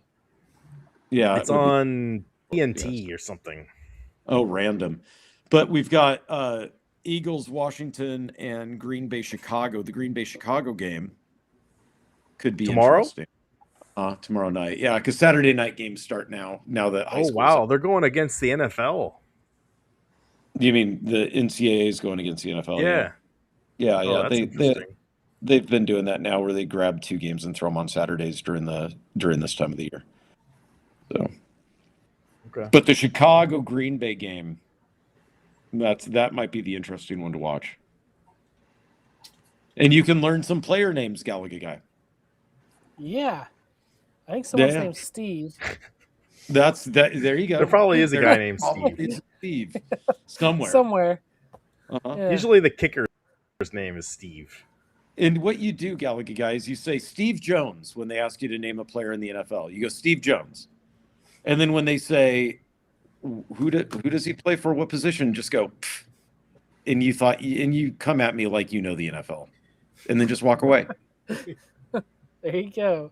Yeah, it's on TNT or something. Oh, random. But we've got Eagles, Washington, and Green Bay, Chicago. The Green Bay, Chicago game could be interesting. Tomorrow night. Yeah, because Saturday night games start now. Now that high school. Wow, they're going against the NFL. You mean the NCAA is going against the NFL? Yeah. They've been doing that now, where they grab 2 games and throw them on Saturdays during this time of the year. So, okay. But the Chicago Green Bay game, that might be the interesting one to watch. And you can learn some player names, Gallagher guy. Yeah, I think someone's named Steve. That's that. There you go. There probably is a guy named Steve somewhere. Somewhere. Yeah. Usually the kicker's name is Steve. And what you do, Gallagher guys, you say Steve Jones when they ask you to name a player in the NFL. You go Steve Jones, and then when they say who does he play for, what position, just go, pff, and you come at me like you know the NFL, and then just walk away. There you go.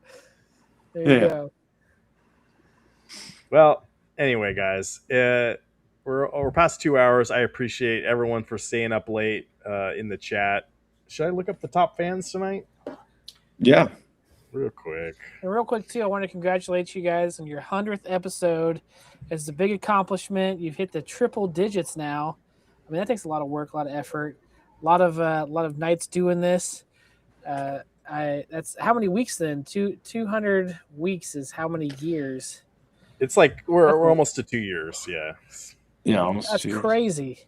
There you go. Well, anyway, guys, we're past 2 hours. I appreciate everyone for staying up late in the chat. Should I look up the top fans tonight? Yeah. Real quick. And real quick, too, I want to congratulate you guys on your 100th episode. It's a big accomplishment. You've hit the triple digits now. I mean, that takes a lot of work, a lot of effort, a lot of nights doing this. That's how many weeks then? 200 weeks is how many years? It's like we're almost to 2 years. Yeah. Yeah, almost. That's crazy.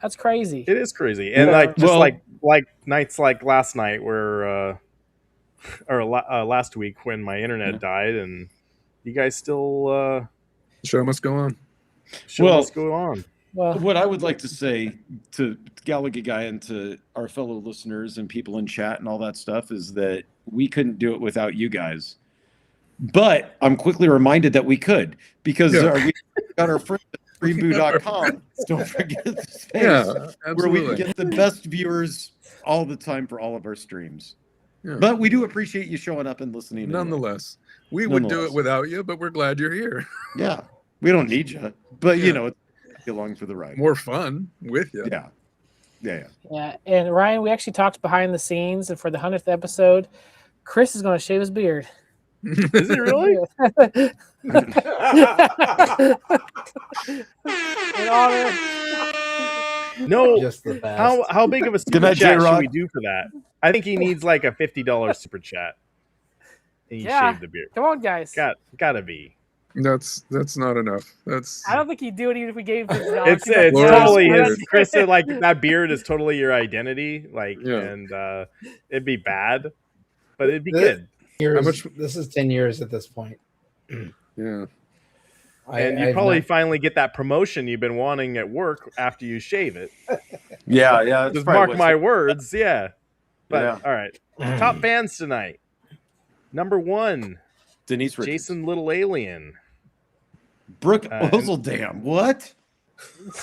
That's crazy. It is crazy, and like nights like last night where, last week when my internet died, and you guys still show must go on. Must go on. Well, what I would like to say to Gallagher guy and to our fellow listeners and people in chat and all that stuff is that we couldn't do it without you guys. But I'm quickly reminded that we could, because we got our friends at freeboo.com. Don't forget the space where we can get the best viewers all the time for all of our streams. Yeah. But we do appreciate you showing up and listening. Nonetheless, we would do it without you, but we're glad you're here. Yeah, we don't need you, but you know, it's along for the ride. More fun with you. Yeah. And Ryan, we actually talked behind the scenes, and for the 100th episode, Chris is going to shave his beard. Is it really? In honor. No. Just the best. How big of a super chat should we do for that? I think he needs like a $50 super chat. And you shave the beard. Come on, guys. Gotta be. That's not enough. I don't think he'd do it even if we gave him $50. It's totally his. Chris said, like, that beard is totally your identity. Like, and it'd be bad, but it'd be good. This is 10 years at this point. Yeah. And you probably finally get that promotion you've been wanting at work after you shave it. Yeah. Just mark my words. Yeah. But all right. Top fans tonight. Number 1, Denise Richards. Jason Little Alien. Brooke Ozeldam. What?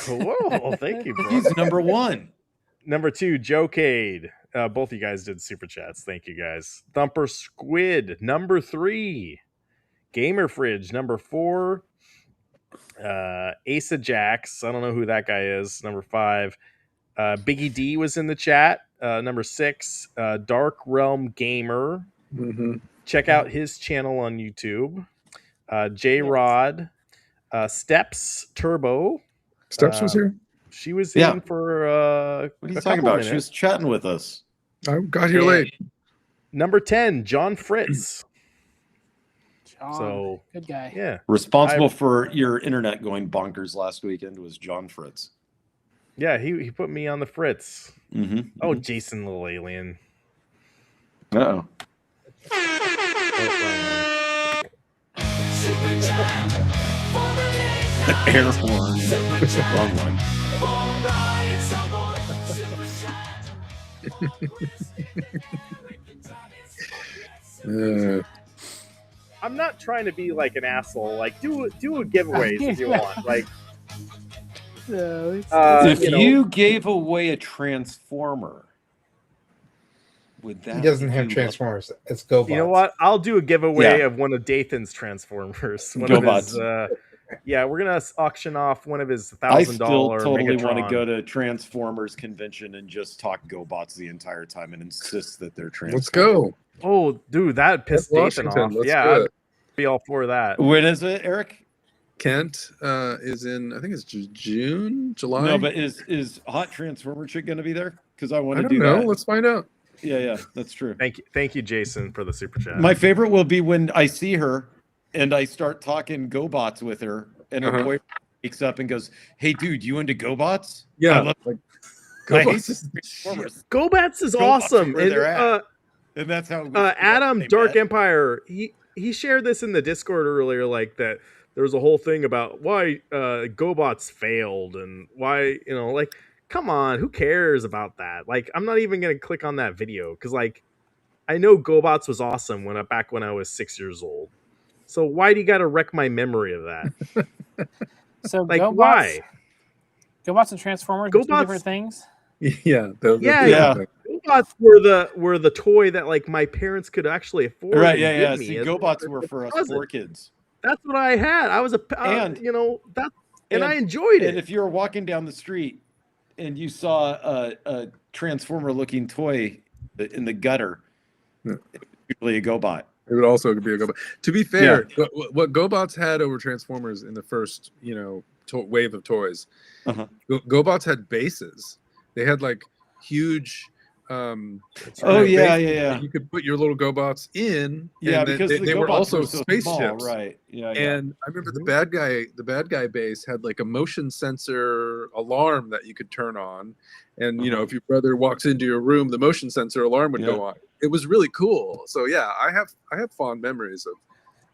Whoa, thank you, bro. He's number 1. Number 2, Joe Cade. Both of you guys did super chats. Thank you guys. Thumper Squid. Number 3. Gamer Fridge. Number 4. Asa Jax. I don't know who that guy is. Number 5. Biggie D was in the chat. Number 6. Dark Realm Gamer. Mm-hmm. Check out his channel on YouTube. J Rod. Steps Turbo. Steps was here? She was in for what are you talking about? She was chatting with us. I got here late. Number 10, John Fritz. John, good guy. Yeah. Responsible for your internet going bonkers last weekend was John Fritz. Yeah, he put me on the Fritz. Mm-hmm. Oh, Jason Little Alien. Uh-oh. Air horn. Wrong one. I'm not trying to be like an asshole. Like, do giveaways if you want. Like, if you gave away a Transformer, would that? He doesn't have Transformers. It's GoBots. You know what? I'll do a giveaway of one of Dathan's Transformers. GoBots. We're gonna auction off one of his $1,000. I still totally Megatron. want to go to Transformers convention and just talk GoBots the entire time and insist that they're Transformers. Let's go. Oh, dude, that pissed Dathan Washington. off. Let's Yeah, do I'd it. be all for that. When is it, Eric? Kent is in, I think it's June, July. No, but is Hot Transformer chick going to be there? Because I want I to don't do know. that. Let's find out. Yeah, that's true. Thank you, Jason, for the super chat. My favorite will be when I see her and I start talking GoBots with her, and her boyfriend wakes up and goes, "Hey, dude, you into GoBots?" Yeah, I love like GoBots. GoBots is awesome. Where they're at. And that's how Adam Dark Empire he shared this in the Discord earlier, like that there was a whole thing about why GoBots failed and why, like, come on, who cares about that? Like, I'm not even gonna click on that video because, like, I know GoBots was awesome back when I was 6 years old. So why do you got to wreck my memory of that? So like, GoBots, why? GoBots and Transformers are two GoBots- different things. Yeah. GoBots were the toy that, like, my parents could actually afford. Right, and yeah. give me See, as GoBots a were for us present. poor kids. That's what I had. I was and I enjoyed it. And if you were walking down the street and you saw a Transformer-looking toy in the gutter, usually a GoBot. It would also be a GoBot. To be fair, what GoBots had over Transformers in the first, wave of toys, GoBots had bases. They had like huge. Yeah. You could put your little GoBots in. Yeah, and because they were GoBots also were so spaceships, small, right? Yeah. And I remember the bad guy base had like a motion sensor alarm that you could turn on, and if your brother walks into your room, the motion sensor alarm would go on. It was really cool. So yeah, I have fond memories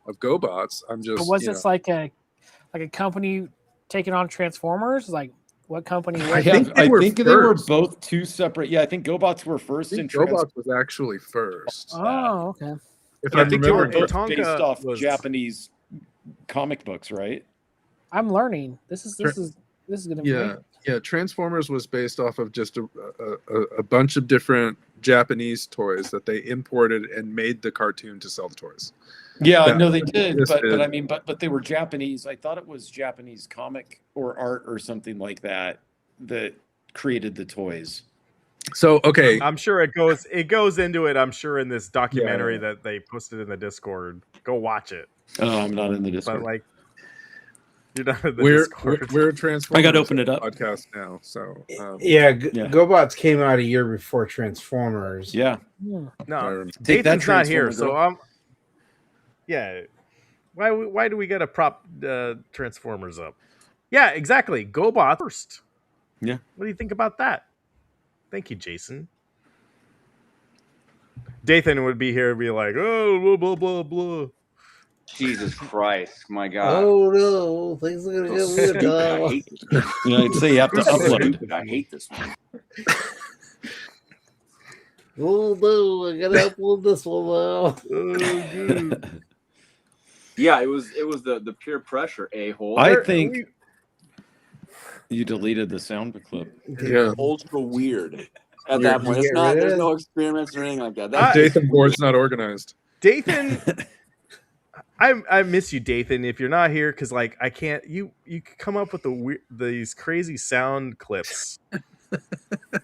of GoBots. I'm just. But was this like a company taking on Transformers? Like what company was I it? think I were think they were first. both two separate. Yeah, I think GoBots were I first think and Trans. GoBots was actually first. Oh, okay. If Yeah, I I'm think they were remembering both correctly. based Tonka off was- Japanese comic books, right? I'm learning. This is good information. Yeah. Transformers was based off of just a bunch of different Japanese toys that they imported and made the cartoon to sell the toys. Yeah, That- no, they did, this but is- I mean, but they were Japanese. I thought it was Japanese comic or art or something like that that created the toys. So okay, I'm sure it goes into it. I'm sure in this documentary that they posted in the Discord. Go watch it. Oh, I'm not in the Discord. But like, you're not in the we're Discord. we're a Transformers I gotta open it up. podcast now. So Yeah, GoBots came out a year before Transformers. Yeah. No, Take that, Dathan's not here, Transformer so girl. yeah. Why do we got to prop Transformers up? Yeah, exactly. GoBot first. Yeah. What do you think about that? Thank you, Jason. Dathan would be here and be like, oh, blah, blah, blah, blah. Jesus Christ, my God. Oh no, things are gonna So get weird stupid. I now. hate this. You know, I'd say you have to So upload. stupid. I hate this one. Oh no, I gotta upload this one now. Yeah, it was the peer pressure, a-hole. I think you deleted the sound clip. Yeah. Ultra weird at You're- that point. you It's get not. rid of There's it? no experiments or anything like that. That's Dathan board's not organized. Dathan, I miss you, Dathan. If you're not here, because like I can't. You come up with these crazy sound clips,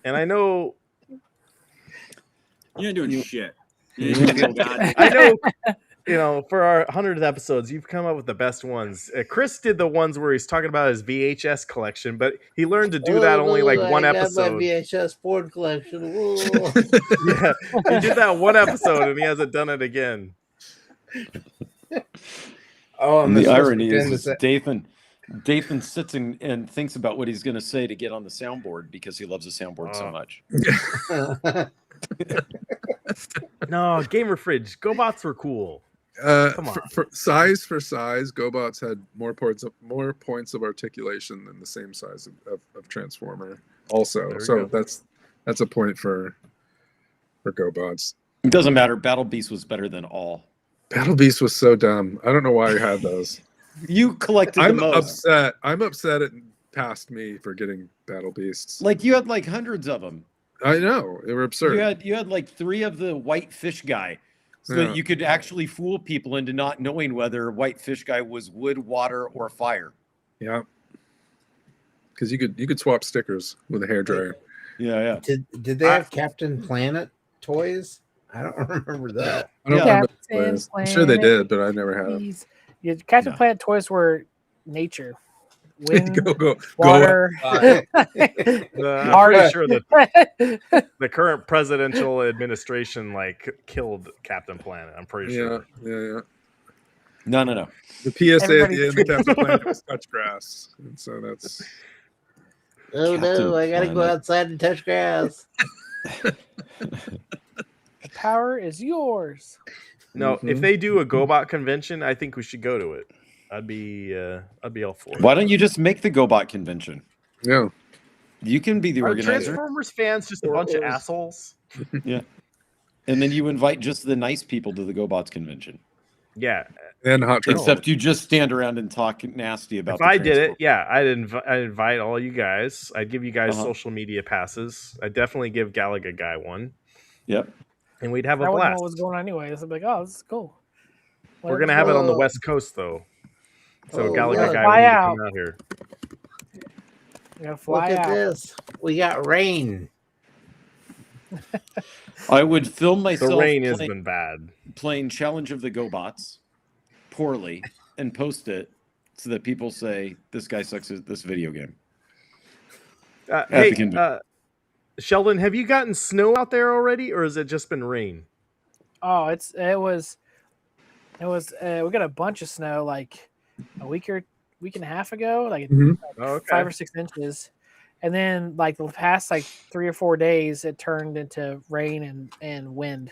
and I know you're not doing shit. I know. You know, for our 100th episodes, you've come up with the best ones. Chris did the ones where he's talking about his VHS collection, but he learned to do that only like one I got episode. my VHS porn collection. Whoa. Yeah, he did that one episode, and he hasn't done it again. Oh, And the irony pretend is, to Dathan sits and thinks about what he's going to say to get on the soundboard because he loves the soundboard so much. No, Gamer Fridge, GoBots were cool. Come on. For size, GoBots had more points of articulation than the same size of Transformer. Also, There we so go. that's a point for GoBots. It doesn't matter. Battle Beast was better than all. Battle Beast was so dumb. I don't know why I had those. You collected I'm the most. upset. I'm upset it passed me for getting Battle Beasts. Like you had like hundreds of them. I know they were absurd. You had like 3 of the white fish guy, so Yeah. that you could actually fool people into not knowing whether white fish guy was wood, water, or fire. Yeah, because you could swap stickers with a hairdryer. Yeah. Did they have Captain Planet toys? I don't remember that. I don't Yeah. remember. the Captain toys. I'm sure they Planet. did, but I never had them. Yeah, Captain Planet toys were nature, wind, Go water. outside. I'm pretty sure that the current presidential administration like killed Captain Planet. I'm pretty sure. Yeah. No. The PSA Everybody at the end of Captain Planet was touch grass, and so that's. Oh Captain no, I gotta go Planet. outside and touch grass. The power is yours. No, if they do a GoBot convention, I think we should go to it. I'd be all for it. Why don't you just make the GoBot convention? Yeah. You can be the Are organizer. Transformers fans just a bunch of assholes? Yeah. And then you invite just the nice people to the GoBots convention. Yeah. And hot chocolate. Except you just stand around and talk nasty about If the I did it, Transformers. yeah, I'd invite all you guys. I'd give you guys Uh-huh. social media passes. I'd definitely give Galaga Guy one. Yep. And we'd have I a wouldn't know blast. what was going on anyway. So I'm like, oh, this is cool. We're gonna have it on the Whoa. West Coast though. So Oh, Galaga look. Guy Fly will need to out. come out here. You gotta Look fly at out. this. We got rain. I would film The myself rain has been bad. playing Challenge of the GoBots poorly and post it so that people say this guy sucks at this video game. the Hey, convention. Sheldon, have you gotten snow out there already, or has it just been rain? Oh, it was. We got a bunch of snow like a week and a half ago, like Mhm. Okay. 5 or 6 inches, and then like the past like 3 or 4 days, it turned into rain and wind.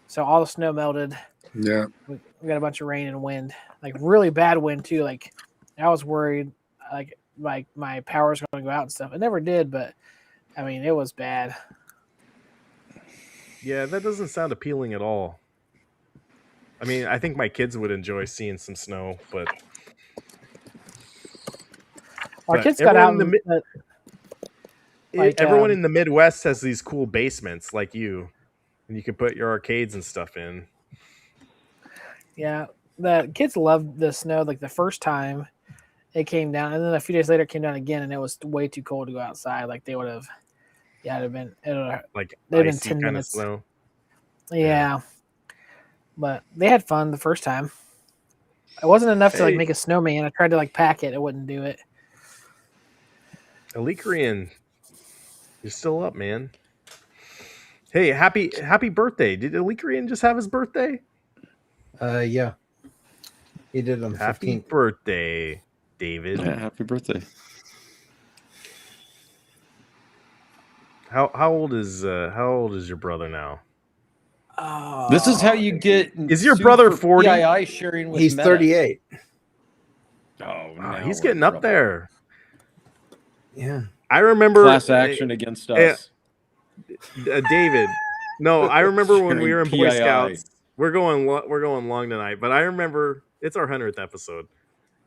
So all the snow melted. Yeah. We got a bunch of rain and wind, like really bad wind too. Like I was worried, like like my power's going to go out and stuff. It never did, but I mean, it was bad. Yeah, that doesn't sound appealing at all. I mean, I think my kids would enjoy seeing some snow, but Our kids got out and everyone in the Midwest has these cool basements like you, and you can put your arcades and stuff in. Yeah, the kids loved the snow. Like the first time it came down, and then a few days later it came down again, and it was way too cold to go outside. Like they would have, it'd have been like they'd been icy 10 kind of minutes. snow. Yeah, but they had fun the first time. It wasn't enough to like Hey. make a snowman. I tried to like pack it. It wouldn't do it. Alikrian, you're still up, man. Hey, happy birthday! Did Alikrian just have his birthday? Yeah. He did on the Happy 15th. birthday, David. Yeah, happy birthday. How old is your brother now? This is how you get. Is your sued brother for 40? PII sharing with He's Meta. 38. Oh, Oh, now he's we're getting in up trouble. there. Yeah. I remember Class action against us. David. No, I remember when we Sharing were in Boy PII. Scouts. We're going long tonight, but I remember it's our 100th episode.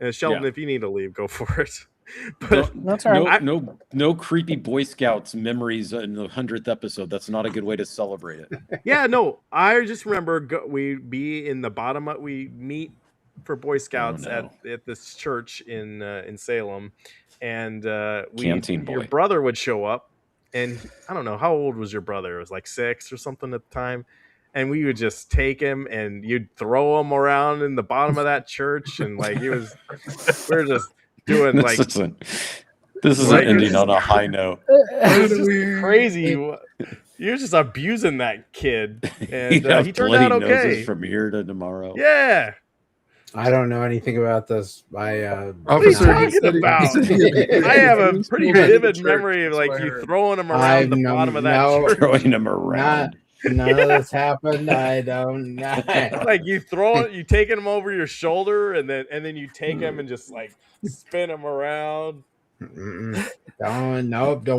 And Sheldon, Yeah. if you need to leave, go for it. But That's all right. No creepy Boy Scouts memories in the 100th episode. That's not a good way to celebrate it. yeah, no, I just remember we'd be in the bottom. We meet for Boy Scouts at this church in Salem, and Canteen your boy. brother would show up, and I don't know how old was your brother. It was like 6 or something at the time, and we would just take him and you'd throw him around in the bottom of that church, and like we were just doing This like isn't like, ending it's on a high note. it's just crazy. You're just abusing that kid, and You have he turned bloody out okay. noses from here to tomorrow. Yeah. I don't know anything about this. What are you talking about? I have a pretty vivid memory of like you throwing him around the bottom of that church. Throwing him around. None of this happened. I don't know. Like you taking him over your shoulder, and then you take him and just like spin him around. Don't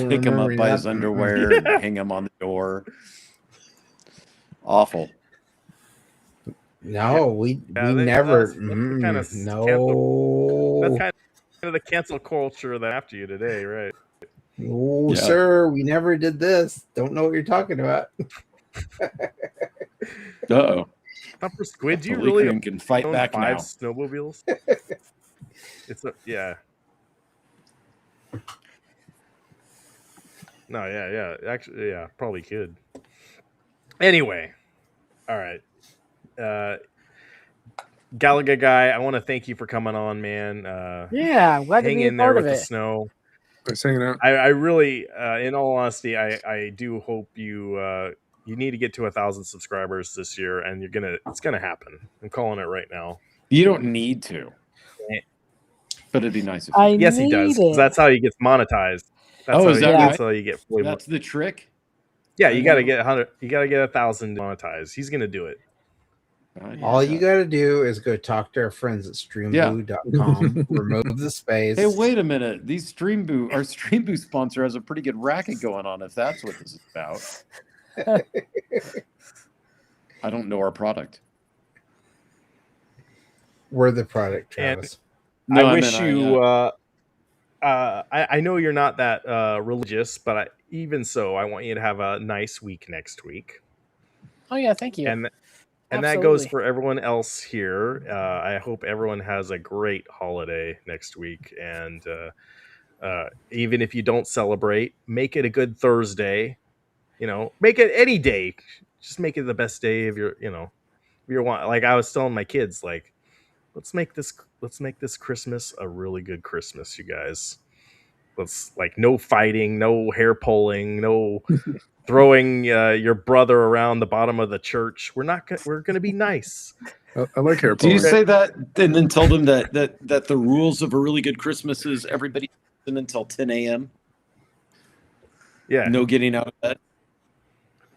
Pick him up remember by his nothing. underwear and hang him on the door. Awful. No, we never. That's the kind of no. That's kind of the cancel culture that after you today, right? Oh, Yeah. sir, we never did this. Don't know what you're talking about. Uh-oh. Thumper Squid, do you Alikrian really can fight own back 5 now. snowmobiles? Yeah. No, yeah. Actually, yeah, probably could. Anyway, all right. Galaga guy, I want to thank you for coming on, man. Yeah, I'm glad to hang be a in there part with of the it. snow. Thanks hanging out. I really, in all honesty, I do hope you need to get to 1,000 subscribers this year, and it's gonna happen. I'm calling it right now. You don't need to. But it'd be nice if you I did. Yes, he does. need it. That's how he gets monetized. Is that That's right? how you get fully That's the trick? Yeah, you gotta get 100. You gotta get 1,000 monetized. He's gonna do it. All you got to do is go talk to our friends at streamboo.com, remove the space. Hey, wait a minute. Our Streamboo sponsor has a pretty good racket going on if that's what this is about. I don't know our product. We're the product, Travis. I wish you. I know you're not that religious, but even so, I want you to have a nice week next week. Oh yeah, thank you. And that goes for everyone else here. I hope everyone has a great holiday next week. And even if you don't celebrate, make it a good Thursday. Make it any day. Just make it the best day of your want. Like I was telling my kids, like, let's make this Christmas a really good Christmas, you guys. Let's no fighting, no hair pulling, no throwing your brother around the bottom of the church. We're going to be nice. I like hair Do pulling. you say that and then tell them that the rules of a really good Christmas is everybody in until 10 a.m.? Yeah. No getting out of bed?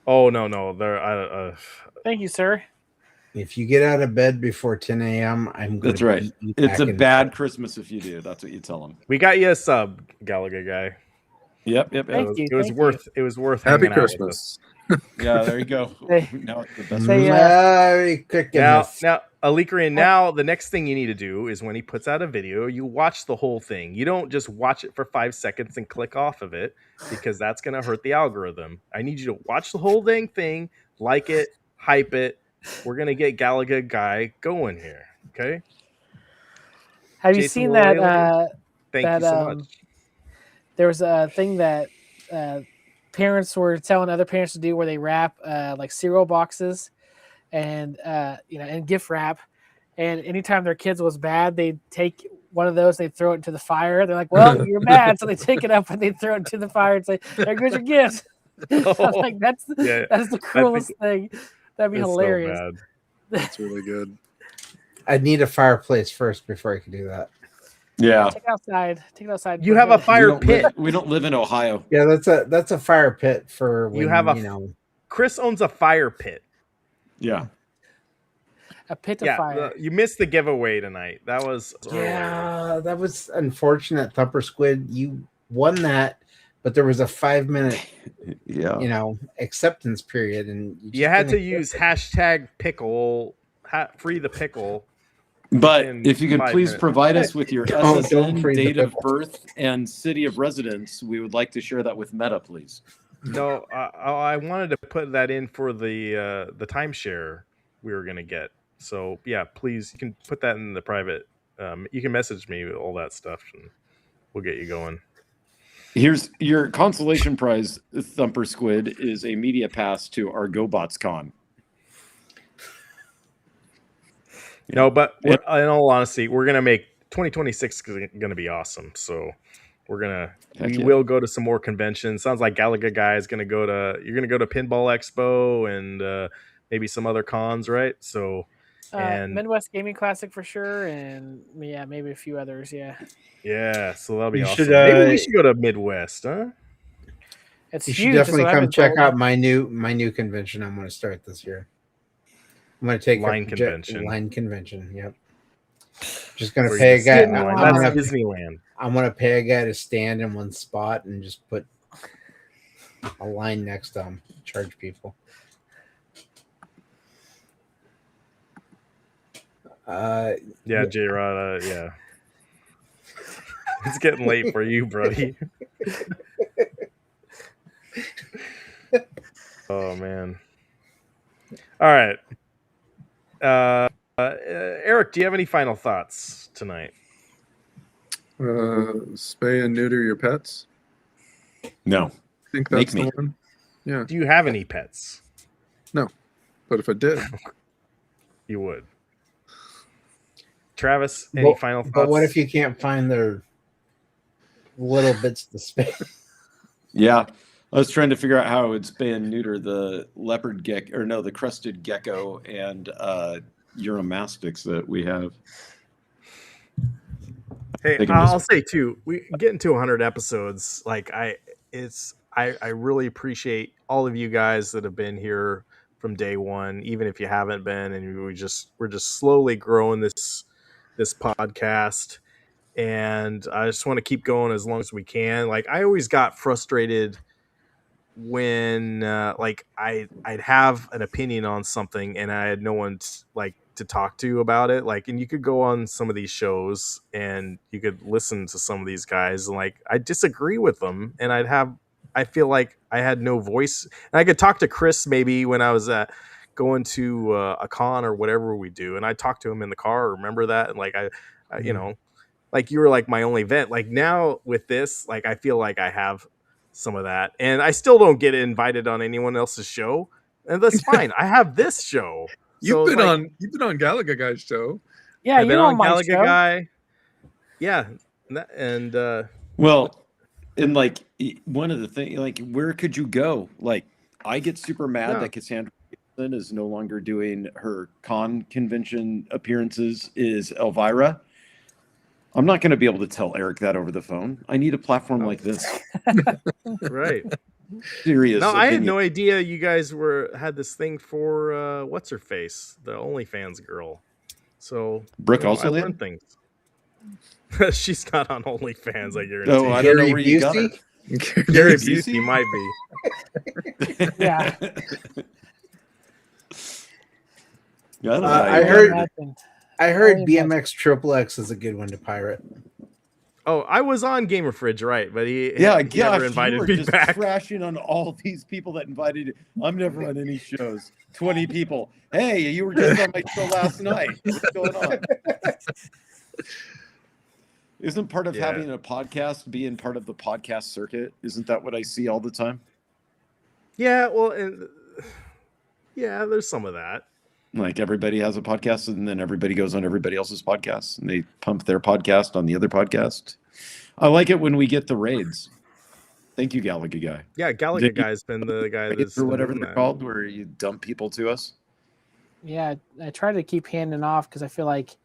Oh, no. Thank you, sir. If you get out of bed before 10 a.m., I'm going That's to right. beat you It's back a in bad bed. Christmas if you do. That's what you tell them. We got you a sub, Galaga guy. Yep. It was worth Happy hanging out with us. Christmas. Yeah, there you go. They- Now it's the best. Merry Now, Christmas. Alikrian, now the next thing you need to do is when he puts out a video, you watch the whole thing. You don't just watch it for 5 seconds and click off of it, because that's going to hurt the algorithm. I need you to watch the whole dang thing, like it, hype it. We're going to get Galaga guy going here. Okay. Have you Jason seen that? Mullally, thank that you so much. there was a thing that parents were telling other parents to do where they wrap like cereal boxes and and gift wrap, and anytime their kids was bad, they'd take one of those, they'd throw it into the fire. They're like, well, you're bad, so they take it up and they throw it into the fire and say, there goes your gift. I'm like, that's the cruelest thing. That'd be It's so hilarious. bad. That's really good. I'd need a fireplace first before I could do that. Yeah. Take it outside. You have a fire pit. We don't live in Ohio. Yeah, that's a fire pit for when, You have a you know. Chris owns a fire pit. Yeah. A pit of fire. You missed the giveaway tonight. That was Yeah, that was unfortunate. Thumper Squid, you won that, but there was a 5-minute, acceptance period, and you had to use hashtag pickle, free the pickle. But in if you could 5 please minutes. provide us with your Don't SSN, freeze the date of pickle. birth, and city of residence, we would like to share that with Meta, please. No, I wanted to put that in for the timeshare we were gonna get. So yeah, please, you can put that in the private. You can message me with all that stuff, and we'll get you going. Here's your consolation prize, Thumper Squid, is a media pass to our GoBots Con. No, but in all honesty, we're gonna make 2026 gonna be awesome. So we will go to some more conventions. Sounds like Galaga guy is gonna go to. You're gonna go to Pinball Expo and maybe some other cons, right? So and Midwest Gaming Classic for sure, and maybe a few others. yeah, so that'll be You awesome. should, Maybe we should go to Midwest, huh? It's You huge. should that's definitely what I've come been check told. out my new convention I'm going to start this year. I'm going to take Line a convention. Line convention. Yep. Just going to Where pay a you guy. sit in line. I'm That's gonna, Disneyland. I'm going to pay a guy to stand in one spot and just put a line next to him. Charge people. Yeah, J-Rod, yeah. It's getting late for you, buddy. Oh, man. All right. Eric, do you have any final thoughts tonight? Spay and neuter your pets. No. I think Make that's me. the one. Yeah. Do you have any pets? No. But if I did, you would. Travis, any final thoughts? But what if you can't find their little bits to spay? Yeah. I was trying to figure out how I would spay and neuter the leopard gecko, or no, the crested gecko and Uromastics that we have. Hey, I'll say too, we getting to 100 episodes. Like I really appreciate all of you guys that have been here from day one, even if you haven't been, and we're just slowly growing this podcast, and I just want to keep going as long as we can. Like I always got frustrated when like I'd have an opinion on something and I had no one to talk to about it. Like, and you could go on some of these shows and you could listen to some of these guys and like I disagree with them, and I feel like I had no voice. And I could talk to Chris maybe when I was going to a con or whatever we do, and I talked to him in the car. Remember that? And like I you know, like you were like my only vent. Like now with this, like I feel like I have some of that, and I still don't get invited on anyone else's show, and that's fine. I have this show. you've been on Galaga Guy's show. Yeah, I've been you're on on my Galaga show. Guy. Yeah, and Well, and like one of the things, like where could you go? Like I get super mad Yeah. that Cassandra is no longer doing her con convention appearances. Is Elvira? I'm not going to be able to tell Eric that over the phone. I need a platform like this. right. serious. No, I had opinion. no idea you guys had this thing for what's her face, the OnlyFans girl. So Brooke I also learned did? things. She's not on OnlyFans, I guarantee. Oh, I don't know where you got her. Gary Busey might be. Yeah. I heard BMX Triple X is a good one to pirate. Oh, I was on Gamer Fridge, right? But he Yeah, he never invited you were me just back. trashing on all these people that invited you. I'm never on any shows. 20 people. Hey, you were just on my show last night. What's going on? Isn't part of having a podcast being part of the podcast circuit? Isn't that what I see all the time? Yeah, well, yeah, there's some of that. Like everybody has a podcast, and then everybody goes on everybody else's podcast, and they pump their podcast on the other podcast. I like it when we get the raids. Thank you, Galaga Guy. Yeah, Galaga Guy's been the guy that's or whatever been they're that. called, where you dump people to us. Yeah, I try to keep handing off because I feel like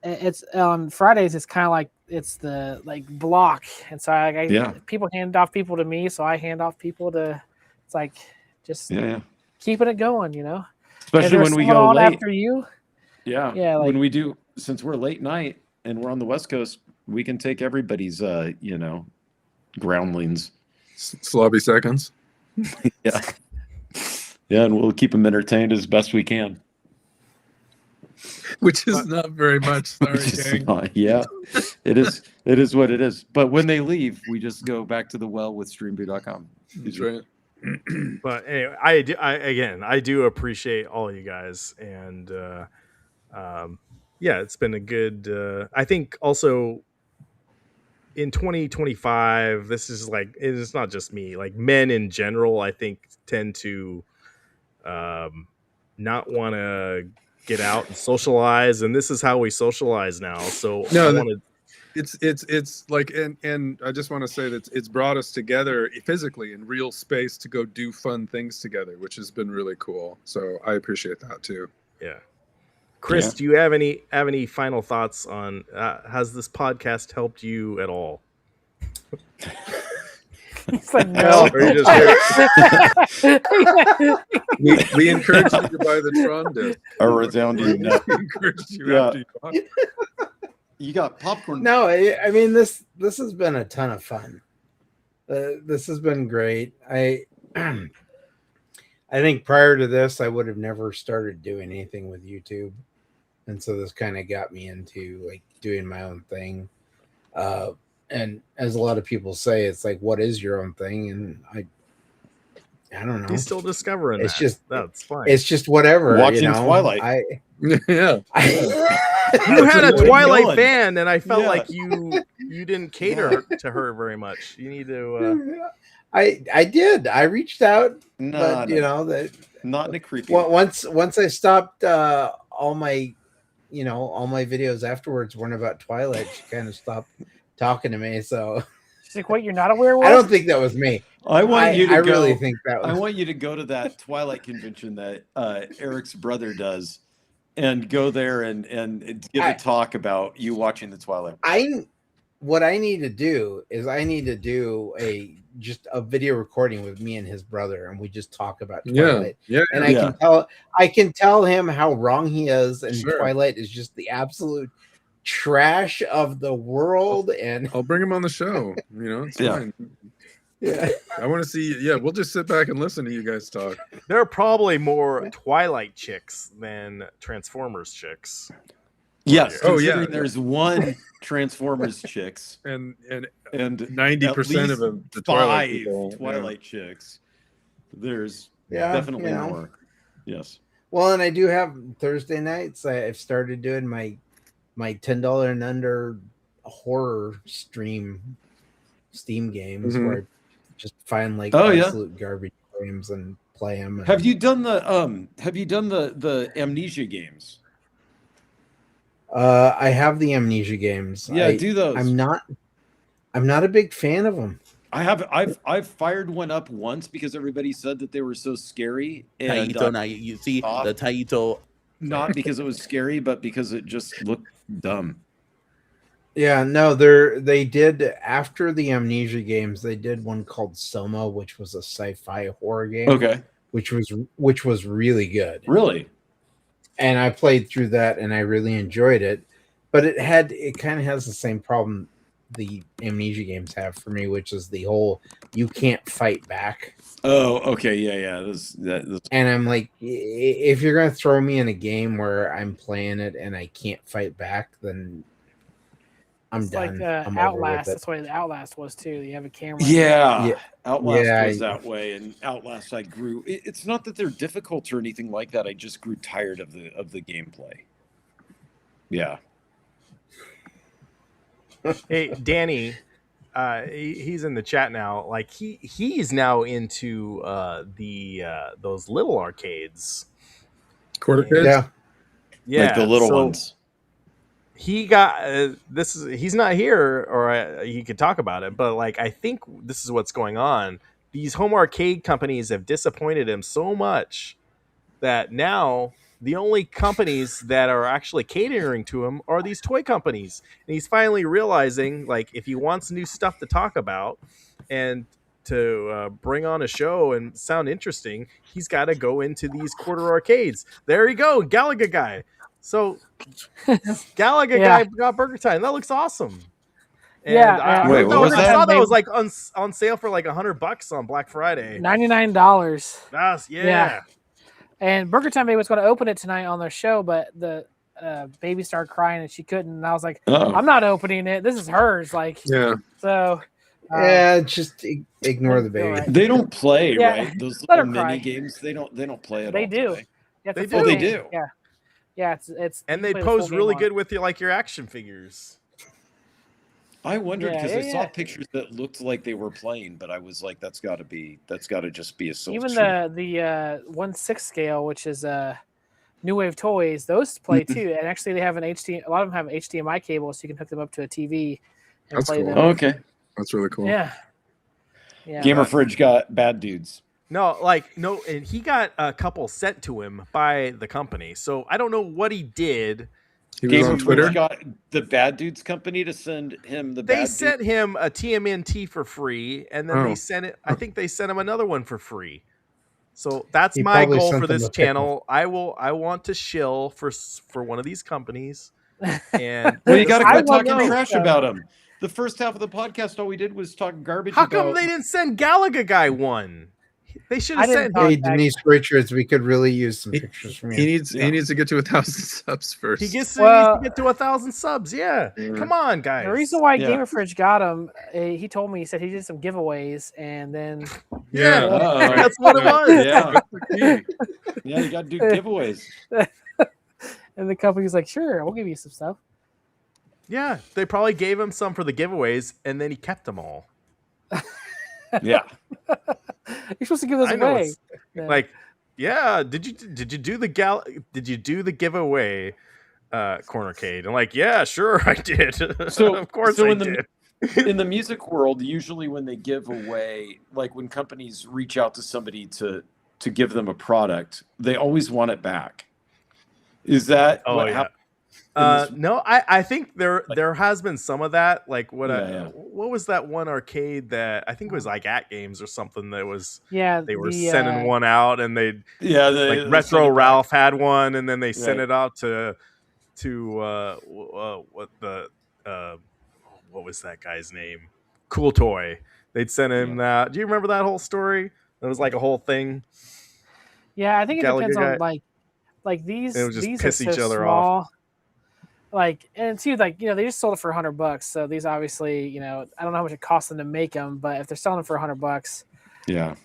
it's on Fridays. It's kind of like it's the block, and so people hand off people to me, so I hand off people to. It's like just keeping it going, you know. Especially when we go late after you. Yeah, yeah. When we do, since we're late night and we're on the West Coast, we can take everybody's, groundlings. Slobby seconds. Yeah. Yeah, and we'll keep them entertained as best we can. Which is not very much, sorry, gang. Yeah, it is. It is what it is. But when they leave, we just go back to the well with streamview.com. That's right. But anyway, I do appreciate all you guys, and it's been a good. I think also in 2025, this is it's not just me. Like men in general, I think tend to not want to get out and socialize, and this is how we socialize now. So it's like, and I just want to say that it's brought us together physically in real space to go do fun things together, which has been really cool. So I appreciate that too. Yeah. Chris, do you have any final thoughts on has this podcast helped you at all? It's like, no. Or you just we encouraged you to buy the Tron disc. A resounding no. We encouraged you after you bought it. You got popcorn. No, I mean this has been a ton of fun. This has been great. I think prior to this, I would have never started doing anything with YouTube, and so this kind of got me into like doing my own thing. And as a lot of people say, it's like, what is your own thing? And I don't know. He's still discovering. That's fine. It's just whatever. Watching Twilight. You had a Twilight fan, and I felt like you didn't cater to her very much. You need to. I did. I reached out, but that not in a creepy. Once I stopped all my videos afterwards weren't about Twilight. She kind of stopped talking to me. So she's like, "Wait, you're not a werewolf?" I don't think that was me. I want you to I go, really think that was. I want you to go to that Twilight convention that Eric's brother does, and go there and give a talk about you watching the Twilight. What I need to do is just a video recording with me and his brother, and we just talk about Twilight. And I can tell him how wrong he is, and Twilight is just the absolute trash of the world. And I'll bring him on the show. It's fine. Yeah, I want to see. Yeah, we'll just sit back and listen to you guys talk. There are probably more Twilight chicks than Transformers chicks. Yes. Considering there's one Transformers chicks and 90% of them the Twilight chicks. There's definitely more. Yes. Well, and I do have Thursday nights. I've started doing my $10 and under horror Steam games where I just find absolute garbage games and play them. Have you done the Amnesia games? I have the Amnesia games. Yeah, do those. I'm not a big fan of them. I've fired one up once because everybody said that they were so scary. And you see the Taito. Not because it was scary, but because it just looked dumb. Yeah, no, they did after the Amnesia games. They did one called Soma, which was a sci-fi horror game. Okay. which was really good. Really? And I played through that, and I really enjoyed it. But it kind of has the same problem the Amnesia games have for me, which is the whole you can't fight back. Oh, okay, yeah. And I'm like, if you're gonna throw me in a game where I'm playing it and I can't fight back, then I'm It's done. like I'm over with Outlast. it. That's the way the Outlast was too. You have a camera. Yeah. Outlast Yeah, was that way, and Outlast I grew. It's not that they're difficult or anything like that. I just grew tired of the gameplay. Yeah. Hey, Danny, he's in the chat now. Like he's now into those little arcades. Quarter kids? Yeah. Yeah, Like the little so ones. He got he's not here, or he could talk about it, but like I think this is what's going on. These home arcade companies have disappointed him so much that now the only companies that are actually catering to him are these toy companies. And he's finally realizing, like, if he wants new stuff to talk about and to bring on a show and sound interesting, he's got to go into these quarter arcades. There you go, Galaga guy. So Galaga guy got Burger Time. That looks awesome. And Yeah, Wait, what was I that? saw that was like on sale for like $100 on Black Friday. $99. That's yeah. And Burger Time Baby was going to open it tonight on their show, but the baby started crying and she couldn't. And I was like, Uh-oh. I'm not opening it. This is hers. Like, Yeah. So, Yeah, just ignore the baby. alright. They don't play, Yeah, right? Those let her little mini cry. games, they don't play at They all. do. Do they? Yeah, They it's a full do. They game. do. Yeah, yeah. It's And you they play the full pose game really on good it. with your action figures. I wondered Yeah, because I yeah, saw yeah. pictures that looked like they were playing, but I was like, that's got to just be a soul. Even the 1/6 scale, which is New Wave Toys, those play too. And actually, they have an HDMI. A lot of them have HDMI cable, so you can hook them up to a TV and That's play cool. them. Oh, okay. That's really cool. Yeah. Yeah. Gamer Fridge got bad dudes. No, and he got a couple sent to him by the company. So I don't know what he did. He was Gamer on Twitter. Fridge got the bad dudes company to send him the They bad sent him a TMNT for free, and then they sent it. I think they sent him another one for free. So that's He my probably goal sent for them this a pickle. channel. I want to shill for one of these companies. And Well, you got to I quit wanna talking know. trash about him. The first half of the podcast, all we did was talk garbage. How come about... they didn't send Galaga guy one? They should have sent Hey, him. Denise Richards, we could really use some pictures from you. He needs to get to 1,000 subs first. He needs to get to 1,000 subs. Yeah. Come on, guys. The reason why Gamer Fridge got him, he told me, he said he did some giveaways, and then Yeah, Uh-oh. that's what it was. Yeah. Yeah, you got to do giveaways. and the company's like, sure, we'll give you some stuff. Yeah, they probably gave him some for the giveaways, and then he kept them all. Yeah. You're supposed to give those I know away. it's- Like, yeah, did you do the giveaway cornercade? And like, yeah, sure I did. So of course so I in did. in the music world, usually when they give away, like when companies reach out to somebody to give them a product, they always want it back. Is that Oh, what yeah. happened? No, I think there has been some of that. Like Yeah. what was that one arcade that I think it was like At Games or something that was Yeah, they were the, sending one out, and they they like Retro send it back. Ralph had one, and then they sent Right. it out to what was that guy's name? Cool Toy. They'd send him that. Do you remember that whole story? It was like a whole thing. Yeah, I think it Galaga depends guy. on like these. It would just These piss are each so other off. small. Like, and too, like, they just sold it for $100. So these obviously, I don't know how much it costs them to make them, but if they're selling them for $100, Yeah.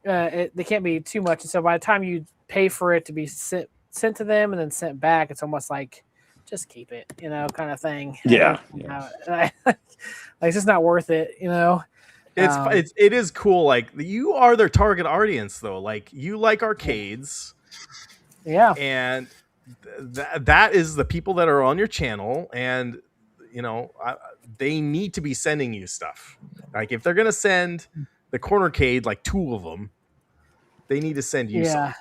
they can't be too much. And so by the time you pay for it to be sent to them and then sent back, it's almost like just keep it, kind of thing. Yeah. Like, it's just not worth it, It is cool. Like, you are their target audience, though. Like, you like arcades. Yeah. And that is the people that are on your channel, and they need to be sending you stuff. Like, if they're gonna send the cornercade, like 2 of them, they need to send you Yeah.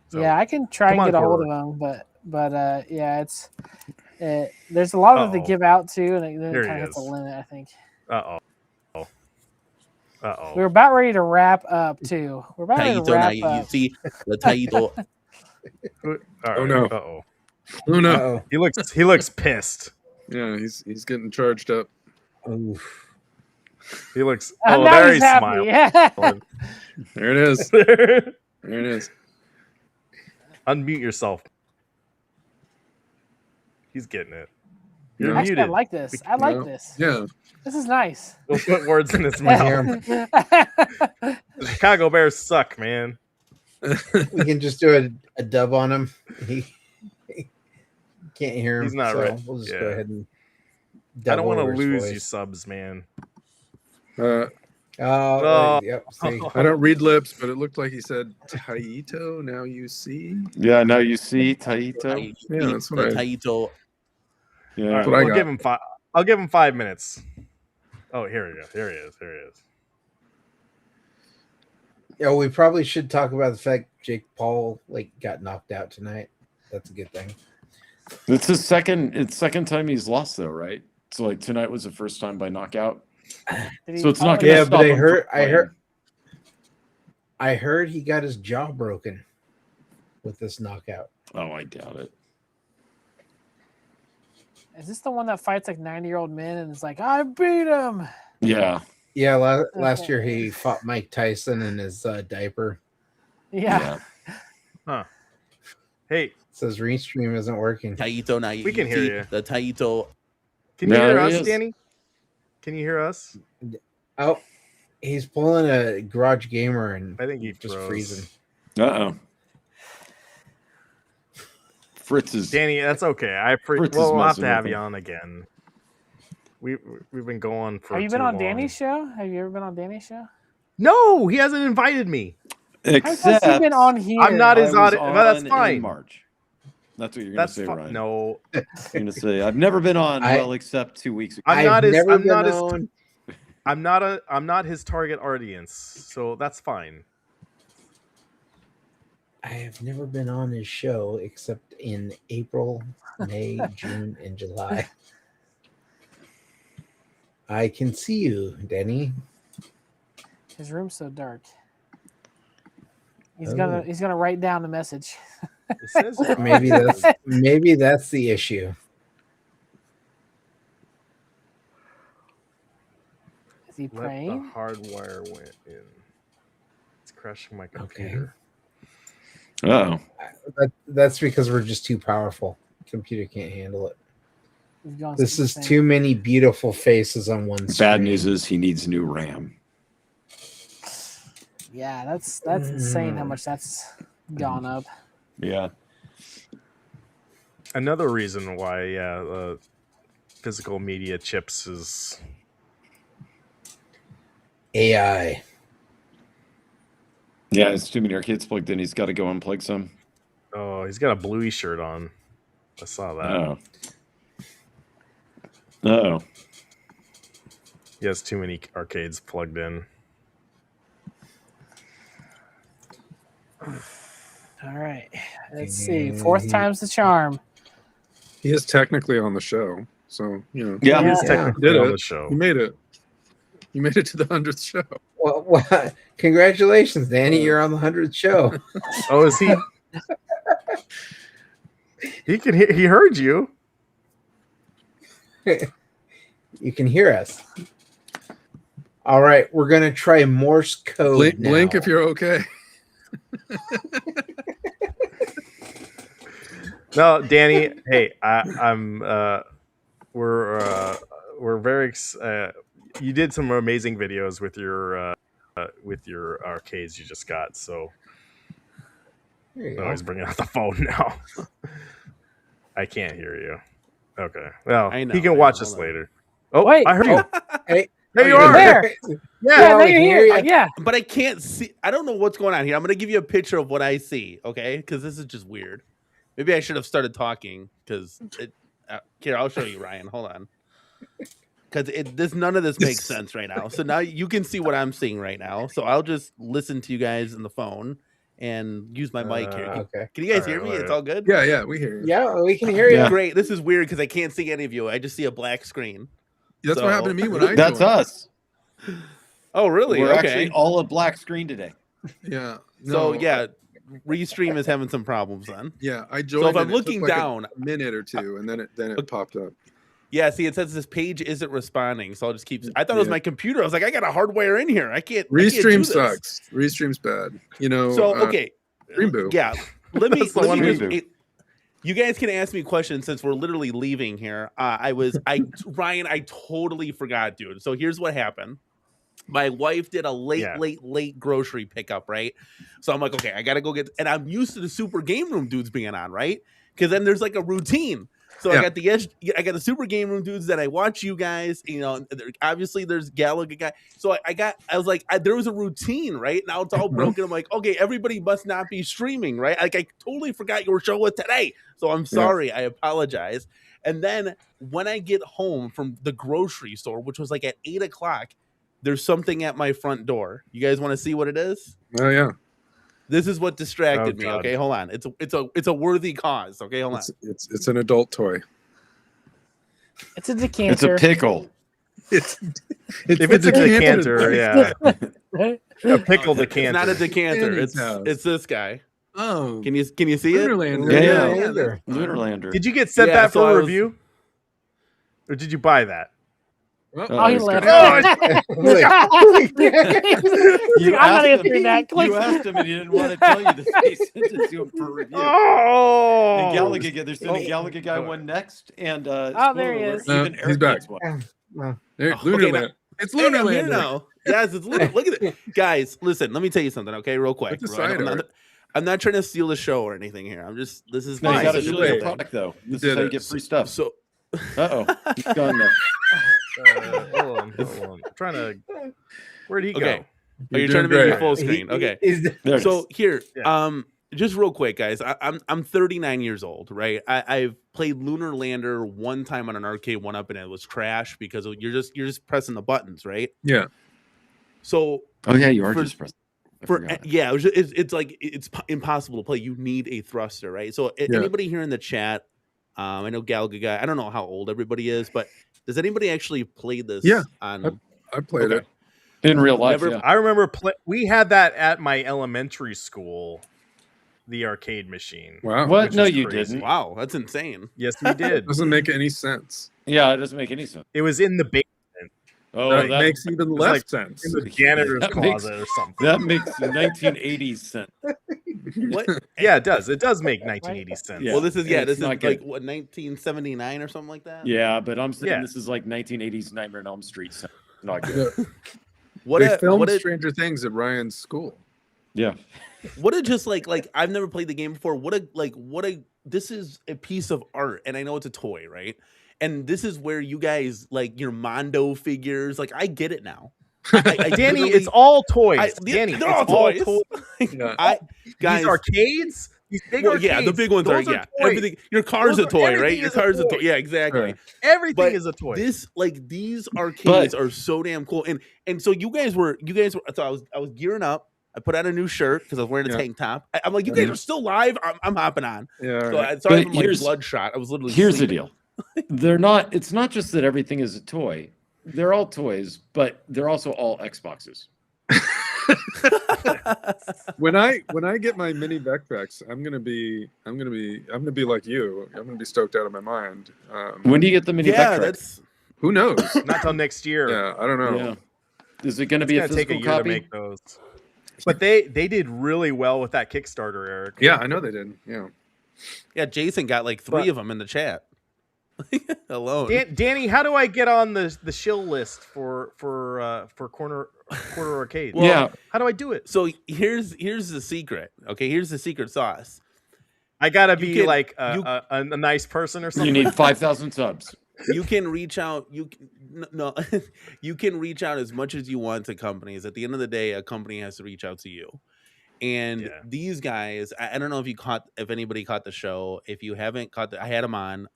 some. Yeah, I can try come and on, get a hold Corner. of them, but yeah, it's There's a lot of it Uh-oh. to give out too, and then There it he kind of hits a is. limit. I think. Uh-oh. We're about ready to wrap up too. We're about ready to Taito, now wrap you up. see the Taito. Oh no! Uh-oh. Oh no! He looks pissed. Yeah, he's getting charged up. Oof. He looks. Now Oh, there he's he's happy. smiling. There it is. There it is. Unmute yourself. He's getting it. You're No. Actually, muted. I like this. I like this. Yeah. This is nice. Don't put words in his mouth. The Chicago Bears suck, man. We can just do a dub on him. He can't hear him. He's not so ready. We'll just Yeah. go ahead and. I don't want to over his lose voice. you subs, man. Yep. See. I don't read lips, but it looked like he said Taito. Now you see. Yeah, now you see Taito. Yeah, that's what I. Taito. Yeah, All right, what I we'll got. give him 5. I'll give him 5 minutes. Oh, here we go. Here he is. Here he is. Yeah, we probably should talk about the fact Jake Paul got knocked out tonight. That's a good thing. it's his second time he's lost though, right? So tonight was the first time by knockout. So it's not going to Yeah, stop but him from playing. I heard he got his jaw broken with this knockout. Oh, I doubt it. Is this the one that fights 90-year-old men and is like, I beat him? Yeah. Yeah, last year he fought Mike Tyson in his diaper. Yeah. Huh. Hey. Says Restream isn't working. Taito, now We can hear see you. the Taito. Can you Yeah, hear there he us, is. Danny? Can you hear us? Oh, he's pulling a garage gamer and I think he just froze. freezing. Uh-oh. Fritz is Danny, that's okay. Fritz is We'll have messing to have with you him. on again. We've been going for. Have you been too on long. Danny's show? Have you ever been on Danny's show? No, he hasn't invited me. Except you've been on here. I'm not his I was audience, but that's on in fine. March. That's what you're going to That's say, Ryan. no. You're going to say I've never been on except 2 weeks ago. I'm not his target audience, so that's fine. I have never been on his show except in April, May, June, and July. I can see you, Denny. His room's so dark. He's gonna write down the message. It says maybe that's the issue. Is he Let the praying? hardwire went in. It's crashing my computer. Uh-oh. That's because we're just too powerful. Computer can't handle it. We've gone This is insane. too many beautiful faces on one screen. Bad news is he needs new RAM. Yeah, that's insane how much that's gone up. Yeah. Another reason why, physical media chips is AI. Yeah, it's too many arcades plugged in. He's got to go unplug some. Oh, he's got a bluey shirt on. I saw that. Oh. Uh-oh. He has too many arcades plugged in. All right, let's see. Fourth time's the charm. He is technically on the show, so Yeah, he is Yeah. technically Did on it. the show. You made it. You made it to the 100th show. Well, congratulations, Danny. You're on the 100th show. Oh, is he? He can hear. He heard you. You can hear us. All right, we're gonna try Morse code. Blink now. if you're okay. No, Danny. Hey, I'm. We're very. You did some amazing videos with your arcades you just got. So. There you Oh, go. he's bringing out the phone now. I can't hear you. Okay. Well, I know, he can I watch know, us hold on. later. Oh, Wait. I heard you. Hey, There you you're are. There. Yeah. Yeah, now we you're can here. hear ya. Yeah. But I can't see. I don't know what's going on here. I'm going to give you a picture of what I see, okay? Because this is just weird. Maybe I should have started talking because here, I'll show you, Ryan. Hold on. Because none of this makes sense right now. So now you can see what I'm seeing right now. So I'll just listen to you guys on the phone, and use my mic here. Okay. Can you guys hear me? It's all good? Yeah, we hear you. Yeah, we can hear you. Great. This is weird because I can't see any of you. I just see a black screen. That's what happened to me when I That's joined. us. Oh, really? We're Okay. actually all a black screen today. Yeah. So yeah, Restream is having some problems then. Yeah, I joined. So if I'm and it took looking like down, a minute or two, and then it popped up. yeah, see, it says this page isn't responding, so I'll just keep. I thought it was my computer. I was like, I got a hardwire in here. I can't. Restream do sucks. Restream's bad. You know. So okay, Reboot. yeah. Let me. That's the one just, reboot. you guys can ask me questions since we're literally leaving here. Ryan, I totally forgot, dude. So here's what happened. My wife did a late grocery pickup, right? So I'm like, okay, I gotta go get, and I'm used to the Super Game Room dudes being on, right? Because then there's like a routine. So I got the Super Game Room dudes that I watch you guys, you know, obviously there's Gallagher guy. So I was like, there was a routine, right? Now it's all broken. I'm like, okay, everybody must not be streaming, right? Like I totally forgot your show was today. So I'm sorry. I apologize. And then when I get home from the grocery store, which was like at 8:00, there's something at my front door. You guys want to see what it is? Oh yeah. This is what distracted me. Okay, hold on. It's a worthy cause. Okay, hold on. It's an adult toy. It's a decanter. It's a pickle. If it's a decanter, yeah. A pickle decanter. It's not a decanter. It's this guy. Oh, can you see it? Lunarlander. Yeah. Lunarlander. Did you get sent that for review, or did you buy that? Oh, he left. You I'm not asked answering that. You asked him and he didn't want to tell you that he sent it to him for review. Oh, and Gallagher, there's the Gallagher guy one next, and there he is. Even he's Eric back. gets one. There, Okay, Lunarlander. It's Hey, I'm here Lunarlander. now. Yes, it's Lunar. Look at it, guys. Listen, let me tell you something, okay, real quick. What's the Right? side art? I'm not trying to steal the show or anything here. I'm just this is No, you my got to show your thing. product though. This did is how you it. get free stuff. So He's gone now. Hold on. I'm trying to. Where'd he go? okay. Oh, You're you're trying to doing make me great. full screen. Okay. There it So is. here, just real quick, guys. I'm 39 years old, right? I've played Lunarlander one time on an Arcade1up, and it was trash because you're just pressing the buttons, right? Yeah. So Oh yeah, you are for- just pressing. I for forgot. yeah, it's like it's impossible to play. You need a thruster, right? So anybody here in the chat, I know Gallagher guy. I don't know how old everybody is, but does anybody actually play this? Yeah, on I played it. In real life, Never- yeah. I remember we had that at my elementary school, the arcade machine. Wow. What? which No, is you crazy. didn't. Wow, that's insane. Yes, we did. Doesn't make any sense. Yeah, it doesn't make any sense. It was in the basement, Oh, that, that makes even was less like sense. in the janitor's That makes- closet or something. that makes 1980s sense. What? Yeah, it does. It does make 1980 sense. Yeah. Well, this is It's this is not like good. what 1979 or something like that. Yeah, but I'm saying Yeah. this is like 1980s Nightmare on Elm Street. So not good. Yeah. What They a filmed what a, Stranger Things at Ryan's school. Yeah. what a just like I've never played the game before. What a this is a piece of art, and I know it's a toy, right? And this is where you guys like your Mondo figures. Like I get it now. I Danny, literally- it's all toys. Danny, they're all it's all toys. toys. Yeah. Guys, These arcades, these big well, arcades. yeah, the big ones are those yeah. toys. Everything. Your car's Those a are- toy, right? everything Your is a car's a toy. toy. Yeah, exactly. Right. Everything But is a toy. This these arcades are so damn cool, and so you guys were. So I was gearing up. I put on a new shirt because I was wearing a Yeah. tank top. I'm like, you guys are still live. I'm hopping on. Yeah. So right. I started But from like here's- bloodshot. I was literally. Here's the sleeping. deal. They're not. It's not just that everything is a toy. They're all toys, but they're also all Xboxes. When I get my mini backpacks, I'm gonna be like you. I'm gonna be stoked out of my mind. When do you get the mini Yeah, backpack? that's Who knows? Not till next year. Yeah, I don't know. Yeah. Is it going to It's be a gonna take a physical year copy? to make those. But they did really well with that Kickstarter, Eric. Yeah, I know they did. Yeah. yeah. Jason got like 3 But- of them in the chat alone. Danny, how do I get on the shill list for corner arcade? Well, Yeah. How do I do it? So here's the secret. Okay, here's the secret sauce. I gotta be can- like a nice person or something. You need 5,000 subs. You can reach out. No, you can reach out as much as you want to companies. At the end of the day, a company has to reach out to you. And these guys, I don't know if anybody caught the show. If you haven't I had them on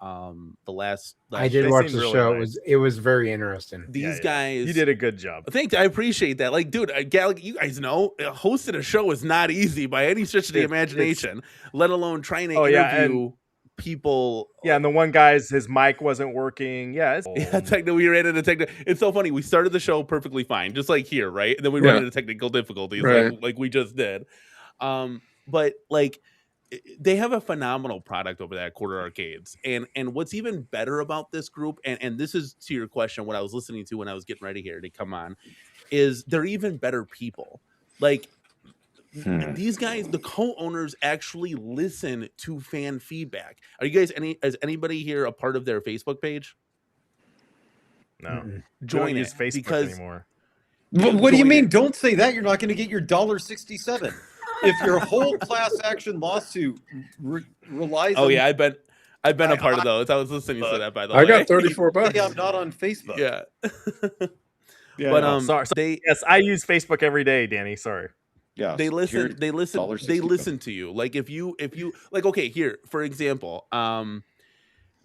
the last I did show. watch the show. It was very interesting. These guys, you did a good job. Thanks, I appreciate that. Like, dude, you guys know hosting a show is not easy by any stretch of the imagination, let alone trying to interview people. Yeah, and the one guy's his mic wasn't working. Yeah, we ran into technical. It's so funny. We started the show perfectly fine, just like here, right? And then we ran into technical difficulties, like we just did. But like, they have a phenomenal product over there at Quarter Arcades, and what's even better about this group, and this is to your question, what I was listening to when I was getting ready here to come on, is they're even better people. Like. These guys, the co-owners, actually listen to fan feedback. Are you guys is anybody here a part of their Facebook page? No. Join use Facebook anymore. What do you mean? Don't say that. You're not going to get your $1.67. If your whole class action lawsuit relies on... Oh yeah, I've been a part of those. I was listening to that, by the way. I got $34. I'm not on Facebook. Yeah. But sorry. Yes, I use Facebook every day, Danny. Sorry. Yeah, they listen to you. Like if you like, okay, here, for example,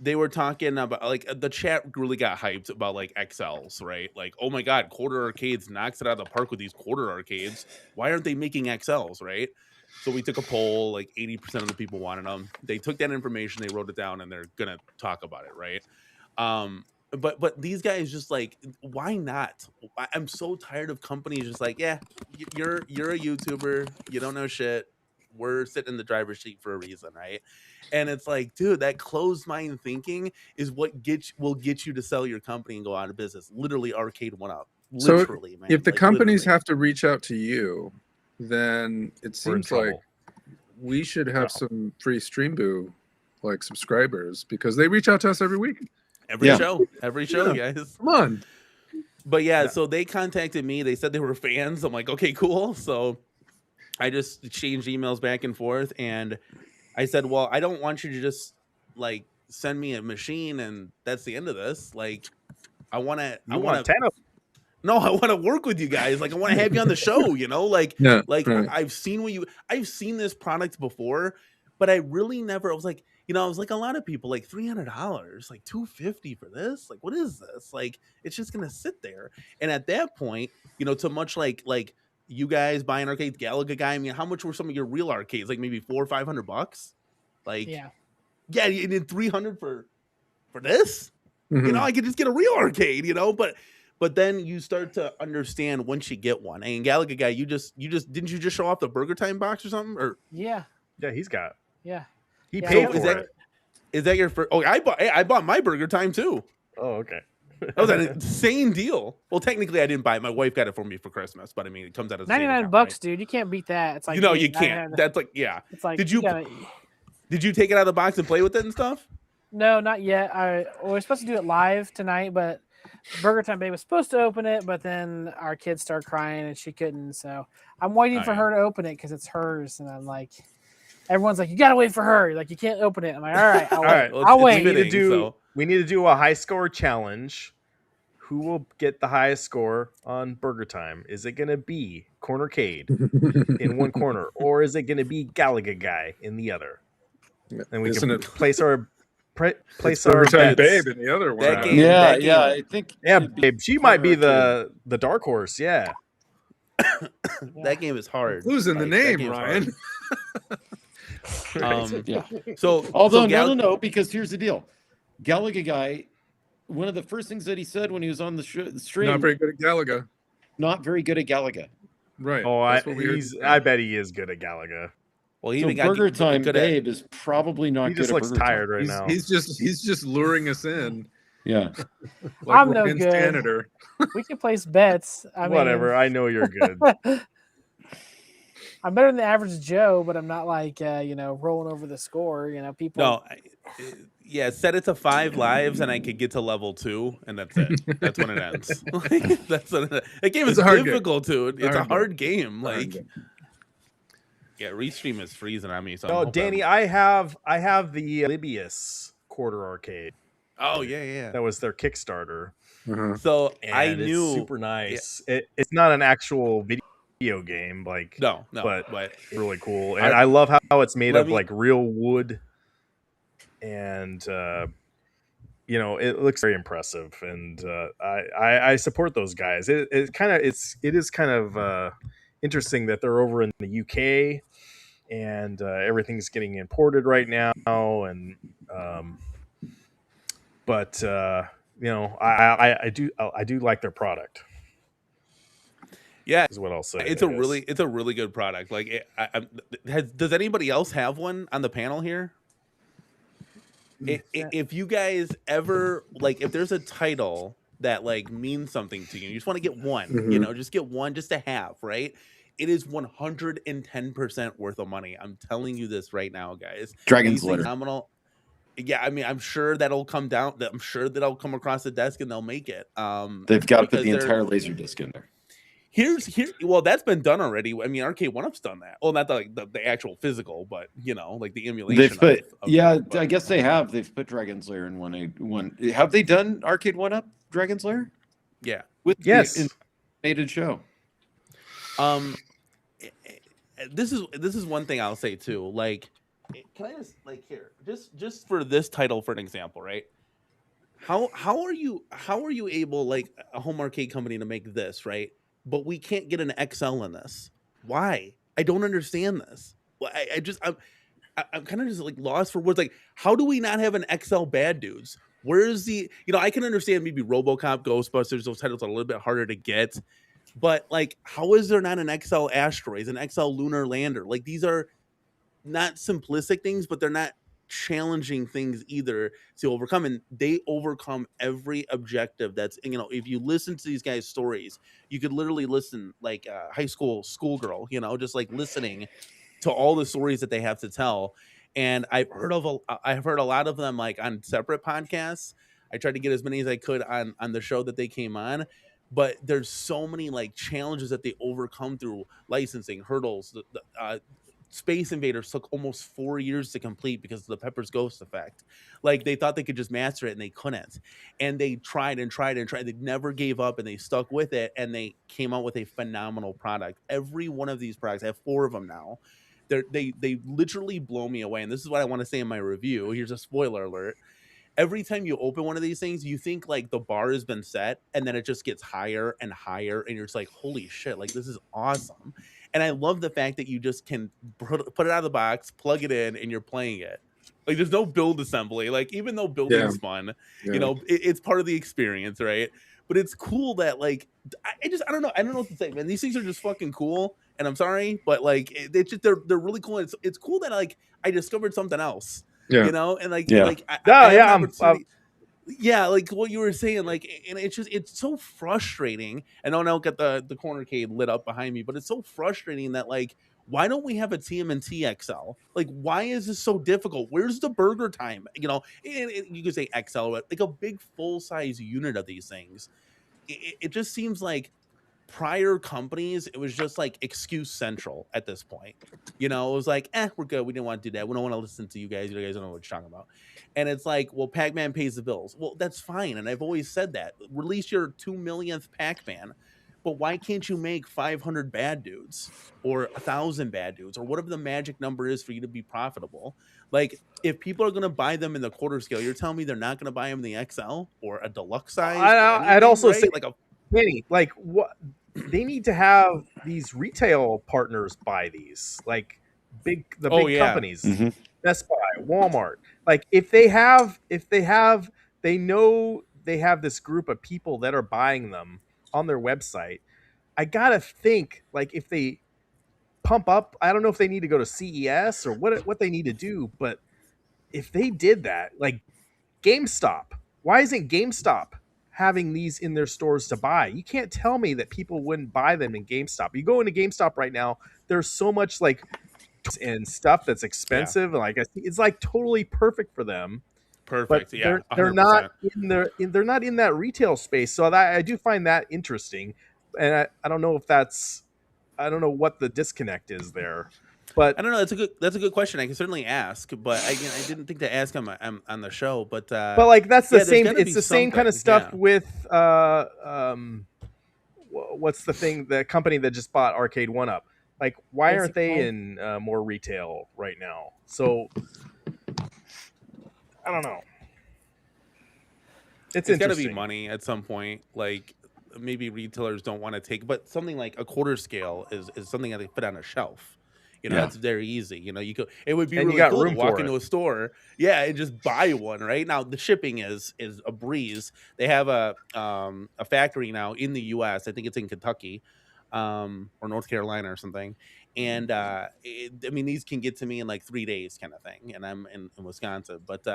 they were talking about, like, the chat really got hyped about like XLs, right? Like, oh my God, Quarter Arcades knocks it out of the park with these Quarter Arcades. Why aren't they making XLs, right? So we took a poll, like 80% of the people wanted them. They took that information, they wrote it down, and they're gonna talk about it, right? But these guys just like, why not? I'm so tired of companies just like, yeah, you're a YouTuber, you don't know shit. We're sitting in the driver's seat for a reason, right? And it's like, dude, that closed mind thinking is what will get you to sell your company and go out of business. Literally, Arcade1up. Literally, so man. If the like, companies literally have to reach out to you, then it seems like we should have some free Streamboo like subscribers, because they reach out to us every week. Every show, guys. Come on. But yeah, so they contacted me. They said they were fans. I'm like, okay, cool. So I just exchanged emails back and forth, and I said, well, I don't want you to just like send me a machine and that's the end of this. Like, I want to. No, I want to work with you guys. Like, I want to have you on the show. You know, I've seen this product before, but I really never. I was like a lot of people, like $300, like $250 for this. Like, what is this? Like, it's just gonna sit there. And at that point, to much like you guys buying arcades, Galaga guy. I mean, how much were some of your real arcades? Like maybe $400 or $500. Like, yeah, you did $300 for this. Mm-hmm. I could just get a real arcade. But then you start to understand once you get one. And Galaga guy, didn't you just show off the Burger Time box or something? Or yeah, he's got. Yeah. He paid for it. Is that your first? Oh, I bought my Burger Time too. Oh, okay. That was an insane deal. Well, technically, I didn't buy it. My wife got it for me for Christmas, but I mean, it comes out of $99, right? Dude. You can't beat that. It's like you can't. That's like, yeah. It's like, did you take it out of the box and play with it and stuff? No, not yet. We're supposed to do it live tonight, but Burger Time Babe was supposed to open it, but then our kids started crying and she couldn't. So I'm waiting for her to open it because it's hers, and I'm like. Everyone's like, you gotta wait for her. Like, you can't open it. I'm like, all right, I'll wait. We need to do a high score challenge. Who will get the highest score on Burger Time? Is it gonna be Cornercade in one corner, or is it gonna be Galaga guy in the other? And we can place our Burger Time Babe in the other one. I think. Yeah, Babe. She might be the dark horse. Yeah. That game is hard. Losing the name, Ryan. No, because here's the deal. Galaga guy, one of the first things that he said when he was on the stream, not very good at Galaga. Not very good at Galaga. Right. Oh, I bet he is good at Galaga. Well, so Burger Time Babe is probably not. He good just at looks Burger tired Time. right now. He's just luring us in. Yeah. Like I'm no good. Janitor. We can place bets. Whatever. I know you're good. I'm better than the average Joe, but I'm not like rolling over the score. People. No, set it to 5 lives, and I could get to level 2, and that's it. That's when it ends. That game is difficult, dude. It's a hard game. Like, yeah, Restream is freezing on me. So no, Danny, I have the Libius Quarter Arcade. Oh yeah. That was their Kickstarter. So and I knew it's super nice. Yeah. It's not an actual video. video game, like No, but but it's really cool, and I love how it's made of like real wood, and you know, it looks very impressive, and I support those guys. It is kind of interesting that they're over in the UK, and everything's getting imported right now, and but you know, I do like their product. Yeah, is what I'll say. it's a really good product. Like, does anybody else have one on the panel here? If you guys ever like, if there's a title that like means something to you, you just want to get one, you know, just get one just to have, right? It is 110% worth of money. I'm telling you this right now, guys. Dragon's These things Lair. phenomenal. Yeah, I mean, I'm sure that'll come down. I'm sure that'll come across the desk and they'll make it. They've got to put because the they're- entire laser disc in there. Well, that's been done already. I mean, Arcade1up's done that. Well, not the actual physical, but you know, like the emulation. They've put of I guess they have. They've put Dragon's Lair in one. Have they done Arcade1up Dragon's Lair? Yeah. With yes, the animated show. This is one thing I'll say too. Like, can I just like here just for this title for an example, right? How are you able, like a home arcade company, to make this, right? But we can't get an XL in this. Why? I don't understand this. Well, I'm kind of just like lost for words. Like, how do we not have an XL Bad Dudes? Where's the, you know, I can understand maybe RoboCop, Ghostbusters, those titles are a little bit harder to get, but like, how is there not an XL Asteroids, an XL Lunar Lander? Like, these are not simplistic things, but they're not challenging things either to overcome, and they overcome every objective. That's, you know, if you listen to these guys' stories, you could literally listen like a high schoolgirl, you know, just like listening to all the stories that they have to tell. And I've heard a lot of them like on separate podcasts. I tried to get as many as I could on the show that they came on, but there's so many like challenges that they overcome through licensing hurdles. Space Invaders took almost 4 years to complete because of the Pepper's Ghost effect. Like, they thought they could just master it and they couldn't. And they tried and tried and tried. They never gave up and they stuck with it, and they came out with a phenomenal product. Every one of these products, I have 4 of them now. They literally blow me away. And this is what I want to say in my review. Here's a spoiler alert. Every time you open one of these things, you think like the bar has been set, and then it just gets higher and higher, and you're just like, holy shit, like this is awesome. And I love the fact that you just can put it out of the box, plug it in, and you're playing it. Like, there's no build assembly. Like, even though building is fun, you know, it's part of the experience, right? But it's cool that, like, I don't know what to say, man. These things are just fucking cool, and I'm sorry, but like, they're really cool. And it's cool that like I discovered something else, you know, and like yeah, like what you were saying, like, and it's so frustrating. And I don't get the cornercade lit up behind me, but it's so frustrating that like, why don't we have a TMNT XL? Like, why is this so difficult? Where's the burger time? You know, you could say XL, but like a big full size unit of these things. It just seems like prior companies, it was just like excuse central at this point. You know, it was like, we're good. We didn't want to do that. We don't want to listen to you guys. You guys don't know what you're talking about. And it's like, well, Pac-Man pays the bills. Well, that's fine. And I've always said that. Release your 2 millionth Pac-Man. But why can't you make 500 Bad Dudes or 1,000 Bad Dudes or whatever the magic number is for you to be profitable? Like, if people are going to buy them in the quarter scale, you're telling me they're not going to buy them in the XL or a deluxe size? I'd also say, like, like what they need to have these retail partners buy these, like the big companies, Best Buy, Walmart. Like, if they know they have this group of people that are buying them on their website. I gotta think, like, if they pump up, I don't know if they need to go to CES or what they need to do, but if they did that, like GameStop, why isn't GameStop having these in their stores to buy? You can't tell me that people wouldn't buy them in GameStop. You go into GameStop right now, there's so much like and stuff that's expensive, and like it's like totally perfect for them. Perfect. But Yeah, they're not they're not in that retail space. So I do find that interesting, and I don't know if I don't know what the disconnect is there. But I don't know. That's a good question. I can certainly ask, but I didn't think to ask on the show. But like that's the same. It's the same kind of stuff with what's the thing? The company that just bought Arcade1up. Like, why aren't they Basically. in more retail right now? So I don't know. It's got to be interesting. money at some point. Like maybe retailers don't want to take, but something like a quarter scale is something that they put on a shelf. You know, Yeah. it's very easy. You know, you could. It would be And you really got cool to room walk for into it. a store, yeah, and just buy one. Right now, the shipping is a breeze. They have a factory now in the U.S. I think it's in Kentucky, or North Carolina or something. And I mean, these can get to me in like 3 days, kind of thing. And I'm in Wisconsin, but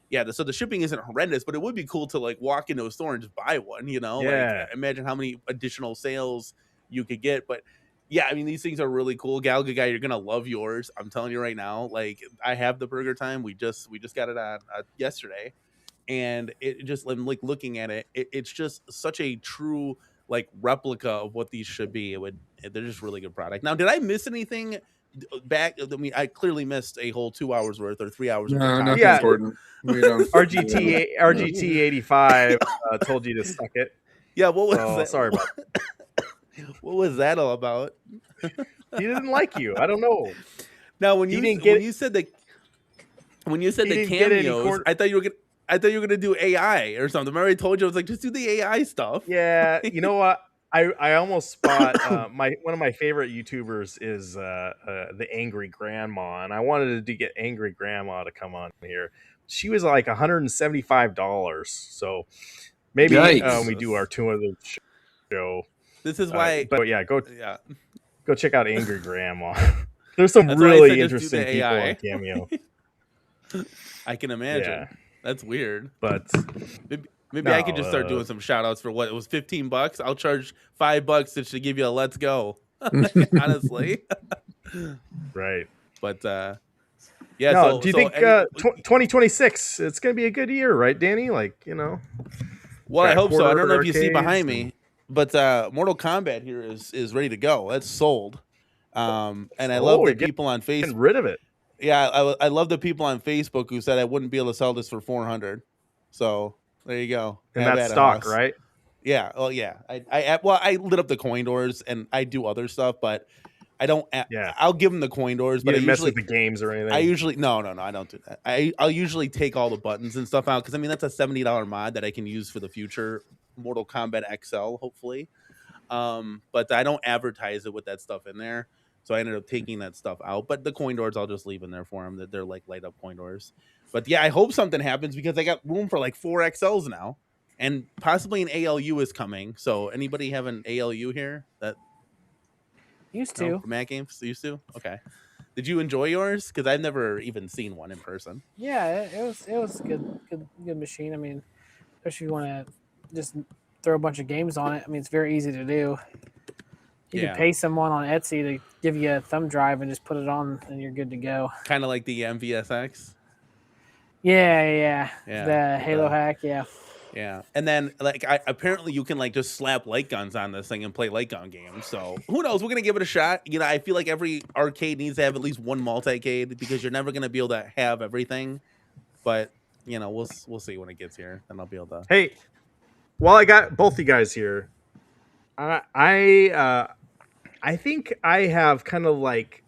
yeah, so the shipping isn't horrendous, but it would be cool to like walk into a store and just buy one. You know, like Yeah. imagine how many additional sales you could get, but. Yeah, I mean these things are really cool. Galaga guy, you're gonna love yours. I'm telling you right now. Like I have the Burger Time. We just got it on yesterday, and it just I'm like looking at it. It's just such a true like replica of what these should be. They're just really good product. Now, did I miss anything back? I mean, I clearly missed a whole 2 hours worth or 3 hours worth. No, of nothing Yeah. important. We don't. RGT 85 told you to suck it. Yeah, what was So, that? sorry about What was that all about? He didn't like you. I don't know. Now, when He you didn't get- when you said the He didn't get any cameos, quarter- I thought you were gonna do AI or something. Remember, I told you I was like, just do the AI stuff. Yeah, you know what? I almost spot one of my favorite YouTubers is the Angry Grandma, and I wanted to get Angry Grandma to come on here. She was like $175, so maybe Yikes. we do our 200 show. This is why. But yeah, go check out Angry Grandma. There's some That's why I really said just do interesting the people AI. on Cameo. I can imagine. Yeah. That's weird. But maybe I could just start doing some shout outs for what it was $15. I'll charge $5 just to give you a let's go. Honestly. Right. But yeah, no, so do you think 2026 it's gonna be a good year, right, Danny? Like, you know. Well, I hope so. I don't know if you see arcades behind me, but Mortal Kombat here is ready to go. That's sold. And I love the people on Facebook. Getting rid of it. Yeah, I love the people on Facebook who said I wouldn't be able to sell this for 400. So there you go. And Have that's at it, stock, Hoss. right? Yeah. Oh yeah. I lit up the coin doors and I do other stuff, but I don't. Yeah. I'll give them the coin doors, You but I didn't mess usually with the games or anything. I usually no, I don't do that. I'll usually take all the buttons and stuff out because I mean that's a $70 mod that I can use for the future Mortal Kombat XL, hopefully. But I don't advertise it with that stuff in there. So I ended up taking that stuff out. But the coin doors I'll just leave in there for them. That they're like light up coin doors. But yeah, I hope something happens because I got room for like 4 XLs now. And possibly an ALU is coming. So anybody have an ALU here that Used to. Mac games used to? Okay. Did you enjoy yours? Because I've never even seen one in person. Yeah, it was good machine. I mean, especially if you want to just throw a bunch of games on it. I mean, it's very easy to do. You Yeah. can pay someone on Etsy to give you a thumb drive and just put it on, and you're good to go. Kind of like the MVSX. Yeah. Yeah, The Halo hack, yeah. Yeah, and then like apparently you can like just slap light guns on this thing and play light gun games. So who knows? We're gonna give it a shot. You know, I feel like every arcade needs to have at least one multi-cade because you're never gonna be able to have everything. But you know, we'll see when it gets here, and I'll be able to. Hey, while I got both you guys here, I think I have kind of like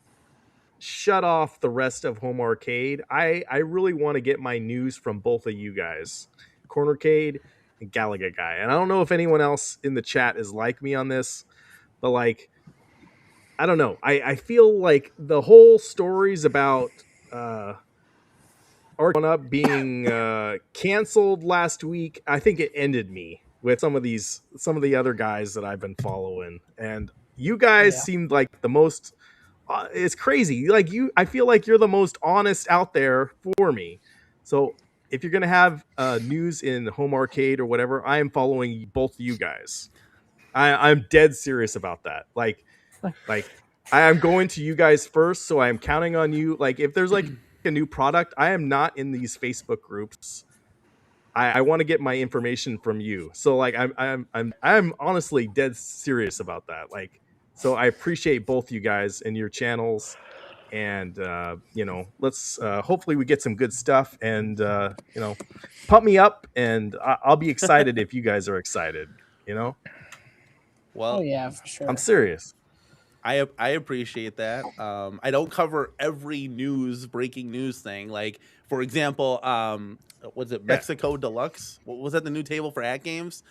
shut off the rest of Home Arcade. I really want to get my news from both of you guys, Cornercade and Galaga Guy. And I don't know if anyone else in the chat is like me on this, but like, I don't know. I feel like the whole stories about Arcade1up being canceled last week, I think it ended me with some of the other guys that I've been following. And you guys seemed like the most it's crazy. Like I feel like you're the most honest out there for me. So if you're gonna have news in Home Arcade or whatever, I am following both of you guys. I'm dead serious about that. Like I am going to you guys first, so I am counting on you. Like if there's like a new product, I am not in these Facebook groups. I want to get my information from you. So like I'm honestly dead serious about that. Like so I appreciate both you guys and your channels. And you know, let's hopefully we get some good stuff and you know, pump me up and I'll be excited if you guys are excited, you know. Well, yeah, for sure. I'm serious. I appreciate that. I don't cover every breaking news thing. Like, for example, was it Yeah. Mexico Deluxe? What was that, the new table for At Games?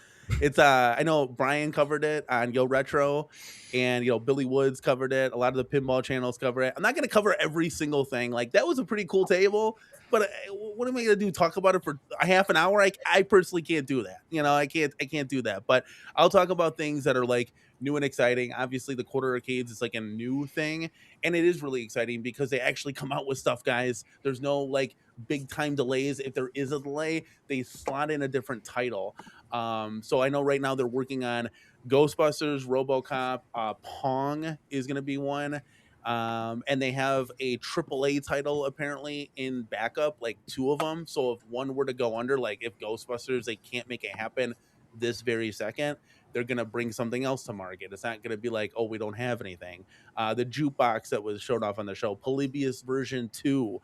It's I know Brian covered it on Yo Retro, and Billy Woods covered it. A lot of the pinball channels cover it. I'm not gonna cover every single thing. Like, that was a pretty cool table, but what am I gonna do? Talk about it for a half an hour? I personally can't do that. I can't do that. But I'll talk about things that are like new and exciting. Obviously, the quarter arcades is like a new thing, and it is really exciting because they actually come out with stuff, guys. There's no like big time delays. If there is a delay, they slot in a different title. So I know right now they're working on Ghostbusters, RoboCop, Pong is going to be one. And they have a AAA title apparently in backup, like 2 of them. So if one were to go under, like if Ghostbusters, they can't make it happen this very second, they're going to bring something else to market. It's not going to be like, oh, we don't have anything. The jukebox that was shown off on the show, Polybius version 2,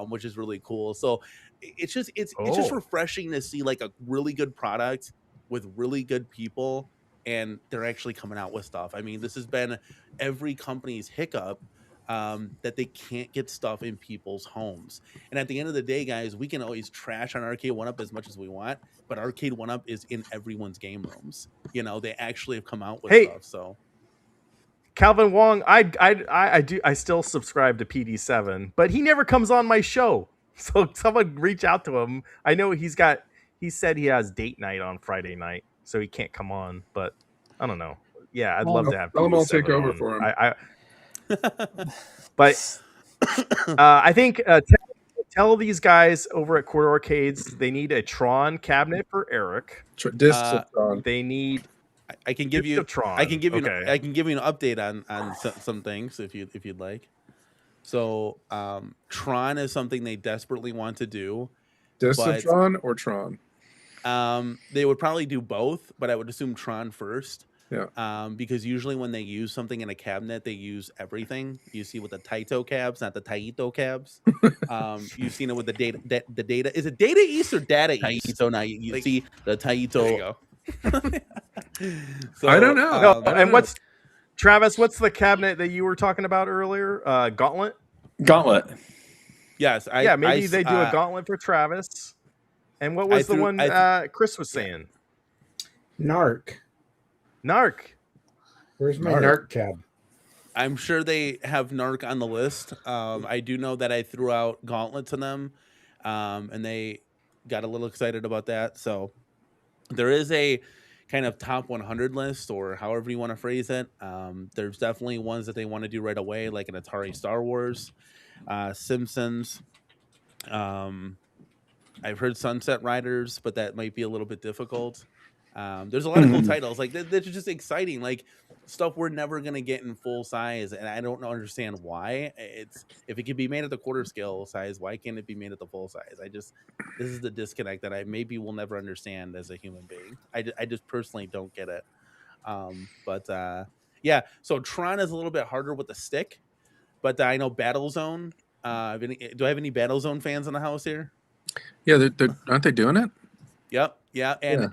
which is really cool. So it's just refreshing to see like a really good product with really good people, and they're actually coming out with stuff. I mean, this has been every company's hiccup, that they can't get stuff in people's homes. And at the end of the day, guys, we can always trash on Arcade1up as much as we want, but Arcade1up is in everyone's game rooms. They actually have come out with stuff. So Calvin Wong, I still subscribe to PD7, but he never comes on my show. So someone reach out to him. I know he said he has date night on Friday night, so he can't come on, but I don't know. Yeah, I'd love to have Tell him I'll PD7 take over on. for him. But I think tell these guys over at Quarter Arcades they need a Tron cabinet for Eric. Discs of Tron. They need. I can give you. Tron. I can give you. Okay. I can give you an update on some things if you'd like. So Tron is something they desperately want to do. Discs of Tron or Tron? They would probably do both, but I would assume Tron first. Yeah. Because usually when they use something in a cabinet, they use everything. You see with the Taito cabs, not the Taito cabs. You've seen it with the data. The data, is it Data East or Data East? Taito. Now you see the Taito. There you go. So, I don't know. No, and what's Travis? What's the cabinet that you were talking about earlier? Gauntlet. Yes. Maybe they do a gauntlet for Travis. And what was the one Chris was saying? Narc. Where's my Narc cab? I'm sure they have Narc on the list. I do know that I threw out Gauntlet to them, and they got a little excited about that. So there is a kind of top 100 list, or however you want to phrase it. There's definitely ones that they want to do right away, like an Atari Star Wars, Simpsons. I've heard Sunset Riders, but that might be a little bit difficult. There's a lot of cool titles like that's just exciting, like stuff we're never gonna get in full size, and I don't understand why. It's if it can be made at the quarter scale size, why can't it be made at the full size? This is the disconnect that I maybe will never understand as a human being. I just personally don't get it. Yeah. So Tron is a little bit harder with the stick, but I know Battlezone. Do I have any Battlezone fans in the house here? Yeah, aren't they doing it? Yep. Yeah. And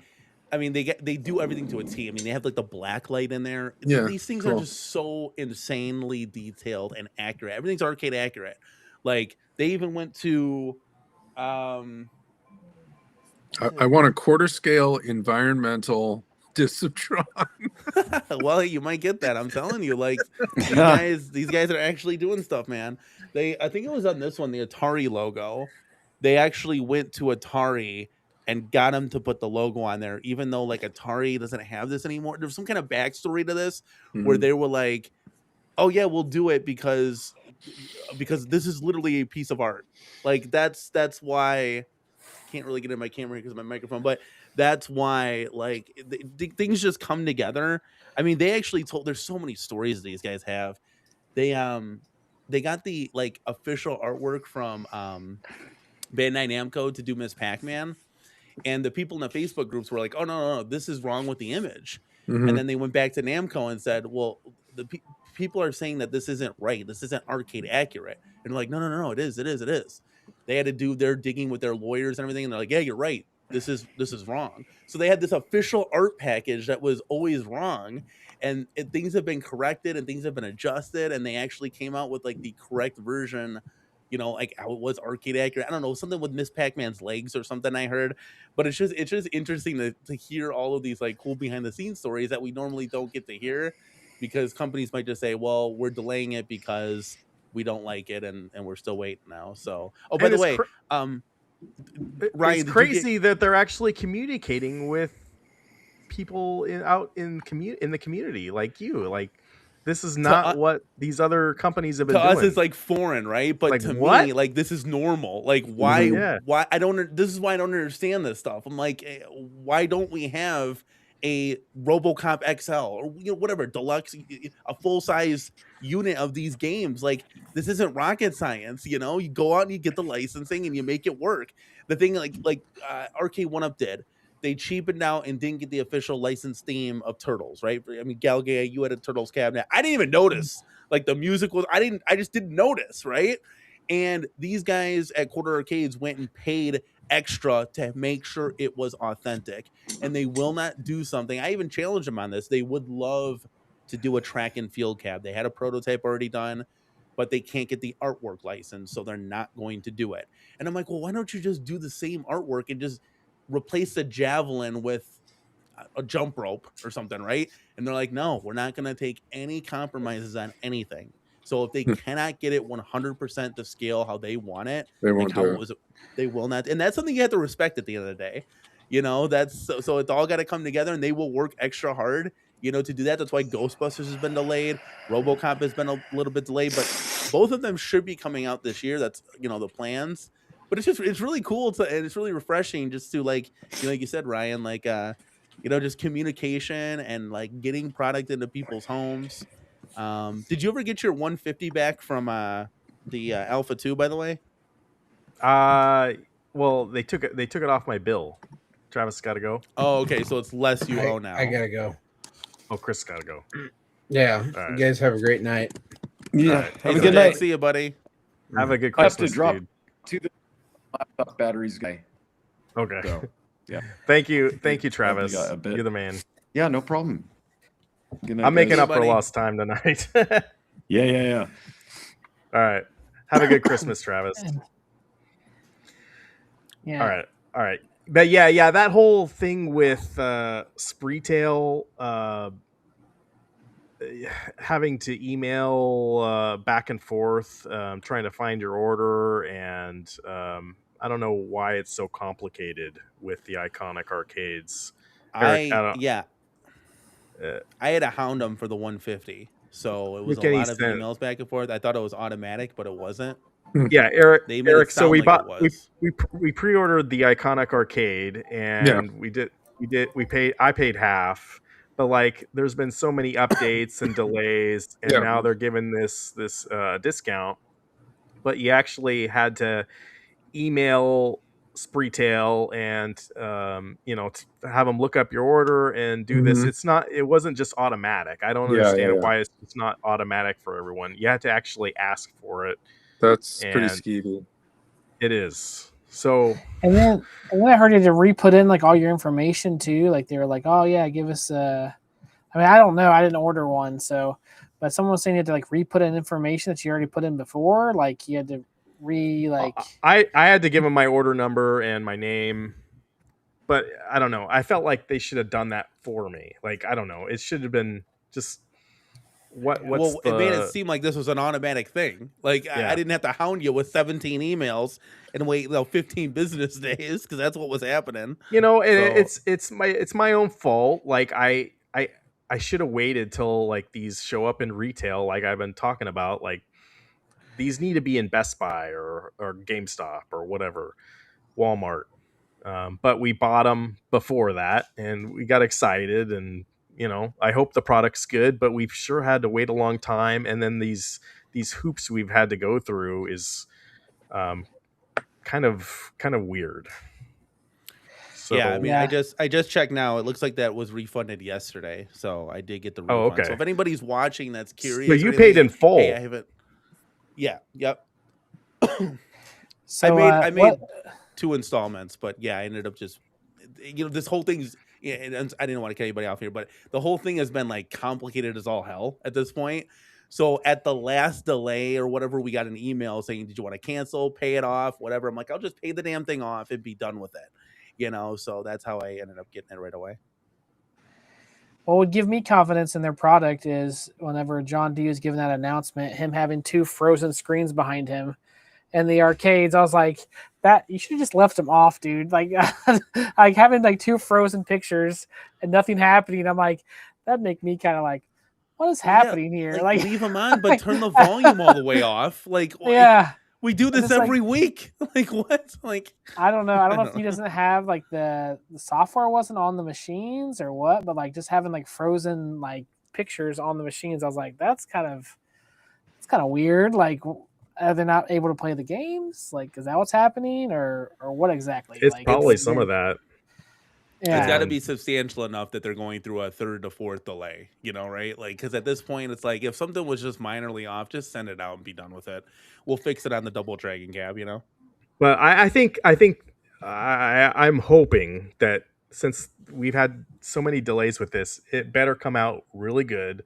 I mean, they do everything to a T. I mean, they have like the black light in there. Yeah, these things are just so insanely detailed and accurate. Everything's arcade accurate. Like they even went to, I want a quarter scale environmental disc of Tron. Well, you might get that. I'm telling you, like these guys are actually doing stuff, man. I think it was on this one, the Atari logo. They actually went to Atari and got them to put the logo on there, even though like Atari doesn't have this anymore. There's some kind of backstory to this where they were like, "Oh yeah, we'll do it because this is literally a piece of art." Like that's why. Can't really get in my camera because of my microphone, but that's why like things just come together. I mean, they actually told. There's so many stories these guys have. They got the like official artwork from Bandai Namco to do Miss Pac-Man. And the people in the Facebook groups were like, "Oh no, this is wrong with the image." And then they went back to Namco and said, "Well, the people are saying that this isn't right. This isn't arcade accurate." And they're like, "No, it is. It is. They had to do their digging with their lawyers and everything, and they're like, "Yeah, you're right. this is wrong. So they had this official art package that was always wrong, and things have been corrected and things have been adjusted, and they actually came out with like the correct version. You know, like how it was arcade accurate. I don't know, something with Miss Pac-Man's legs or something I heard. But it's just interesting to hear all of these like cool behind the scenes stories that we normally don't get to hear, because companies might just say, well, we're delaying it because we don't like it, and we're still waiting now. So, oh, by And the way, Ryan, it's did you crazy that they're actually communicating with people out in the community like you. Like, this is not what these other companies have been to us doing. it's like foreign, right? But Like, to what? me, like, this is normal. Like, why Yeah. why I don't this is why I don't understand this stuff. I'm like, why don't we have a RoboCop XL or whatever deluxe, a full size unit of these games? Like, this isn't rocket science. You go out and you get the licensing and you make it work. The thing like Arcade1up did, they cheapened out and didn't get the official licensed theme of Turtles, right? I mean, Galgay, you had a Turtles cabinet. I didn't even notice. Like, the music was, I just didn't notice, right? And these guys at Quarter Arcades went and paid extra to make sure it was authentic. And they will not do something. I even challenged them on this. They would love to do a track and field cab. They had a prototype already done, but they can't get the artwork license, so they're not going to do it. And I'm like, well, why don't you just do the same artwork and just replace the javelin with a jump rope or something, right? And they're like, no, we're not going to take any compromises on anything. So if they cannot get it 100% to scale how they want it, They like won't how do it it. was, they will not. And that's something you have to respect at the end of the day. That's so it's all got to come together, and they will work extra hard, to do that. That's why Ghostbusters has been delayed. RoboCop has been a little bit delayed, but both of them should be coming out this year. That's, the plans. But it's really cool and it's really refreshing just to, like you said, Ryan, like, just communication and like getting product into people's homes. Did you ever get your 150 back from the Alpha 2, by the way? Well, they took it off my bill. Travis got to go. Oh, okay, so it's less you owe now. I gotta go. Oh, Chris got to go. Yeah. All right. You guys have a great night. Yeah. Right. Have a good night. See you, buddy. Have a good I have Christmas, to drop dude. to the laptop batteries guy. Okay. So, yeah. Thank you, Travis. got a bit. You're the man. Yeah, no problem. Good night, I'm making guys. up for lost time tonight. Yeah. All right. Have a good Christmas, Travis. Yeah. All right. But yeah, that whole thing with Spreetail having to email back and forth, trying to find your order, and I don't know why it's so complicated with the iconic arcades. Eric, I had to hound them for the 150, so it was Make a any lot of sense. emails back and forth. I thought it was automatic, but it wasn't. Yeah, Eric. They made it So sound we like bought it was. we pre-ordered the iconic arcade, and I paid half, but like there's been so many updates and delays, and now they're giving this discount, but you actually had to email Spreetail and to have them look up your order and do this. It wasn't just automatic. I don't understand why it's not automatic for everyone. You had to actually ask for it. That's pretty skeevy. It is. So and then I heard you had to re-put in like all your information too. Like they were like, oh yeah, give us I mean, I don't know. I didn't order one, but someone was saying you had to like re-put in information that you already put in before. Like you had to I had to give them my order number and my name, but I don't know. I felt like they should have done that for me. Like, I don't know. It should have been just It made it seem like this was an automatic thing. Like I didn't have to hound you with 17 emails and wait 15 business days, because that's what was happening. It's my own fault. Like I should have waited till like these show up in retail, like I've been talking about. Like these need to be in Best Buy or GameStop or whatever, Walmart. But we bought them before that, and we got excited, and I hope the product's good, but we've sure had to wait a long time. And then these hoops we've had to go through is kind of weird. So, yeah, I mean, I just checked now. It looks like that was refunded yesterday, so I did get the refund. Oh, okay. So if anybody's watching that's curious, so you paid in full. Hey, I haven't. Yeah. Yep. So I made 2 installments, but yeah, I ended up just this whole thing's. Yeah, and I didn't want to cut anybody off here, but the whole thing has been like complicated as all hell at this point. So at the last delay or whatever, we got an email saying, "Did you want to cancel, pay it off, whatever?" I'm like, "I'll just pay the damn thing off and be done with it." So that's how I ended up getting it right away. What would give me confidence in their product is whenever John D was giving that announcement, him having 2 frozen screens behind him in the arcades. I was like, that you should have just left them off, dude. Like, like having like 2 frozen pictures and nothing happening. I'm like, that'd make me kind of like, what is happening here? Like, leave them on, but turn the volume all the way off. Like, yeah. We do this every week. Like what? Like I don't know. I don't know if he doesn't have like the software wasn't on the machines or what, but like just having like frozen like pictures on the machines, I was like, it's kind of weird. Like, are they not able to play the games? Like, is that what's happening, or what exactly? It's like, probably some of that. Yeah. It's got to be substantial enough that they're going through a 3rd to 4th delay, right? Like, because at this point, it's like if something was just minorly off, just send it out and be done with it. We'll fix it on the double dragon cab, But I think I'm hoping that since we've had so many delays with this, it better come out really good.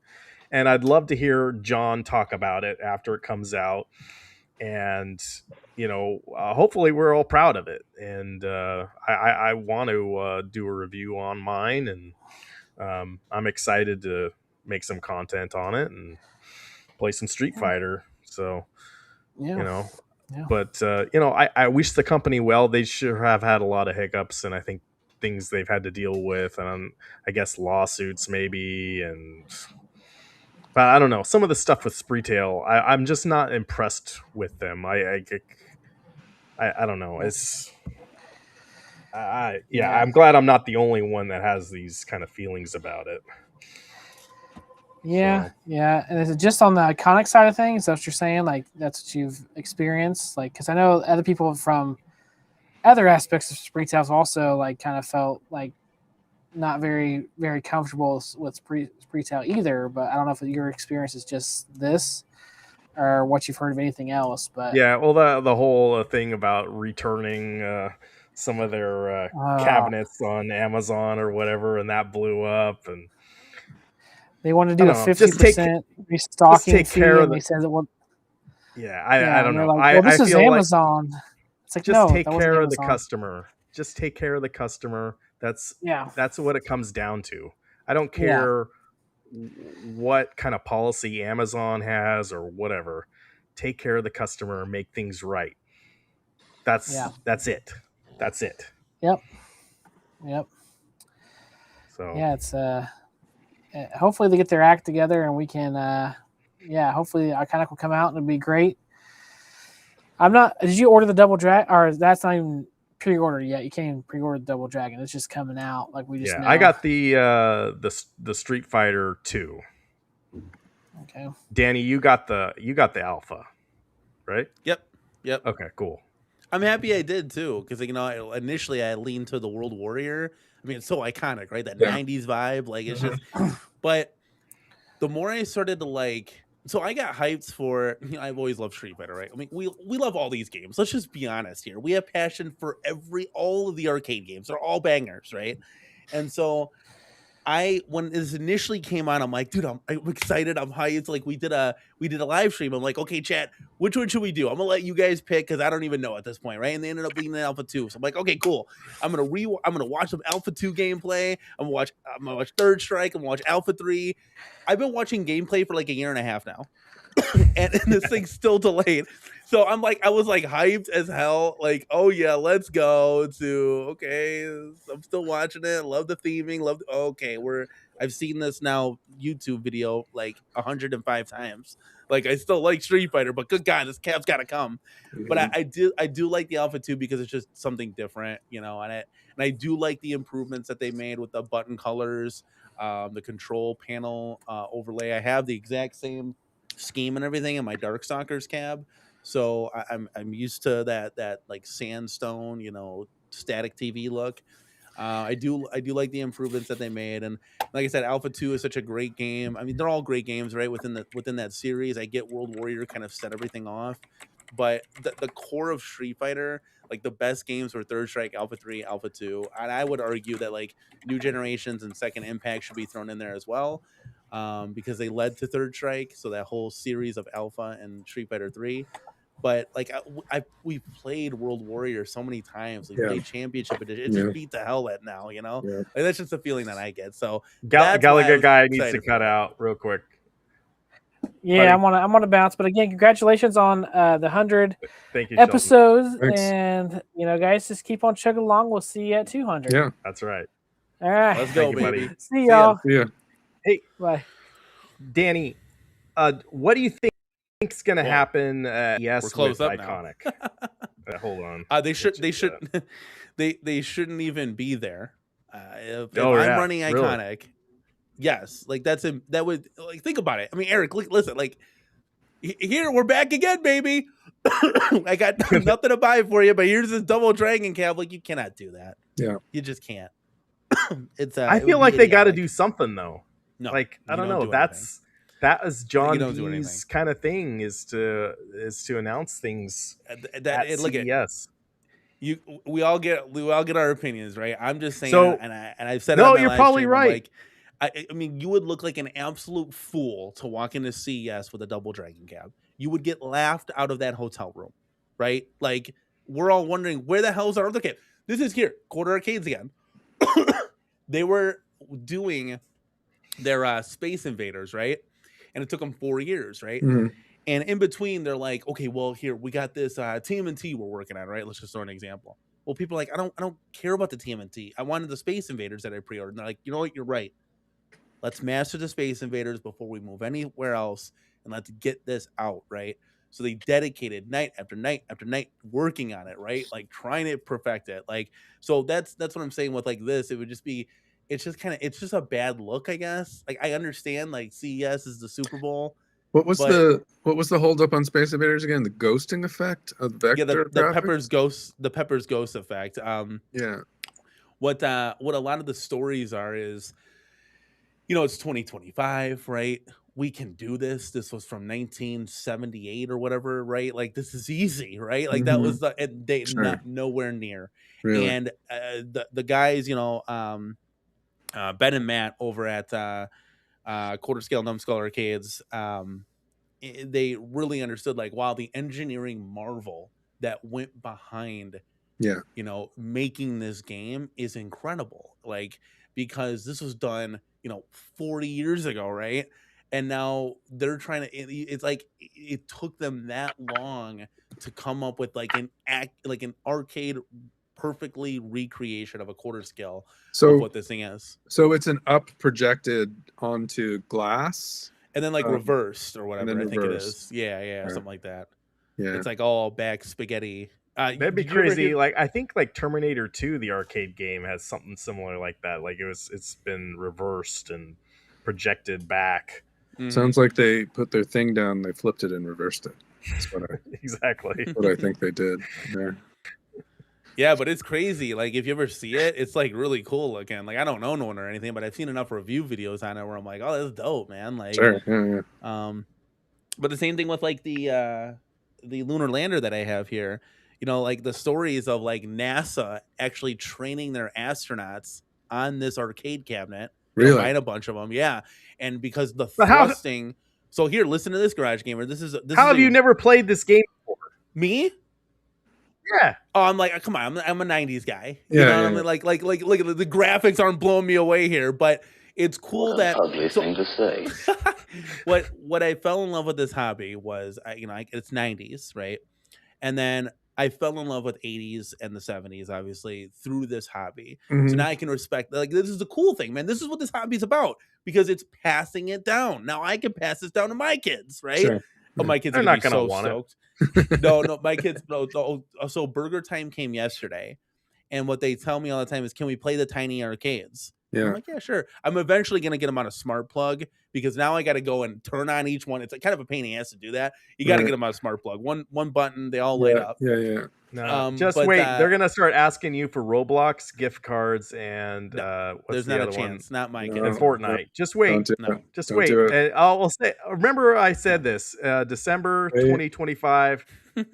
And I'd love to hear John talk about it after it comes out. And hopefully we're all proud of it. And I want to do a review on mine, and I'm excited to make some content on it and play some Street Fighter. So, Yeah. But I wish the company well. They should have had a lot of hiccups, and I think things they've had to deal with, and I guess lawsuits maybe, but I don't know. Some of the stuff with Spreetail, I'm just not impressed with them. I don't know. It's I'm glad I'm not the only one that has these kind of feelings about it. Yeah, yeah. And is it just on the iconic side of things? That's what you're saying? Like, that's what you've experienced? Like, because I know other people from other aspects of Spreetail also like kind of felt like not very, very comfortable with Spreetail either. But I don't know if your experience is just this or what you've heard of anything else. But yeah, well, the whole thing about returning some of their cabinets on Amazon or whatever, and that blew up, and they wanted to do a 50% restocking fee, and they said that I don't know. Like, well, this is Amazon. It's like, just no, take that care of Amazon. the customer. Just take care of the customer. That's what it comes down to. I don't care what kind of policy Amazon has or whatever. Take care of the customer and make things right. That's it. That's it. Yep. So yeah, it's hopefully they get their act together and we can hopefully Iconic will come out and it'll be great. Did you order the Double Dragon, or that's not even pre-ordered yet? You can't even pre-order the Double Dragon. It's just coming out. Like, we just know. I got the Street Fighter 2. Okay. Danny, you got the alpha, right? Yep. Okay, cool. I'm happy I did too, because initially I leaned to the World Warrior. I mean, it's so iconic, right? That 90s vibe, like it's just. But the more I started to so I got hyped for. I've always loved Street Fighter, right? I mean, we love all these games. Let's just be honest here. We have passion for all of the arcade games. They're all bangers, right? And so when this initially came on, I'm like, dude, I'm excited. I'm hyped. Like, we did a live stream. I'm like, okay, chat, which one should we do? I'm gonna let you guys pick because I don't even know at this point, right? And they ended up being the Alpha 2. So I'm like, okay, cool. I'm gonna watch some Alpha 2 gameplay. I'm gonna watch Third Strike. I'm gonna watch Alpha 3. I've been watching gameplay for like a year and a half now. and this thing's still delayed. So I was like hyped as hell. Like, oh yeah, let's go I'm still watching it. Love the theming. I've seen this now YouTube video like 105 times. Like, I still like Street Fighter, but good God, this cab's got to come. Mm-hmm. But I do like the Alpha 2 because it's just something different, and I do like the improvements that they made with the button colors, the control panel overlay. I have the exact same scheme and everything in my Darkstalkers cab, so I'm used to that like sandstone, static TV look. I do like the improvements that they made, and like I said, Alpha 2 is such a great game. I mean, they're all great games, right? Within that series, I get World Warrior kind of set everything off, but the core of Street Fighter, like the best games were Third Strike, Alpha 3, Alpha 2, and I would argue that like New Generations and Second Impact should be thrown in there as well, because they led to Third Strike, so that whole series of Alpha and Street Fighter 3. But like we've played World Warrior so many times, we played Championship Edition. It just beat the hell out now, you know. Like, that's just the feeling that I get. So that's why I Gallagher was guy needs to excited cut for it. out real quick. Yeah, I'm on a bounce, but again, congratulations on the 100 Thank you, Sheldon. episodes, Thanks. and guys, just keep on chugging along. We'll see you at 200. Yeah, that's right. All right, Let's go, Thank you, baby. buddy. See y'all. Yeah. Hey, bye, Danny. What do you think's going to happen? Yes, We're close with up now. Iconic. Hold on. They shouldn't even be there. If Oh, I'm yeah. running Really? Iconic, yes, like that would like think about it. I mean, Eric, listen, like here we're back again, baby. I got nothing to buy for you, but here's this double dragon cab. Like, you cannot do that. Yeah, you just can't. It's I it feel would like be they got to idiotic. do something though. No, like I you don't don't know. do That is John don't do B's kind of thing is to announce things at look at CES. we all get our opinions, right? I'm just saying, So- and I've said it No, on my you're live probably stream, I'm right. like, I mean, you would look like an absolute fool to walk into CES with a double dragon cab. You would get laughed out of that hotel room, right? Like, we're all wondering where the hell's our other cab? This is here, Quarter Arcades again. They were doing their Space Invaders, right? And it took them 4 years, right? Mhm. And in between, they're like, okay, well, here we got this TMNT we're working on, right? Let's just throw an example. Well, people are like, I don't care about the TMNT. I wanted the Space Invaders that I pre-ordered. And they're like, you know what? You're right. Let's master the Space Invaders before we move anywhere else, and let's get this out, right? So they dedicated night after night after night working on it, right? Like trying to perfect it. Like, so that's what I'm saying with like this. It would just be, it's just a bad look, I guess. Like, I understand like CES is the Super Bowl. What was but- the hold up on Space Invaders again? The ghosting effect of vector the graphics? Pepper's ghost effect. Yeah. What a lot of the stories are is, it's 2025, right? We can do this. This was from 1978 or whatever, right? Like, this is easy, right? Like that was Sure. nowhere near. Really? And the guys, Ben and Matt over at Quarter Scale Numbskull Arcades, they really understood like, wow, the engineering marvel that went behind Yeah. making this game is incredible. Like, because this was done 40 years ago, right? And now they're trying to it's like it took them that long to come up with like an arcade perfectly recreation of a quarter scale So- of what this thing is. So it's an up projected onto glass, And then like reversed or whatever, then I think it reversed. is. Yeah, Yeah. something like that. Yeah. It's like all back spaghetti. That'd be did you ever crazy. hear- Like I think like Terminator 2, the arcade game, has something similar like that. Like it's been reversed and projected back. Sounds like they put their thing down, they flipped it and reversed it. That's what I Exactly. what I think they did there. Yeah, but it's crazy. Like, if you ever see it, it's like really cool looking. Like, I don't own one or anything, but I've seen enough review videos on it where I'm like, oh, that's dope, man. Like, Sure. Yeah. But the same thing with like the lunar lander that I have here. Like the stories of like NASA actually training their astronauts on this arcade cabinet. Really? Buying a bunch of them, yeah. And because the But how- thrusting. So here, listen to this, Garage Gamer. This How have you never played this game before? Me? Yeah. Oh, I'm like, come on, I'm a '90s guy. Yeah, I mean, like, look at the graphics aren't blowing me away here, but it's cool that. Ugly thing to say. What I fell in love with this hobby was, it's '90s, right? And then I fell in love with '80s and the '70s, obviously, through this hobby. So Mhm. now I can respect. Like, this is the cool thing, man. This is what this hobby's about because it's passing it down. Now I can pass this down to my kids, right? Sure. Oh, my kids They're are not gonna gonna be so want it. stoked. No, my kids. No, so Burger Time came yesterday, and what they tell me all the time is, "Can we play the tiny arcades?" Yeah. I'm like, yeah, sure. I'm eventually gonna get them on a smart plug because now I got to go and turn on each one. It's kind of a pain in the ass to do that. You got to Right. get them on a smart plug. One button, they all light up. Yeah. No, just but, wait. They're gonna start asking you for Roblox gift cards and what's there's the not a other one? chance. Not my And kids. Fortnite. Just wait. No. Just Don't wait. do it. And I'll say. Remember, I said this. December Wait. 2025.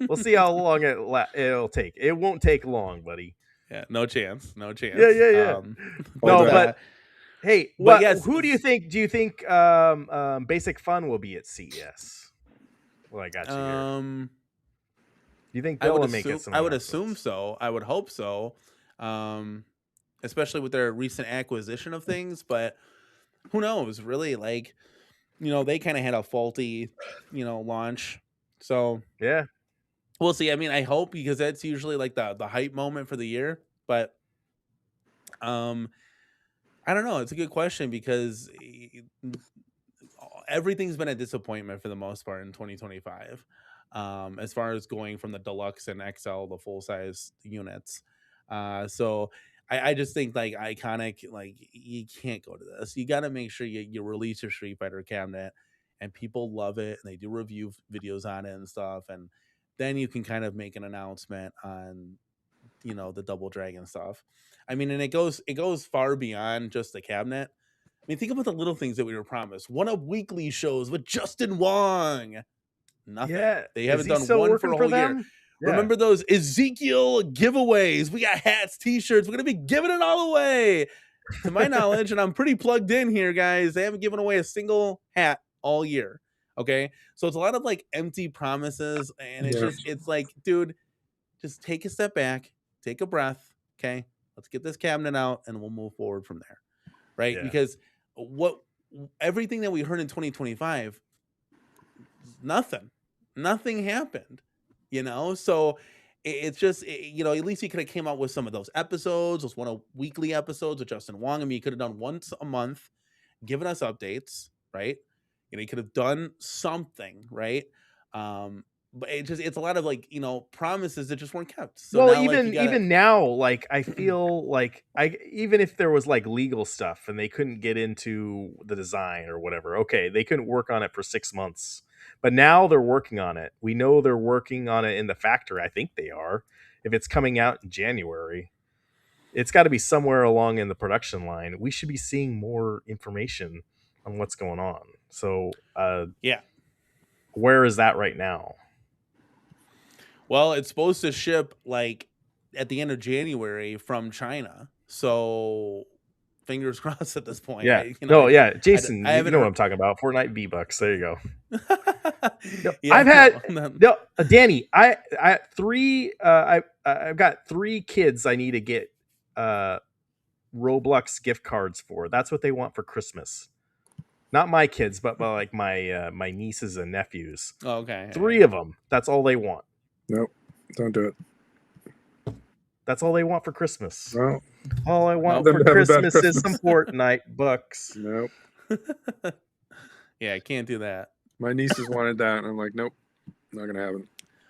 We'll see how long it'll take. It won't take long, buddy. Yeah, no chance. No chance. Yeah. No, but hey, but what? yes, Who do you think? Do you think Basic Fun will be at CES? Well, I got you here. Do you think they'll make it? I would assume so. I would hope so. Especially with their recent acquisition of things, but who knows? Really, like, they kind of had a faulty, launch. So yeah, we'll see. I mean, I hope, because that's usually like the hype moment for the year. But I don't know. It's a good question because everything's been a disappointment for the most part in 2025. As far as going from the deluxe and XL, the full size units. So I just think, like, iconic, like, you can't go to this. You got to make sure you release your Street Fighter cabinet and people love it and they do review videos on it and stuff. And then you can kind of make an announcement on, the Double Dragon stuff. I mean, and it goes far beyond just the cabinet. I mean, think about the little things that we were promised. One-up weekly shows with Justin Wong. Nothing. Yeah. They Is haven't he done still one working for a for whole year. them? Yeah. Remember those Ezekiel giveaways? We got hats, t-shirts. We're going to be giving it all away. To my knowledge, and I'm pretty plugged in here, guys, they haven't given away a single hat all year. Okay? So it's a lot of, like, empty promises, and it's like, dude, just take a step back, take a breath, okay? Let's get this cabinet out, and we'll move forward from there, right? Yeah. Because everything that we heard in 2025, nothing happened, So it's just, at least you could have came out with some of those episodes, those weekly episodes with Justin Wong. I mean, you could have done once a month, given us updates, right? You could have done something, right? But it's a lot of, like, promises that just weren't kept. So well, now, even now, like, I feel like even if there was, like, legal stuff and they couldn't get into the design or whatever, okay, they couldn't work on it for 6 months, but now they're working on it. We know they're working on it in the factory. I think they are. If it's coming out in January, it's got to be somewhere along in the production line. We should be seeing more information on what's going on. So, yeah, where is that right now? Well, it's supposed to ship, like, at the end of January from China. So fingers crossed at this point. Yeah. Jason, I you know what I'm talking about. Fortnite V-Bucks. There you go. Yeah, I've had Danny. I've got 3 kids I need to get Roblox gift cards for. That's what they want for Christmas. Not my kids, but like my nieces and nephews. Oh, okay. 3 of them. That's all they want. Nope. Don't do it. That's all they want for Christmas. Well, all I want for Christmas is some Fortnite bucks. Nope. Yeah, I can't do that. My nieces wanted that, and I'm like, nope, not gonna happen.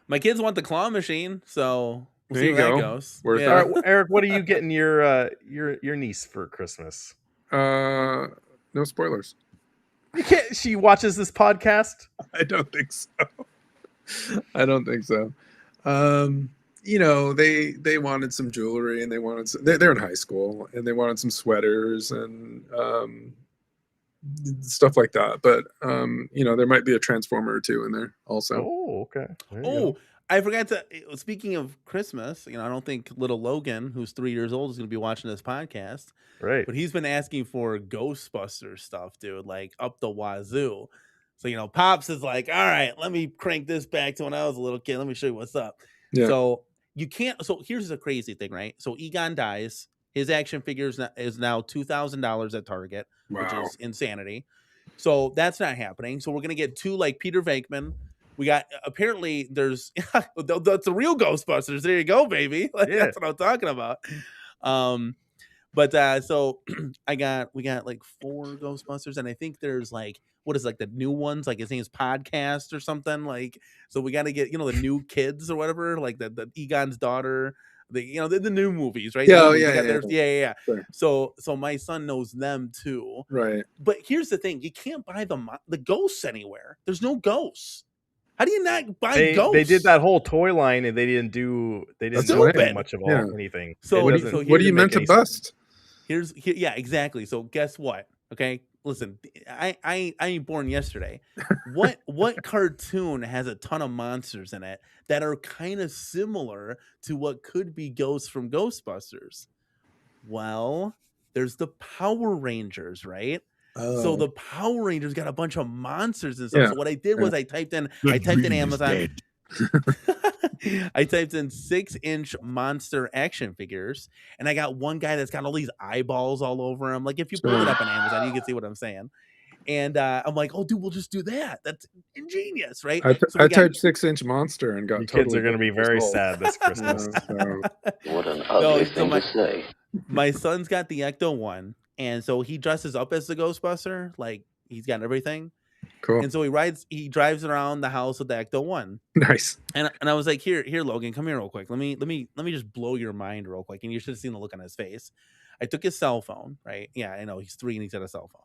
My kids want the claw machine, so we'll There see you where go. that goes. Worth Yeah. All right, Eric, what are you getting your niece for Christmas? No spoilers. You can't. She watches this podcast. I don't think so. I don't think so. They wanted some jewelry, and they wanted they're in high school, and they wanted some sweaters and stuff like that. But there might be a transformer or 2 in there also. Oh, okay. Oh, I forgot to. Speaking of Christmas, I don't think little Logan, who's 3 years old, is going to be watching this podcast. Right. But he's been asking for Ghostbusters stuff, dude, like up the wazoo. So, Pops is like, all right, let me crank this back to when I was a little kid. Let me show you what's up. Yeah. So you can't. So here's the crazy thing, right? So Egon dies. His action figure is now $2,000 at Target, which Wow. is insanity. So that's not happening. So we're going to get 2 like Peter Venkman. We got, apparently there's, that's the real Ghostbusters. There you go, baby. Like, Yeah. That's what I'm talking about. But so we got like 4 Ghostbusters, and I think there's like, what is like the new ones? Like his name's Podcast or something. Like, so we got to get, the new kids or whatever, like the Egon's daughter. the new movies, right? Yeah, The oh, movies, yeah, they got yeah, theirs- yeah. Sure. So my son knows them too. Right. But here's the thing: you can't buy the ghosts anywhere. There's no ghosts. How do you not buy ghosts? They did that whole toy line, and they didn't do That's do lame. much of Yeah. anything. So It what doesn't. are you make meant to any sense. bust? Yeah, exactly. So guess what? Okay, listen, I ain't born yesterday. What cartoon has a ton of monsters in it that are kind of similar to what could be ghosts from Ghostbusters? Well, there's the Power Rangers, right? So Oh. the Power Rangers got a bunch of monsters and stuff. Yeah, So what I did was yeah. I typed in dream is Amazon. dead. I typed in 6-inch monster action figures, and I got one guy that's got all these eyeballs all over him. Like if you pull it up on Amazon, you can see what I'm saying. And I'm like, oh, dude, we'll just do that. That's ingenious, right? I So we got typed 6-inch monster and got You totally kids are going to be very results. sad this Christmas. What an No, ugly so thing to say. my son's got the Ecto one, and so he dresses up as the Ghostbuster, like he's got everything. Cool. And so he drives around the house with the Ecto one. Nice. And I was like, here, Logan, come here real quick. Let me just blow your mind real quick. And you should have seen the look on his face. I took his cell phone, right? Yeah, I know he's 3 and he's got a cell phone.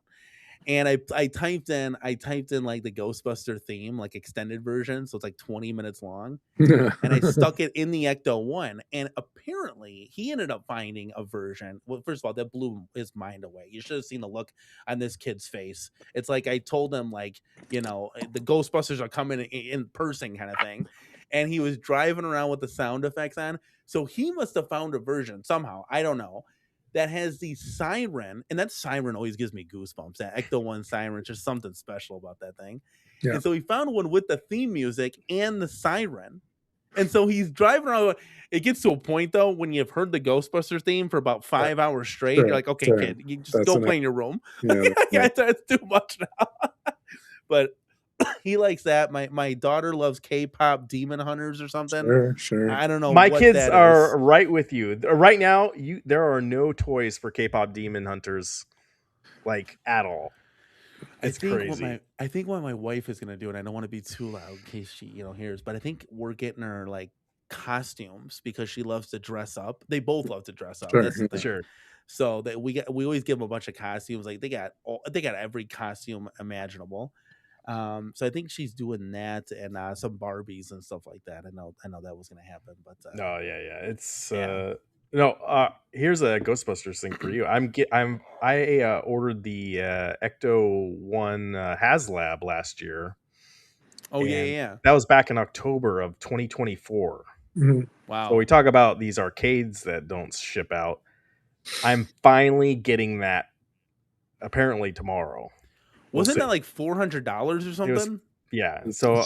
And I typed in like the Ghostbuster theme, like extended version, so it's like 20 minutes long. And I stuck it in the Ecto one, and apparently he ended up finding a version. Well, first of all, that blew his mind away. You should have seen the look on this kid's face. It's like I told him, like, the Ghostbusters are coming in person, kind of thing. And he was driving around with the sound effects on. So he must have found a version somehow, I don't know, that has the siren, and that siren always gives me goosebumps. That Ecto one siren, just something special about that thing. Yeah. And so he found one with the theme music and the siren. And so he's driving around. It gets to a point though when you've heard the Ghostbusters theme for about 5 hours straight. Sure, You're like, okay, sure. kid, you just That's go enough. play in your room. Yeah, yeah. That's too much now. But he likes that. My daughter loves K-pop Demon Hunters or something. Sure. I don't know. My what kids that are is. right with you. Right now, there are no toys for K-pop Demon Hunters, like at all. It's crazy. I think what my wife is gonna do, and I don't want to be too loud in case she hears, but I think we're getting her like costumes because she loves to dress up. They both love to dress up. Sure, That's the thing. Sure. So that we always give them a bunch of costumes. Like they got every costume imaginable. So I think she's doing that and some Barbies and stuff like that. I know that was gonna happen, but Oh yeah. It's Yeah. here's a Ghostbusters thing for you. I ordered the Ecto one HasLab last year. Oh and yeah. That was back in October of 2024. Mhm. Wow. So we talk about these arcades that don't ship out. I'm finally getting that apparently tomorrow. We'll Wasn't see. that like $400 or something? Yeah. So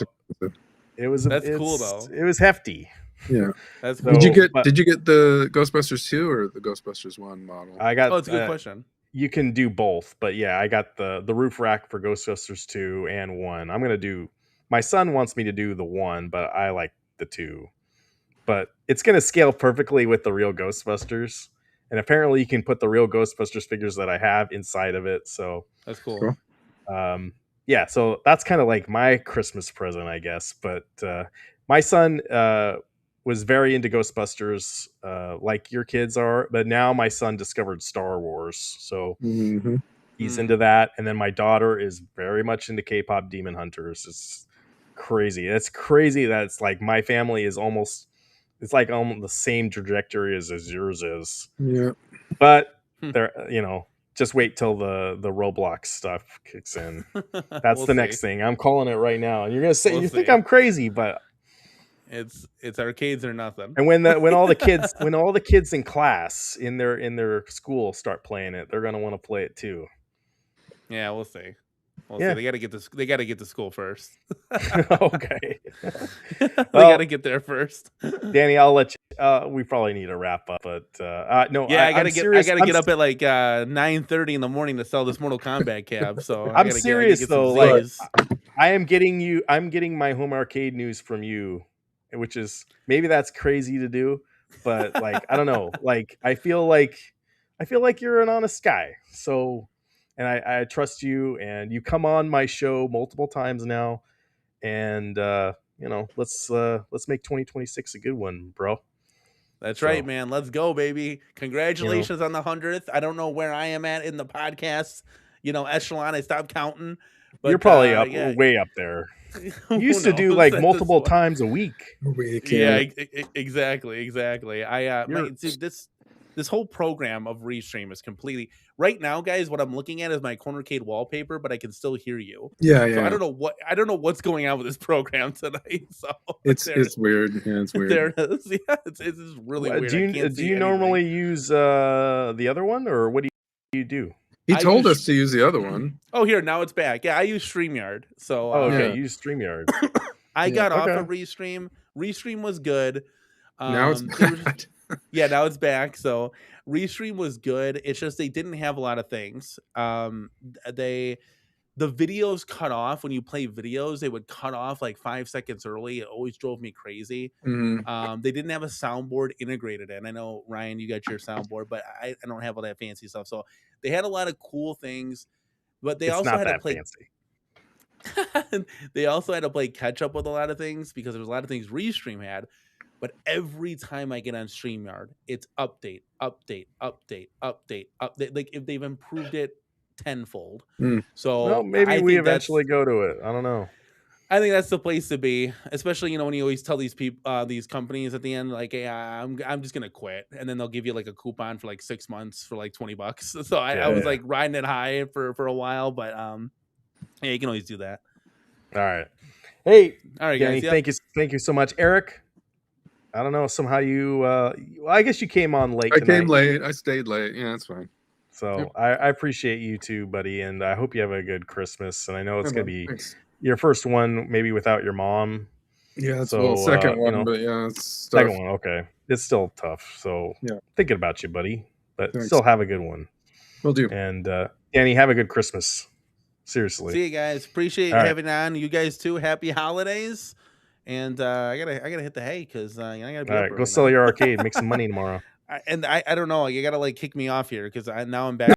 it was. That's cool, though. It was hefty. Yeah. That's So, cool. Did you get the Ghostbusters 2 or the Ghostbusters 1 model? I got. Oh, it's a good question. You can do both, but yeah, I got the roof rack for Ghostbusters 2 and 1. I'm gonna do. My son wants me to do the 1, but I like the 2. But it's gonna scale perfectly with the real Ghostbusters, and apparently you can put the real Ghostbusters figures that I have inside of it. So That's cool. yeah, so that's kind of like my Christmas present, I guess. But my son was very into Ghostbusters, like your kids are. But now my son discovered Star Wars, so he's into that. And then my daughter is very much into K-pop Demon Hunters. It's crazy. That's crazy. That's like my family is almost. It's like almost the same trajectory as yours is. Yeah. But they're just wait till the Roblox stuff kicks in. That's We'll the next see. thing. I'm calling it right now. And you're gonna say We'll you think see. I'm crazy, but It's arcades or nothing. and when all the kids in class in their school start playing it, they're gonna want to play it too. Yeah, we'll see. We'll Yeah. see. They gotta get to school first. Okay. They Well, gotta get there first. Danny, I'll let you. We probably need to wrap up, but no. Yeah, I'm I serious. gotta get up at like 9:30 in the morning to sell this Mortal Kombat cab. So I'm serious get though. some Like, Z's. I'm getting my home arcade news from you, which is maybe that's crazy to do, but like I don't know. Like I feel like you're an honest guy. So, and I trust you, and you come on my show multiple times now, and let's make 2026 a good one, bro. That's So- right, man. Let's go, baby. Congratulations on the 100th. I don't know where I am at in the podcast, echelon. I stopped counting. But You're probably yeah. way up there. Who You used to do knows like at this multiple point? times a week. Yeah, exactly. You're- Dude, this whole program of Restream is completely right now, guys. What I'm looking at is my Cornercade wallpaper, but I can still hear you. Yeah, So yeah. I don't know what's going on with this program tonight. So It's weird. Yeah, it's weird. there it is. Yeah, it's really weird. Do I you can't do see you anything. normally use the other one, or what do you do? He I told use- us to use the other one. Oh, here now it's back. Yeah, I use StreamYard. So Oh, okay, Yeah. you use StreamYard. I got off okay. of Restream. Restream was good. Now it's there was- bad. yeah, now it's back. So Restream was good. It's just they didn't have a lot of things. The videos cut off when you play videos. They would cut off like 5 seconds early. It always drove me crazy. Mhm. They didn't have a soundboard integrated in. I know Ryan, you got your soundboard, but I don't have all that fancy stuff. So they had a lot of cool things, but they It's also not had to that play. fancy. They also had to play catch up with a lot of things because there's a lot of things Restream had. But every time I get on StreamYard, it's update. Like if they've improved it tenfold. So Well, maybe I we think that's- eventually go to it. I don't know. I think that's the place to be, especially when you always tell these people, these companies at the end, like, "Hey, I'm just gonna quit," and then they'll give you like a coupon for like 6 months for like $20. So I was Yeah. like riding it high for a while, but yeah, you can always do that. All right. Hey, All right, Danny, guys. Yep. thank you so much, Eric. I don't know. Somehow you, well, I guess you came on late. I tonight. came late. I stayed late. Yeah, that's fine. So Yep. I appreciate you too, buddy, and I hope you have a good Christmas. And I know it's Yeah, gonna man. be Thanks. your first one, maybe without your mom. Yeah, it's So, second one, you know, but yeah, it's second tough. one. Okay, it's still tough. So Yeah. thinking about you, buddy, but Thanks. still have a good one. Will do. And Danny, have a good Christmas. Seriously. See you guys. Appreciate All right. having on. You guys too. Happy holidays. And I gotta hit the hay because I gotta be All up right, go early sell now. your arcade, make some money tomorrow. I don't know. You gotta like kick me off here because now I'm back.